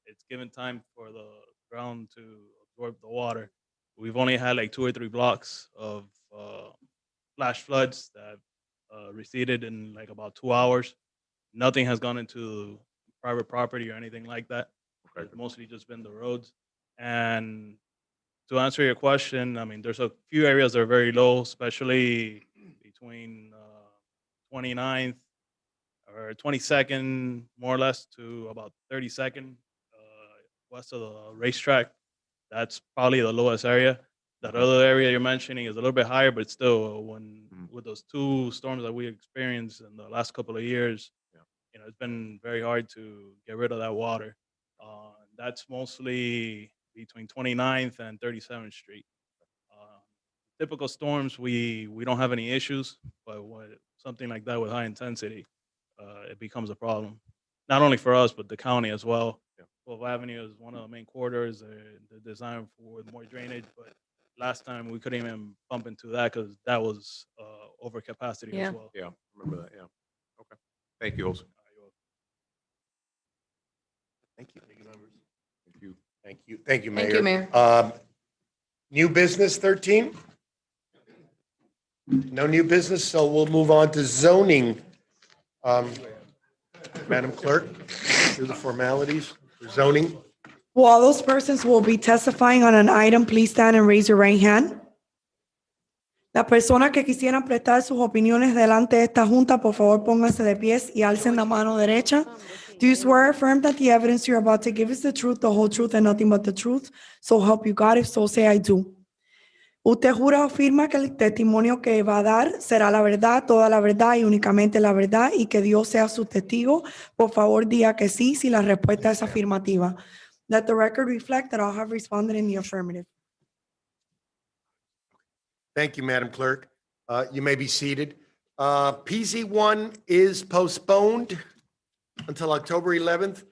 it's given time for the ground to absorb the water. We've only had like 2 or 3 blocks of flash floods that receded in like about 2 hours. Nothing has gone into private property or anything like that. It's mostly just been the roads. And to answer your question, I mean, there's a few areas that are very low, especially between 29th or 22nd, more or less, to about 32nd, west of the racetrack. That's probably the lowest area. That other area you're mentioning is a little bit higher, but still, with those two storms that we experienced in the last couple of years, it's been very hard to get rid of that water. That's mostly between 29th and 37th Street. Typical storms, we don't have any issues, but when something like that with high intensity, it becomes a problem. Not only for us, but the county as well. 12th Avenue is one of the main corridors. They're designed for more drainage, but last time we couldn't even bump into that because that was over capacity Yeah. as well. Yeah, remember that, yeah. Okay. Thank you, Jose. Thank you. Thank you. Thank you. Thank you, Mayor. Thank you, Mayor. New business 13? No new business, so we'll move on to zoning. Madam Clerk, do the formalities for zoning. Will all those persons who will be testifying on an item, please stand and raise your right hand. Las personas que quisieran prestar sus opiniones delante de esta junta, por favor, pónganse de pies y alcen la mano derecha. Do you swear or affirm that the evidence you're about to give is the truth, the whole truth, and nothing but the truth? So help you God. If so, say I do. Usted jura o afirma que el testimonio que va a dar será la verdad, toda la verdad y únicamente la verdad, y que Dios sea su testigo. Por favor, diga que sí si la respuesta es afirmativa. Let the record reflect that all have responded in the affirmative. Thank you, Madam Clerk. You may be seated. PZ1 is postponed until October 11th.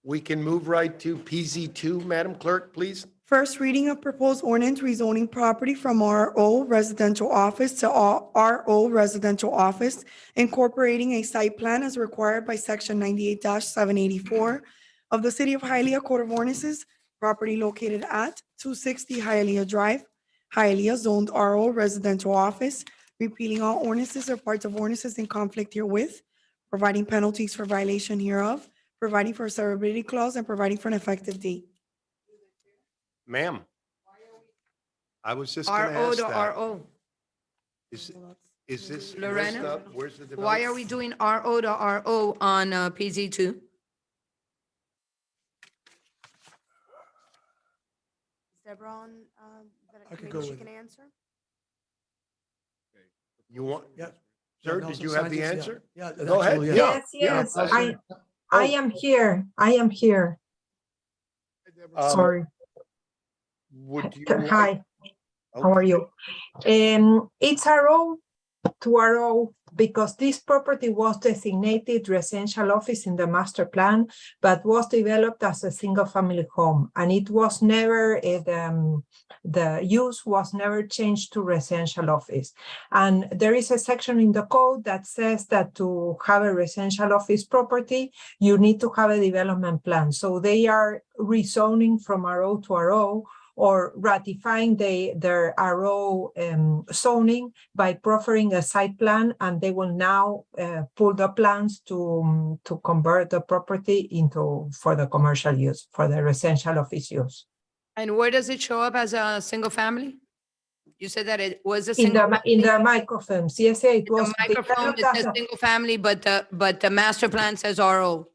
We can move right to PZ2, Madam Clerk, please. First reading of proposed ordinance rezoning property from RO residential office to RO residential office, incorporating a site plan as required by section 98-784 of the City of Hialeah Code of Ordinances, property located at 260 Hialeah Drive, Hialeah zoned RO residential office, repealing all ordinances or parts of ordinances in conflict herewith, providing penalties for violation hereof, providing for a severability clause, and providing for an effective date. Ma'am. I was just going to RO ask to that. RO. Is this? Lorena, Where's the Why are we doing RO to RO on PZ2? Deborah on, I could maybe go she with can it. answer? You want? Yeah. Sir, Yeah, did Nelson you have the Sanchez, yeah. answer? Yeah, Go ahead. actually, yeah. Yeah. Yes, Yeah. yes, I am here. I am here. Sorry. Would you? Hi, how are you? It's a row to a row because this property was designated residential office in the master plan, but was developed as a single family home. And it was never, the use was never changed to residential office. And there is a section in the code that says that to have a residential office property, you need to have a development plan. So they are rezoning from a row to a row, or ratifying their RO zoning by proffering a site plan, and they will now pull the plans to convert the property for the commercial use, for the residential office use. And where does it show up as a single family? You said that it was a In single. the microfilms, yes, it was The microphone, developed it as says a- single family, but the master plan says RO.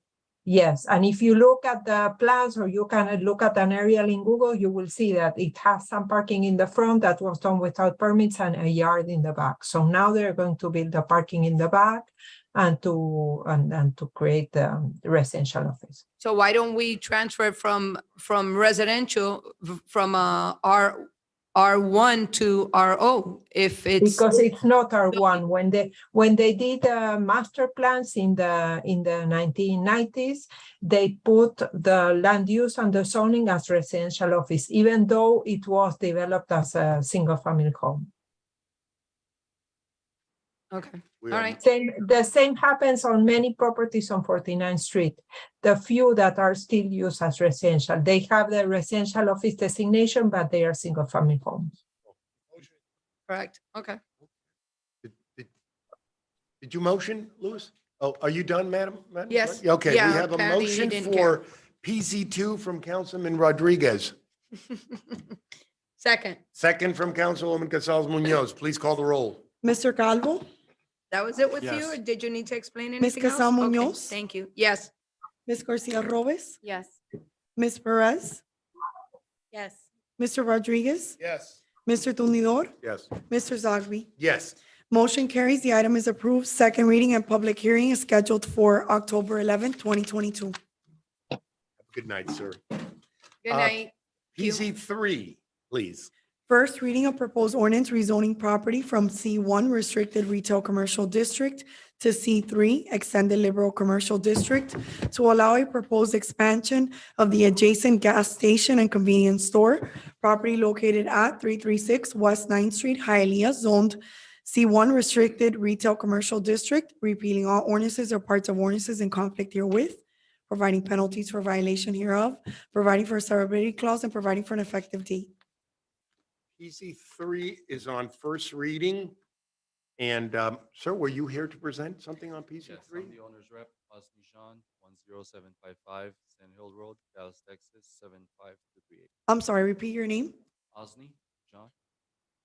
Yes, and if you look at the plans, or you can look at an aerial in Google, you will see that it has some parking in the front that was done without permits and a yard in the back. So now they're going to build the parking in the back and to create the residential office. So why don't we transfer from residential, from R1 to RO if it's. Because it's not R1. When they did master plans in the 1990s, they put the land use and the zoning as residential office, even though it was developed as a single family home. Okay, all right. The same happens on many properties on 49th Street. The few that are still used as residential, they have the residential office designation, but they are single family homes. Correct, okay. Did you motion, Louis? Oh, are you done, Madam? Yes. Clerk? Okay, we Yeah, have a apparently he motion didn't for PZ2 from Councilman Rodriguez. Second. Second from Councilwoman Gonzalez Munoz. Please call the roll. Mr. Calvo, That was it with you, Yes. or did you need to explain Ms. anything else? Casal Okay, Munoz? thank you. Yes. Ms. Garcia Robes? Yes. Ms. Perez? Yes. Mr. Rodriguez? Yes. Mr. Tumidor? Yes. Mr. Zogby? Yes. Motion carries. The item is approved. Second reading and public hearing is scheduled for October 11th, 2022. Good night, sir. Good night. PZ3, please. First reading of proposed ordinance rezoning property from C1 Restricted Retail Commercial District to C3 Extended Liberal Commercial District to allow a proposed expansion of the adjacent gas station and convenience store, property located at 336 West 9th Street, Hialeah, zoned C1 Restricted Retail Commercial District, repealing all ordinances or parts of ordinances in conflict herewith, providing penalties for violation hereof, providing for a severability clause, and providing for an effective date. PZ3 is on first reading. And sir, were you here to present something on PZ3? Yes, I'm the owner's rep, Osni Jean, 10755 Sand Hill Road, Dallas, Texas, 75238. I'm sorry, repeat your name? Osni Jean,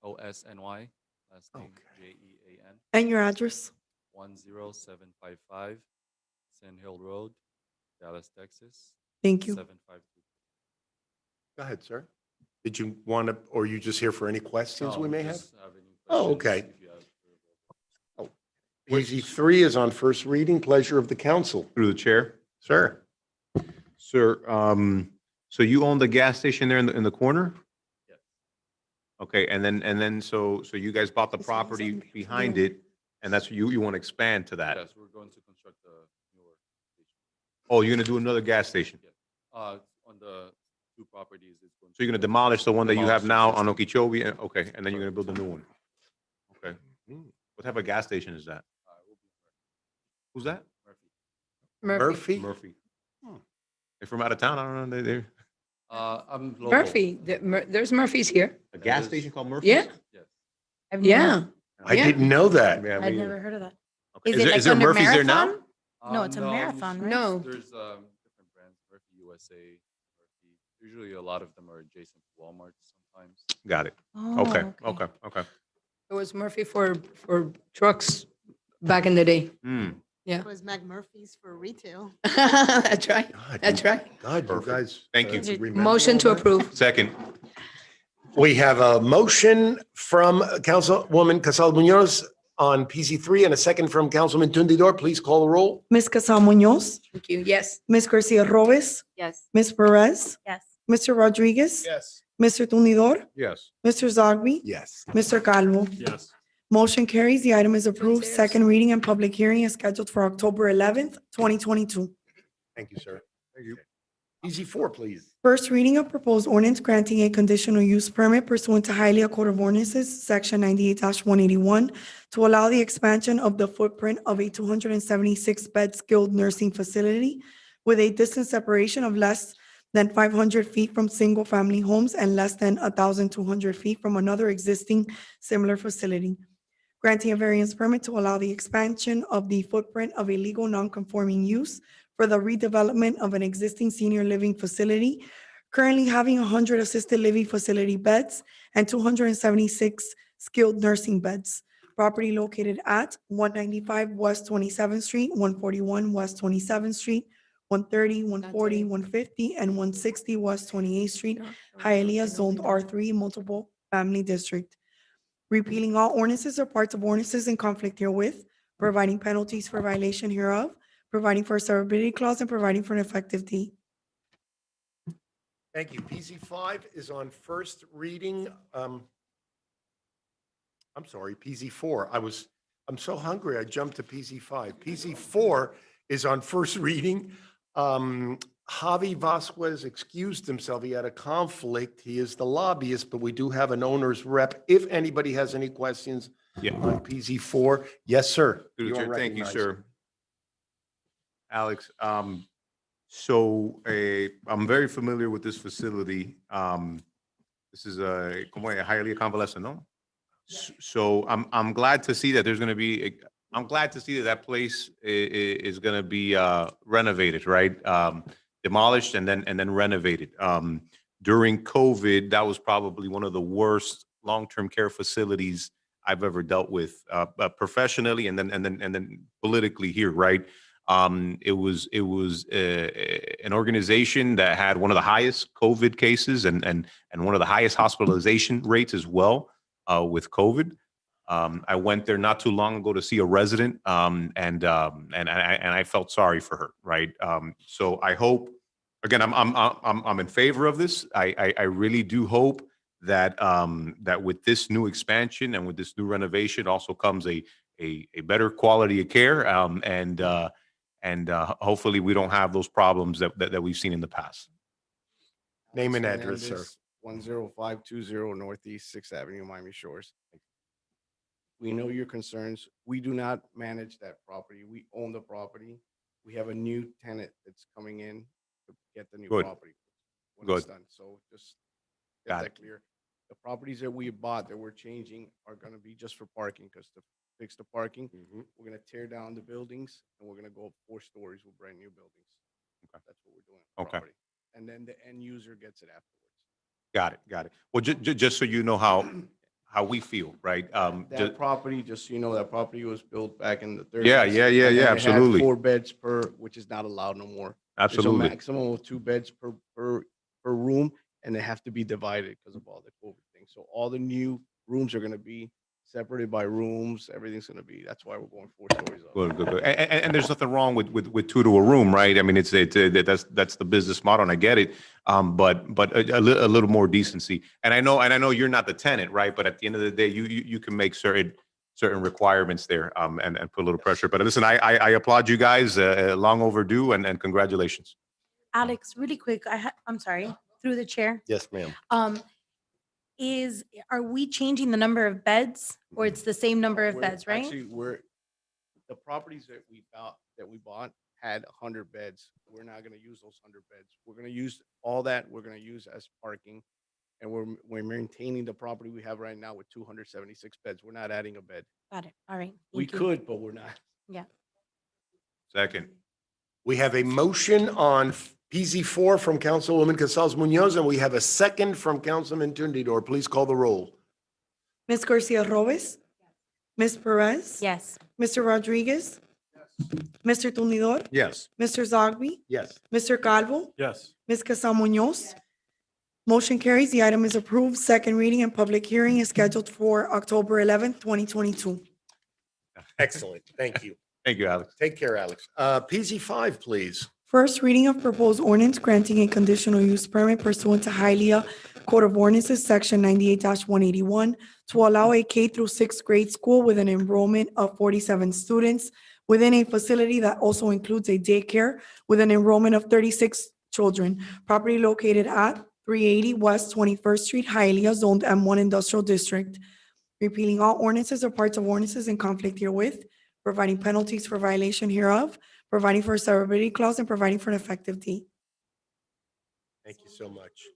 OSNY, last name JEAN, And your address? 10755 Sand Hill Road, Dallas, Texas. Thank you. 752. Go ahead, sir. Did you want to, or you just here for any questions we may have? Just have any Oh, questions, okay. if you have- PZ3 is on first reading. Pleasure of the council. Through the chair. Sir. Sir, so you own the gas station there in the corner? Yes. Okay, and then, so you guys bought the property behind it, and that's, you want to expand to that? Yes, we're going to construct a newer station. Oh, you're gonna do another gas station? On the two properties. It's going So you're gonna demolish the one that you have Demolish now the on Okeechobee, okay, and then you're gonna build a new one? Okay. What type of gas station is that? Who's that? Murphy. Murphy. They're from out of town, I don't know, they're, I'm local. Murphy, there's Murphy's here. a gas station called Murphy's? Yeah. Yes. Yeah. I Yeah. didn't know that. Yeah, I've me- never heard of that. okay. Is it like Is there under Murphy's there now? Marathon? No, it's a No, marathon, right? No. There's different brands, Murphy USA, Murphy. Usually a lot of them are adjacent to Walmart sometimes. Got it. Oh, Okay. It was Murphy for trucks back in the day. Hmm. Yeah. It was Mac Murphy's for retail. That's right. God, That's right. God, you guys. Thank you. remember Motion all to that? approve. Second. We have a motion from Councilwoman Casal Munoz on PZ3 and a second from Councilman Tundidor. Please call the roll. Ms. Casal Munoz? Thank you. Yes. Ms. Garcia Robes? Yes. Ms. Perez? Yes. Mr. Rodriguez? Yes. Mr. Tumidor? Yes. Mr. Zogby? Yes. Mr. Calvo? Yes. Motion carries. The item is approved. Downstairs. Second reading and public hearing is scheduled for October 11th, 2022. Thank you, sir. Thank you. PZ4, please. First reading of proposed ordinance granting a conditional use permit pursuant to Hialeah Code of Ordinances, Section 98-181, to allow the expansion of the footprint of a 276-bed skilled nursing facility with a distance separation of less than 500 feet from single-family homes and less than 1,200 feet from another existing similar facility. Granting a variance permit to allow the expansion of the footprint of a legal non-conforming use for the redevelopment of an existing senior living facility, currently having 100 assisted living facility beds and 276 skilled nursing beds. Property located at 195 West 27th Street, 141 West 27th Street, 130, 140, 150, and 160 West 28th Street, Hialeah, zoned R3, multiple family district. Repealing all ordinances or parts of ordinances in conflict herewith, providing penalties for violation hereof, providing for a severability clause, and providing for an effective date. Thank you. PZ5 is on first reading. I'm sorry, PZ4. I'm so hungry, I jumped to PZ5. PZ4 is on first reading. Javi Vasquez excused himself. He had a conflict. He is the lobbyist, but we do have an owner's rep. If anybody has any questions Yeah. on PZ4, yes, sir. Through the You are chair. Thank you, recognized. sir. Alex, so I'm very familiar with this facility. This is como a Hialeah convalescent, no? So I'm glad to see that there's going to be, I'm glad to see that that place is going to be renovated, right? Demolished and then renovated. During COVID, that was probably one of the worst long-term care facilities I've ever dealt with professionally and then politically here, right? It was an organization that had one of the highest COVID cases and one of the highest hospitalization rates as well with COVID. I went there not too long ago to see a resident, and I felt sorry for her, right? So I hope, again, I'm in favor of this. I really do hope that that with this new expansion and with this new renovation also comes a better quality of care, and hopefully we don't have those problems that we've seen in the past. Name and Alex address, sir. Hernandez, 10520 Northeast 6th Avenue, Miami Shores. We know your concerns. We do not manage that property. We own the property. We have a new tenant that's coming in to get the new Good. property when it's Good. done. So just Got get it. that clear. The properties that we bought that we're changing are gonna be just for parking, because to fix the parking, we're gonna tear down the buildings and we're gonna go up 4 stories with brand new buildings. That's what we're doing. with the Okay. property. And then the end user gets it afterwards. Got it. Got it. Well, just so you know how we feel, right? That property, just so you know, that property was built back in the 30s. Yeah, and then it had absolutely. 4 beds per, which is not allowed no more. There's Absolutely. a maximum of 2 beds per room, and they have to be divided because of all the COVID things. So all the new rooms are gonna be separated by rooms. Everything's gonna be, that's why we're going 4 stories up. Good, good, good. And there's nothing wrong with 2 to a room, right? I mean, that's the business model, and I get it. But a little more decency. And I know you're not the tenant, right? But at the end of the day, you can make certain requirements there, and put a little pressure. But listen, I applaud you guys, long overdue, and congratulations. Alex, really quick, I'm sorry, through the chair. Yes, ma'am. Are we changing the number of beds, or it's the same number of We're- beds, right? Actually, the properties that we bought had 100 beds. We're not gonna use those 100 beds. We're gonna use all that, we're gonna use as parking. And we're maintaining the property we have right now with 276 beds. We're not adding a bed. Got it. All right. We Thank you. could, but we're not. Yeah. Second. We have a motion on PZ4 from Councilwoman Casals Munoz, and we have a second from Councilman Tundidor. Please call the roll. Ms. Garcia Robes? Ms. Perez? Yes. Mr. Rodriguez? Mr. Tunidor? Yes. Mr. Zogby? Yes. Mr. Calvo? Yes. Ms. Casal Munoz? Motion carries. The item is approved. Second reading and public hearing is scheduled for October 11th, 2022. Excellent. Thank you. Thank you, Alex. Take care, Alex. PZ5, please. First reading of proposed ordinance granting a conditional use permit pursuant to Hialeah Code of Ordinances, Section 98-181, to allow a K through 6th grade school with an enrollment of 47 students within a facility that also includes a daycare with an enrollment of 36 children. Property located at 380 West 21st Street, Hialeah, zoned M1 Industrial District. Repealing all ordinances or parts of ordinances in conflict herewith, providing penalties for violation hereof, providing for a severability clause, and providing for an effective date. Thank you so much.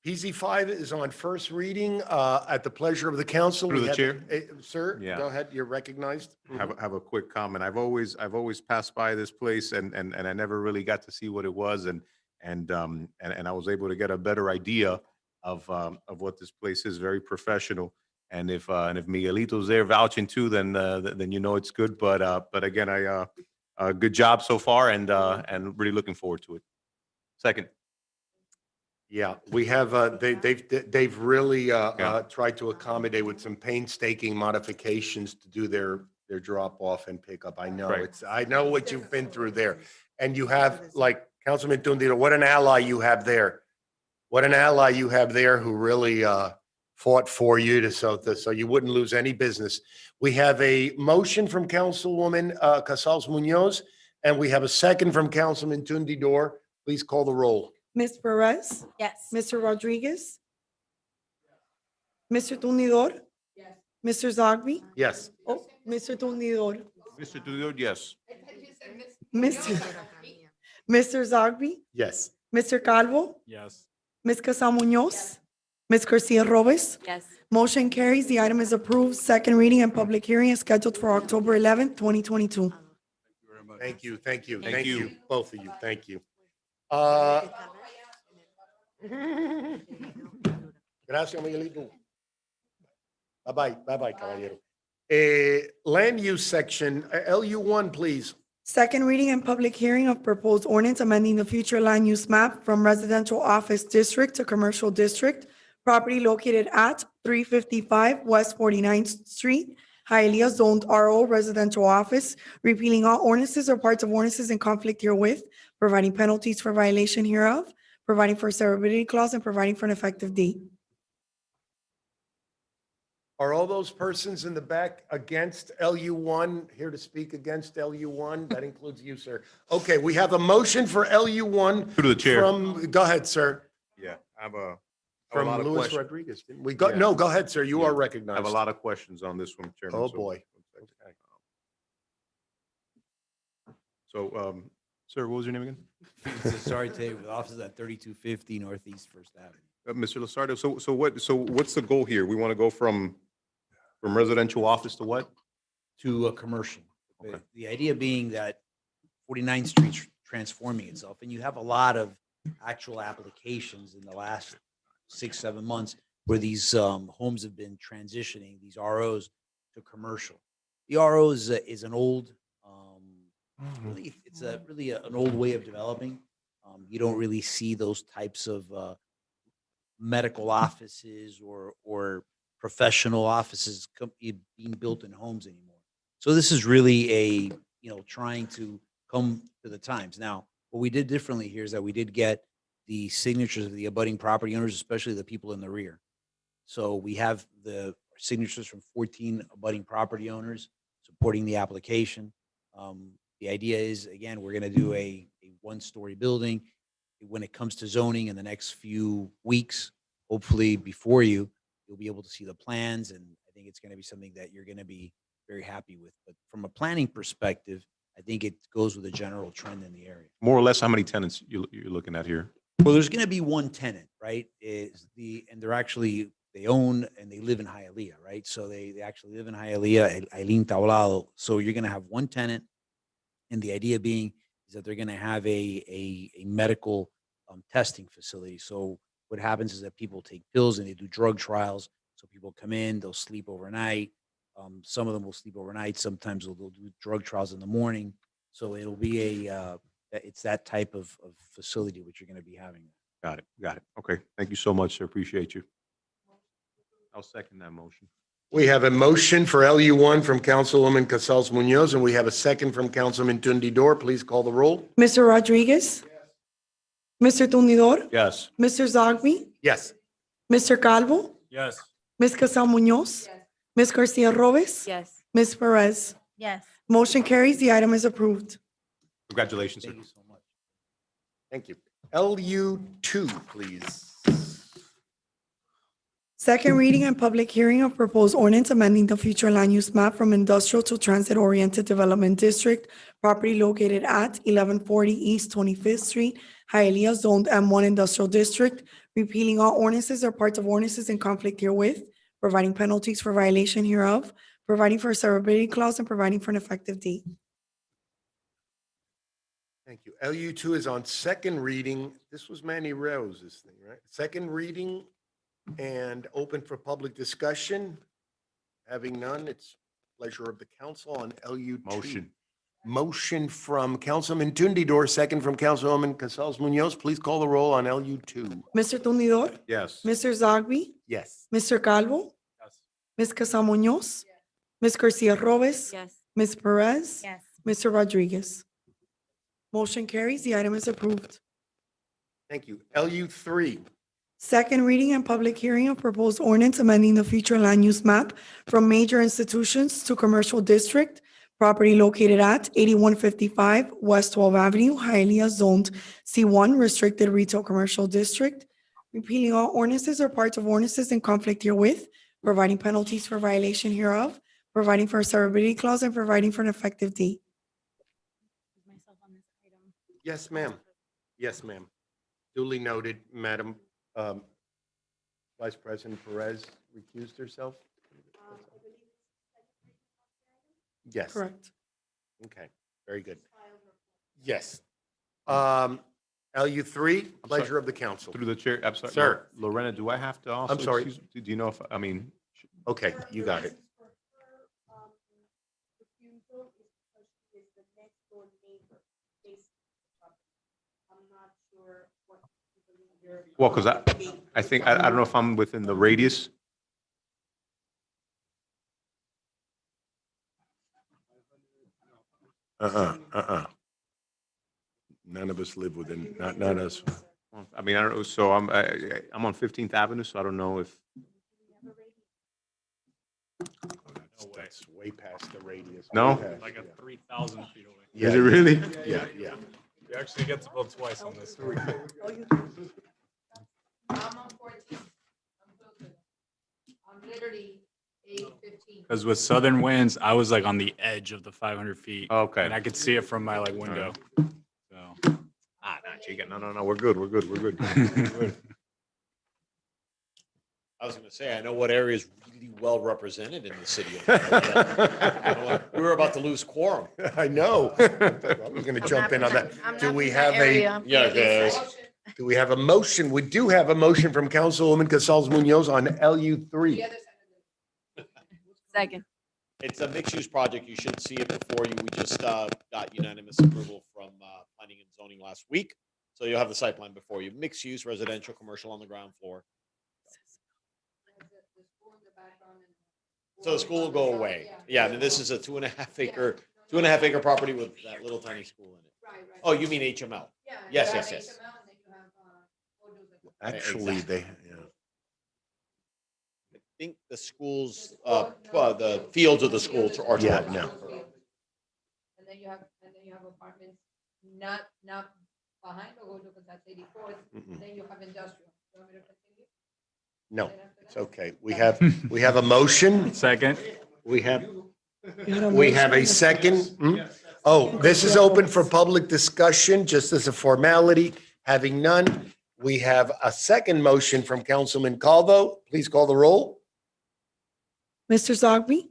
PZ5 is on first reading at the pleasure of the council. Through We the have- chair? Sir, Yeah. go ahead. You're recognized. Have a quick comment. I've always passed by this place and I never really got to see what it was, and I was able to get a better idea of what this place is. Very professional. And if Miguelito's there vouching too, then you know it's good. But again, good job so far, and really looking forward to it. Second. Yeah, we have, they've really tried to accommodate with some painstaking modifications to do their drop off and pickup. I know Right. I know what you've been through there. And you have, like Councilman Tundiro, what an ally you have there. What an ally you have there who really fought for you so you wouldn't lose any business. We have a motion from Councilwoman Casals Munoz, and we have a second from Councilman Tundidor. Please call the roll. Ms. Perez? Yes. Mr. Rodriguez? Mr. Tunidor? Yes. Mr. Zogby? Yes. Oh, Mr. Tunidor. Mr. Tudor, yes. Mr. Zogby? Yes. Mr. Calvo? Yes. Ms. Casal Munoz? Ms. Garcia Robes? Yes. Motion carries. The item is approved. Second reading and public hearing is scheduled for October 11th, 2022. Thank you, thank you, Thank thank you. you, both of you, thank you. Gracias, Miguelito. Bye-bye, caballero. Land use section, LU1, please. Second reading and public hearing of proposed ordinance amending the future land use map from residential office district to commercial district. Property located at 355 West 49th Street, Hialeah, zoned RO residential office, repealing all ordinances or parts of ordinances in conflict herewith, providing penalties for violation hereof, providing for a severability clause, and providing for an effective date. Are all those persons in the back against LU1 here to speak against LU1? That includes you, sir. Okay, we have a motion for LU1. Through the chair. Go ahead, sir. Yeah, I have a From lot of Luis questions. Rodriguez. Didn't we go, Yeah. no, go ahead, sir. You Yeah. are I recognized. have a lot of questions on this one, Chairman. Oh, so- boy. So, sir, what was your name again? Sorry, Tate, with offices at 3250 Northeast First Avenue. Mr. Lasardo, so what's the goal here? We want to go from residential office to what? To a commercial. Okay. The idea being that 49th Street's transforming itself, and you have a lot of actual applications in the last 6-7 months where these homes have been transitioning, these ROs to commercial. The RO is an old, really, it's an old way of developing. You don't really see those types of medical offices or professional offices being built in homes anymore. So this is really trying to come to the times. Now, what we did differently here is that we did get the signatures of the abutting property owners, especially the people in the rear. So we have the signatures from 14 abutting property owners supporting the application. The idea is, again, we're going to do a one-story building. When it comes to zoning in the next few weeks, hopefully before you'll be able to see the plans, and I think it's going to be something that you're going to be very happy with. But from a planning perspective, I think it goes with a general trend in the area. More or less, how many tenants you're looking at here? Well, there's going to be one tenant, right? And they own and they live in Hialeah, right? So they actually live in Hialeah, Aileen Tablado. So you're going to have one tenant, and the idea being is that they're going to have a medical testing facility. So what happens is that people take pills and they do drug trials. So people come in, they'll sleep overnight. Some of them will sleep overnight. Sometimes they'll do drug trials in the morning. So it'll be it's that type of facility which you're going to be having. Got it. Okay, thank you so much, sir. Appreciate you. I'll second that motion. We have a motion for LU1 from Councilwoman Casals Munoz, and we have a second from Councilman Tundidor. Please call the roll. Mr. Rodriguez? Mr. Tundidor? Yes. Mr. Zogby? Yes. Mr. Calvo? Yes. Ms. Casal Munoz? Ms. Garcia Robes? Yes. Ms. Perez? Yes. Motion carries. The item is approved. Congratulations, sir. Thank you so much. Thank you. LU2, please. Second reading and public hearing of proposed ordinance amending the future land use map from industrial to transit-oriented development district, property located at 1140 East 25th Street, Hialeah, zoned M1 Industrial District, repealing all ordinances or parts of ordinances in conflict herewith, providing penalties for violation hereof, providing for a severability clause, and providing for an effective date. Thank you. LU2 is on second reading. This was Manny Rose's thing, right? Second reading and open for public discussion. Having none, it's pleasure of the council on LU2. Motion. Motion from Councilman Tundidor, second from Councilwoman Casals Munoz. Please call the roll on LU2. Mr. Tundidor? Yes. Mr. Zogby? Yes. Mr. Calvo? Ms. Casal Munoz? Ms. Garcia Robes? Yes. Ms. Perez? Yes. Mr. Rodriguez? Motion carries. The item is approved. Thank you. LU3. Second reading and public hearing of proposed ordinance amending the future land use map from major institutions to commercial district, property located at 8155 West 12th Avenue, Hialeah, zoned C1 Restricted Retail Commercial District, repealing all ordinances or parts of ordinances in conflict herewith, providing penalties for violation hereof, providing for a severability clause, and providing for an effective date. Yes, ma'am. Yes, ma'am. Duly noted, Madam Vice President Perez recused herself? Yes. Correct. Okay, very good. Yes. LU3, pleasure of the council. Through the chair, I'm sorry. Sir. Lorena, do I have to also? I'm sorry. Do you know if, Okay, you got it. Well, because I think, I don't know if I'm within the radius. None of us live within, not us. I mean, I don't know, so I'm on 15th Avenue, so I don't know if, That's way past the radius. No? Way past, Like a yeah. 3,000 feet away. Is it really? Yeah, yeah. You actually get to vote twice on this. I'm literally 8:15. Because with southern winds, I was like on the edge of the 500 feet. Okay. And I could see it from my like window. So. No, we're good, we're good, we're good. We're good. I was gonna say, I know what area is really well represented in the city of Hialeah. We were about to lose quorum. I know. I was gonna jump in on that. Do we have a? Yeah, guys. Do we have a motion? We do have a motion from Councilwoman Casals Munoz on LU3. Second. It's a mixed-use project. You should see it before you. We just got unanimous approval from planning and zoning last week. So you'll have the site plan before you. Mixed-use, residential, commercial on the ground floor. So the school will go away. Yeah, and this is a 2.5 acre property with that little tiny school in it. Oh, you mean HML? Yes, yes, yes. Actually, they, yeah. I think the schools, the fields of the school are. Yeah, no. And then you have apartments not behind Ogojo, because that's 84th. Mm-mm. Then you have industrial. You want me to continue? No, it's okay. We have a motion. Second. We have a second. Hmm? Oh, this is open for public discussion, just as a formality. Having none, we have a second motion from Councilman Calvo. Please call the roll. Mr. Zogby,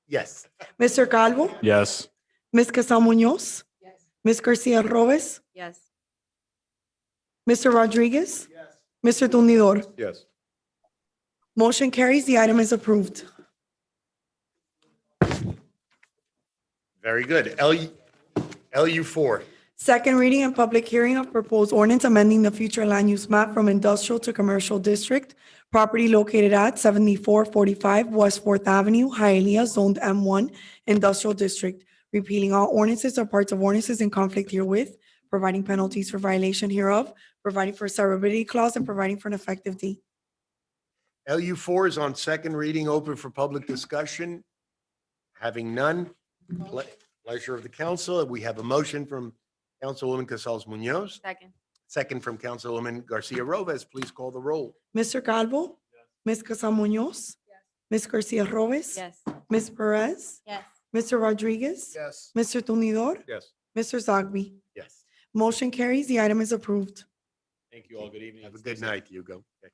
Yes. Mr. Calvo, Yes. Ms. Casal Munoz, Ms. Garcia Robes, Yes. Mr. Rodriguez, Mr. Tumidor. Yes. Motion carries. The item is approved. Very good. LU4. Second reading and public hearing of proposed ordinance amending the future land use map from industrial to commercial district. Property located at 7445 West Fourth Avenue, Hialeah, zoned M1, industrial district. Repealing all ordinances or parts of ordinances in conflict herewith, providing penalties for violation hereof, providing for a severability clause, and providing for an effective date. LU4 is on second reading, open for public discussion. Having none, pleasure of the council. We have a motion from Councilwoman Casals Munoz, Second. second from Councilwoman Garcia Robes. Please call the roll. Mr. Calvo, Ms. Casal Munoz, Ms. Garcia Robes, Yes. Ms. Perez, Yes. Mr. Rodriguez, Yes. Mr. Tumidor, Yes. Mr. Zogby. Yes. Motion carries. The item is approved. Thank you all. Good evening. Have a good night, Hugo. Okay.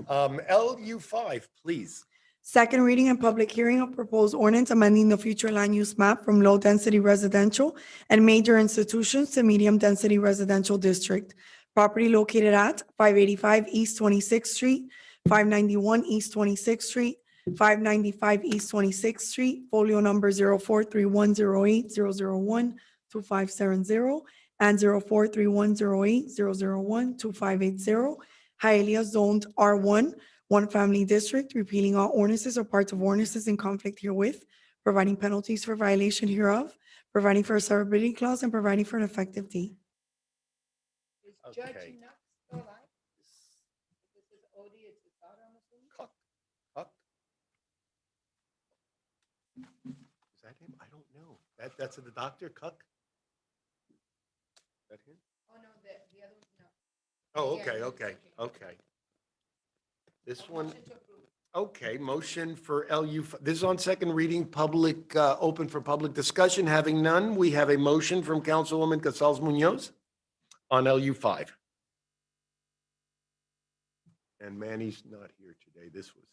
LU5, please. Second reading and public hearing of proposed ordinance amending the future land use map from low-density residential and major institutions to medium-density residential district. Property located at 585 East 26th Street, 591 East 26th Street, 595 East 26th Street, folio number 04310800012570 and 04310800012580. Hialeah zoned R1, one family district, repealing all ordinances or parts of ordinances in conflict herewith, providing penalties for violation hereof, providing for a severability clause, and providing for an effective date. Okay. Is that him? I don't know. That's the doctor, Cuck? Is that him? Oh, no, the other one, no. Oh, okay. This one, okay, motion for LU, this is on second reading, public, open for public discussion. Having none, we have a motion from Councilwoman Casals Munoz on LU5. And Manny's not here today. This was.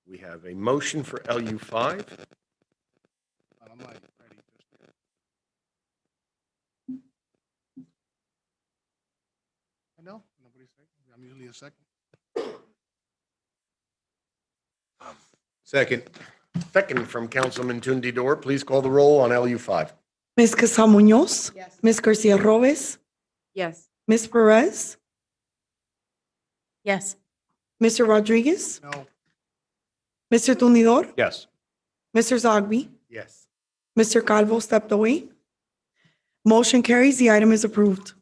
We have a motion for LU5. I'm like ready. I know, nobody's second. I'm usually a second. Second. Second from Councilman Tundidor. Please call the roll on LU5. Ms. Casal Munoz, Ms. Garcia Robes, Yes. Ms. Perez, Yes. Mr. Rodriguez, No. Mr. Tumidor, Yes. Mr. Zogby, Yes. Mr. Calvo stepped away. Motion carries. The item is approved.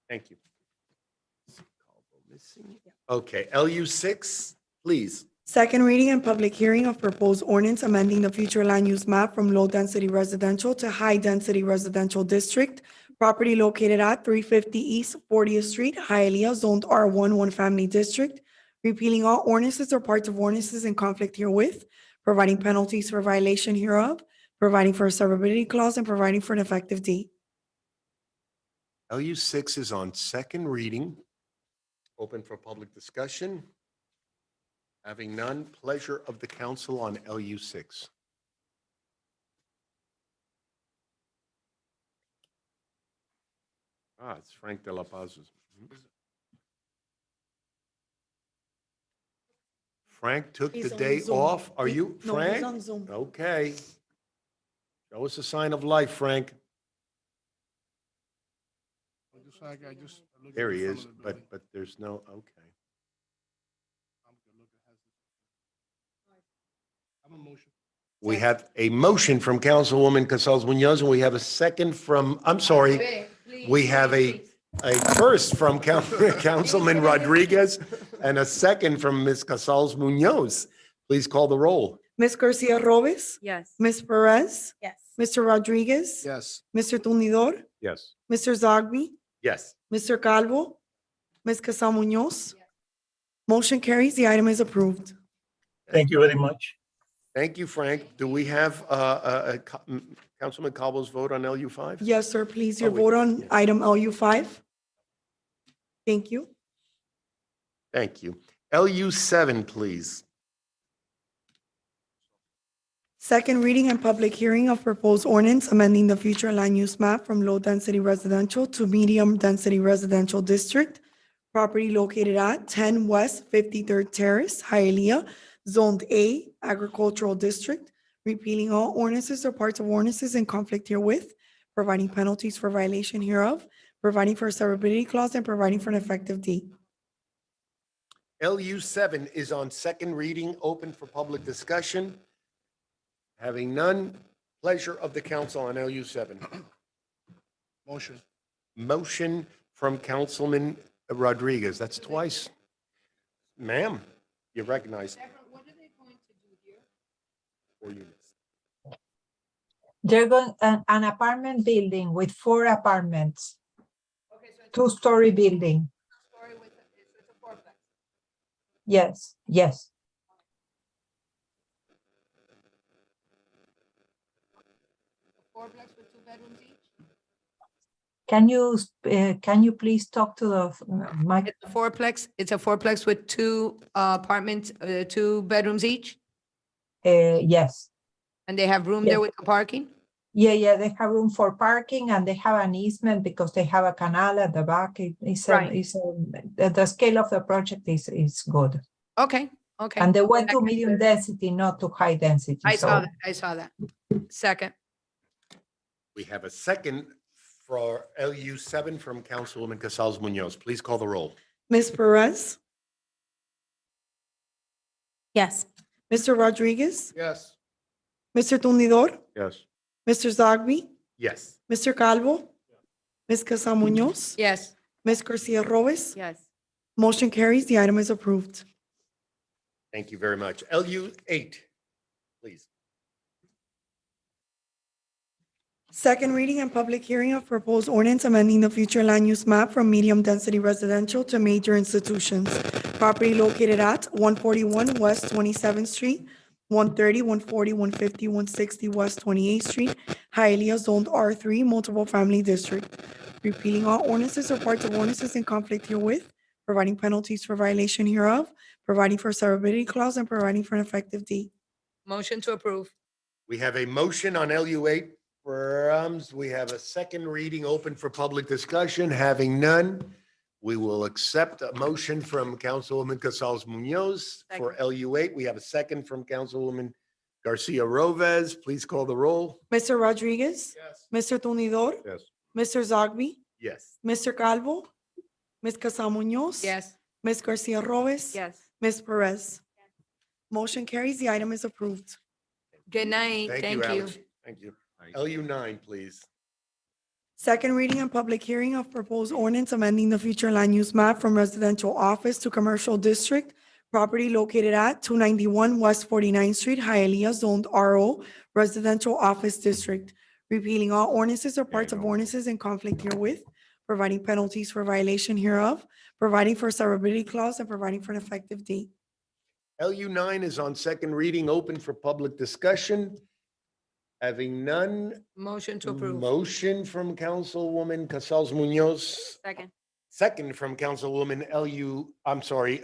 Thank you. Okay, LU6, please. Second reading and public hearing of proposed ordinance amending the future land use map from low-density residential to high-density residential district. Property located at 350 East 40th Street, Hialeah, zoned R1, one-family district. Repealing all ordinances or parts of ordinances in conflict herewith, providing penalties for violation hereof, providing for a severability clause, and providing for an effective date. LU6 is on second reading. Open for public discussion. Having none, pleasure of the council on LU6. It's Frank de la Paz's. Frank took the He's on day Zoom. off. Are He- you, no, he's Frank? on Zoom. Okay. Show us a sign of life, Frank. There he is, but there's no, okay. We have a motion from Councilwoman Casals Munoz, and we have a second from, I'm sorry, we have a first from Councilman Rodriguez and a second from Ms. Casals Munoz. Please call the roll. Ms. Garcia Robes, Yes. Ms. Perez, Yes. Mr. Rodriguez, Yes. Mr. Tumidor, Yes. Mr. Zogby, Yes. Mr. Calvo, Ms. Casal Munoz. Motion carries. The item is approved. Thank you very much. Thank you, Frank. Do we have Councilman Calvo's vote on LU5? Yes, sir. Please, your Oh, wait. vote on Yes. item LU5. Thank you. Thank you. LU7, please. Second reading and public hearing of proposed ordinance amending the future land use map from low-density residential to medium-density residential district. Property located at 10 West 53rd Terrace, Hialeah, zoned A, agricultural district. Repealing all ordinances or parts of ordinances in conflict herewith, providing penalties for violation hereof, providing for a severability clause, and providing for an effective date. LU7 is on second reading, open for public discussion. Having none, pleasure of the council on LU7. Motion. Motion from Councilman Rodriguez. That's twice. Ma'am, you're recognized. 4 units. They're going, an apartment building with 4 apartments. Two-story building. Yes, yes. Can you please talk to the mic? It's a fourplex. It's a fourplex with 2 apartments, 2 bedrooms each, Yes. and they have room Yes. there with the parking? Yeah, they have room for parking and they have an easement because they have a canal at the back. Right. The scale of the project is good. Okay, okay. And they went That to can- medium density, not to high density. I so- saw that, I saw that. Second, We have a second for LU7 from Councilwoman Casals Munoz. Please call the roll. Ms. Perez, Yes. Mr. Rodriguez, Yes. Mr. Tumidor, Yes. Mr. Zogby, Yes. Mr. Calvo, Ms. Casal Munoz, yes. Ms. Garcia Robes. Yes. Motion carries. The item is approved. Thank you very much. LU8, please. Second reading and public hearing of proposed ordinance amending the future land use map from medium-density residential to major institutions. Property located at 141 West 27th Street, 130, 140, 150, 160 West 28th Street, Hialeah, zoned R3, multiple family district. Repealing all ordinances or parts of ordinances in conflict herewith, providing penalties for violation hereof, providing for a severability clause, and providing for an effective date. Motion to approve. We have a motion on LU8. We have a second reading open for public discussion. Having none, we will accept a motion from Councilwoman Casals Munoz for LU8. We have a second from Councilwoman Garcia Robes. Please call the roll. Mr. Rodriguez? Yes. Mr. Tumidor? Yes. Mr. Zogby? Yes. Mr. Calvo, Ms. Casal Munoz. Yes. Ms. Garcia Robes. Yes. Ms. Perez. Motion carries. The item is approved. Good night. Thank you, Alex. Thank you. LU9, please. Second reading and public hearing of proposed ordinance amending the future land use map from residential office to commercial district. Property located at 291 West 49th Street, Hialeah, zoned RO, residential office district. Repealing all ordinances or parts of ordinances in conflict herewith, providing penalties for violation hereof, providing for a severability clause, and providing for an effective date. LU9 is on second reading, open for public discussion. Having none, Motion to approve. motion from Councilwoman Casals Munoz. Second. Second from Councilwoman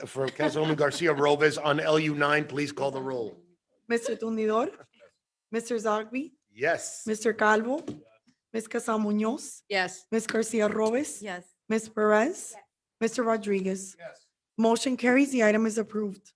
for Councilwoman Garcia Robes on LU9. Please call the roll. Mr. Tundidor, Mr. Zogby, Yes. Mr. Calvo, Ms. Casal Munoz, Yes. Ms. Garcia Robes. Yes. Ms. Perez. Mr. Rodriguez. Motion carries. The item is approved.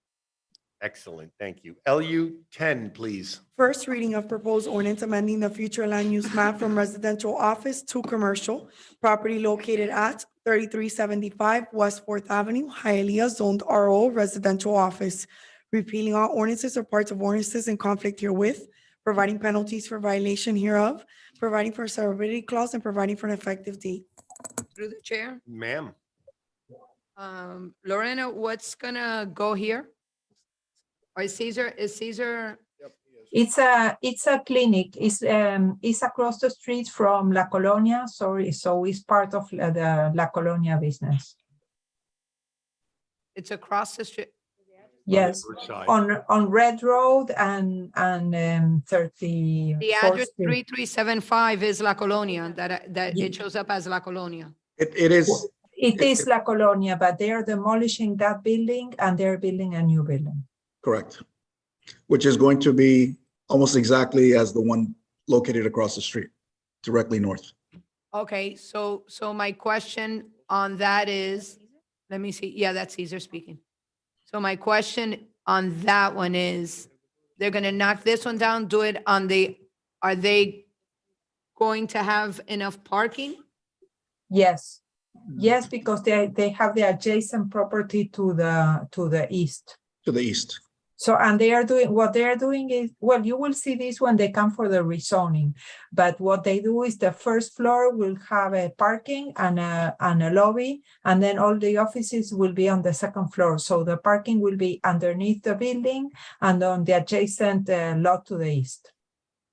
Excellent. Thank you. LU10, please. First reading of proposed ordinance amending the future land use map from residential office to commercial. Property located at 3375 West Fourth Avenue, Hialeah, zoned RO, residential office. Repealing all ordinances or parts of ordinances in conflict herewith, providing penalties for violation hereof, providing for a severability clause, and providing for an effective date. Through the chair. Ma'am. Lorena, what's gonna go here? Or is Caesar? It's a clinic. It's across the street from La Colonia. So it's part of the La Colonia business. It's across the street. Yes, on Red Road and 30. The address 3375 is La Colonia, that it shows up as La Colonia. It is. It is La Colonia, but they are demolishing that building and they're building a new building. Correct. Which is going to be almost exactly as the one located across the street, directly north. Okay, so my question on that is, let me see. Yeah, that's Caesar speaking. So my question on that one is, they're gonna knock this one down, do it on are they going to have enough parking? Yes, yes, because they have the adjacent property to the east. To the east. So, and what they are doing is, well, you will see this when they come for the rezoning, but what they do is the first floor will have a parking and a lobby, and then all the offices will be on the second floor. So the parking will be underneath the building and on the adjacent lot to the east.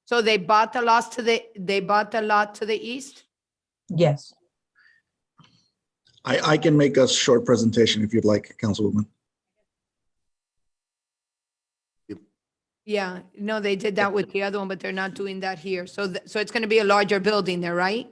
So they bought the lot to the east? Yes. I can make a short presentation if you'd like, Councilwoman. Yeah, no, they did that with the other one, but they're not doing that here. So, so it's going to be a larger building there, right?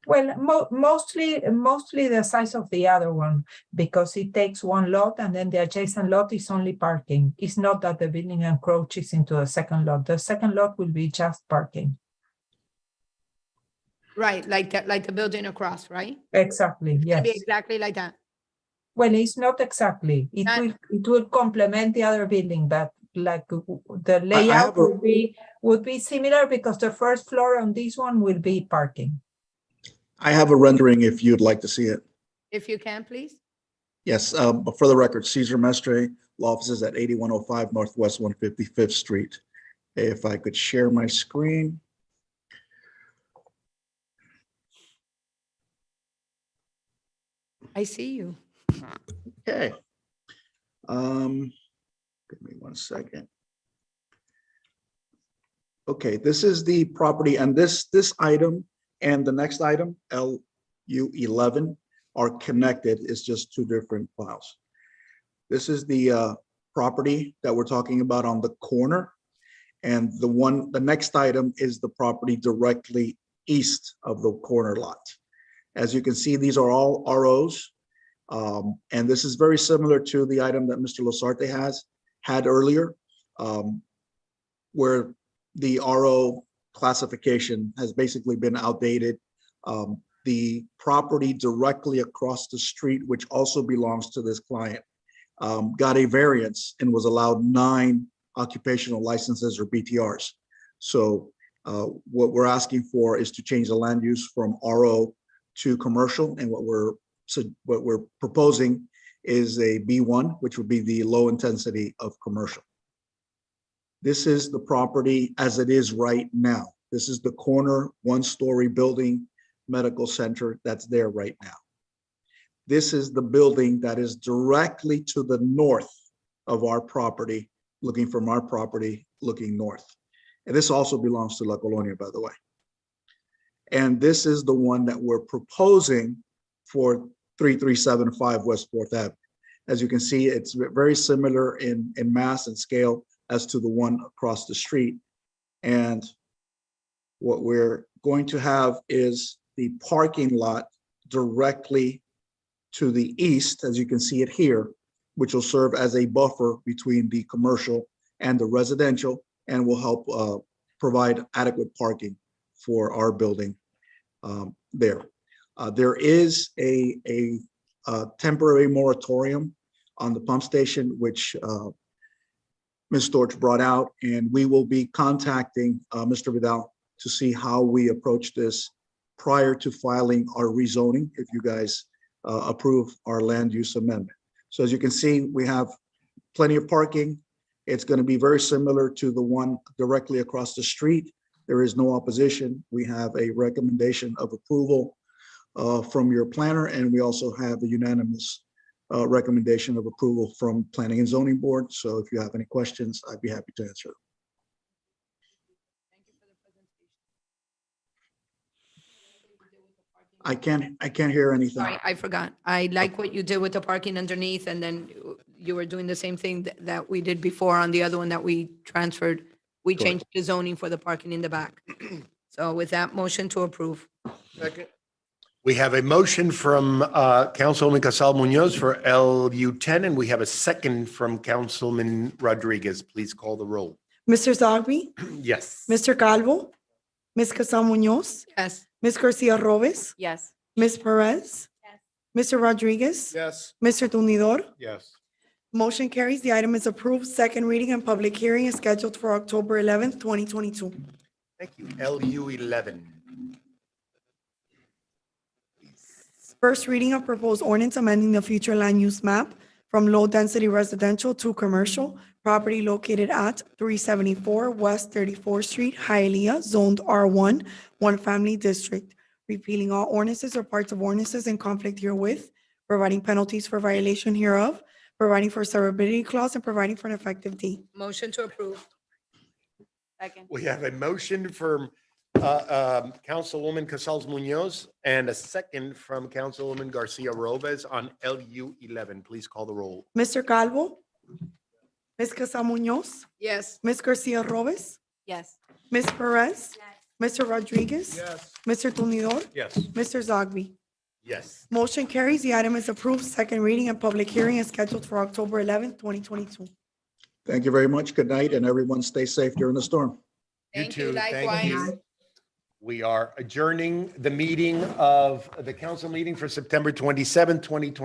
Well, mostly the size of the other one, because it takes one lot and then the adjacent lot is only parking. It's not that the building encroaches into the second lot. The second lot will be just parking. Right, like the building across, right? Exactly, It's gonna yes. be exactly like that. Well, it's not exactly. It will complement the other building, but like the layout would be similar because the first floor on this one will be parking. I have a rendering if you'd like to see it. If you can, please. Yes, but for the record, Cesar Mestre, law offices at 8105 Northwest 155th Street. If I could share my screen. I see you. Okay. Give me 1 second. Okay, this is the property, and this item and the next item, LU11, are connected. It's just two different files. This is the property that we're talking about on the corner, and the next item is the property directly east of the corner lot. As you can see, these are all ROs. And this is very similar to the item that Mr. Lasarte had earlier, where the RO classification has basically been outdated. The property directly across the street, which also belongs to this client, got a variance and was allowed 9 occupational licenses or BTRs. So What we're asking for is to change the land use from RO to commercial, and what we're proposing is a B1, which would be the low intensity of commercial. This is the property as it is right now. This is the corner, one-story building, medical center that's there right now. This is the building that is directly to the north of our property, looking from our property, looking north. And this also belongs to La Colonia, by the way. And this is the one that we're proposing for 3375 West 4th Avenue. As you can see, it's very similar in mass and scale as to the one across the street. And what we're going to have is the parking lot directly to the east, as you can see it here, which will serve as a buffer between the commercial and the residential, and will help provide adequate parking for our building there. There is a temporary moratorium on the pump station, which Ms. Storch brought out, and we will be contacting Mr. Vidal to see how we approach this prior to filing our rezoning, if you guys approve our land use amendment. So as you can see, we have plenty of parking. It's going to be very similar to the one directly across the street. There is no opposition. We have a recommendation of approval from your planner, and we also have a unanimous recommendation of approval from Planning and Zoning Board. So if you have any questions, I'd be happy to answer them. I can't hear anything. Sorry, I forgot. I like what you did with the parking underneath, and then you were doing the same thing that we did before on the other one that we transferred. We Correct. changed the zoning for the parking in the back. So with that, motion to approve. Second. We have a motion from Councilwoman Casal Munoz for LU 10, and we have a second from Councilman Rodriguez. Please call the roll. Mr. Zogby, Yes. Mr. Calvo, Ms. Casal Munoz, Yes. Ms. Garcia Robes, Yes. Ms. Perez, Mr. Rodriguez, Yes. Mr. Tunidor. Yes. Motion carries. The item is approved. Second reading and public hearing is scheduled for October 11th, 2022. Thank you. LU 11. First reading of proposed ordinance amending the future land use map from low-density residential to commercial property located at 374 West 34th Street, Hialeah, zoned R1, one family district, repealing all ordinances or parts of ordinances in conflict herewith, providing penalties for violation hereof, providing for severability clause, and providing for an effective date. Motion to approve. Second. We have a motion from Councilwoman Casals Munoz and a second from Councilwoman Garcia Robes on LU 11. Please call the roll. Mr. Calvo, Ms. Casal Munoz, Yes. Ms. Garcia Robes, Yes. Ms. Perez, Mr. Rodriguez, Yes. Mr. Tunidor, Yes. Mr. Zogby. Yes. Motion carries. The item is approved. Second reading and public hearing is scheduled for October 11th, 2022. Thank you very much. Good night, and everyone stay safe during the storm. Thank you, too. Thank likewise. you. We are adjourning the meeting of the council meeting for September 27th, 2022.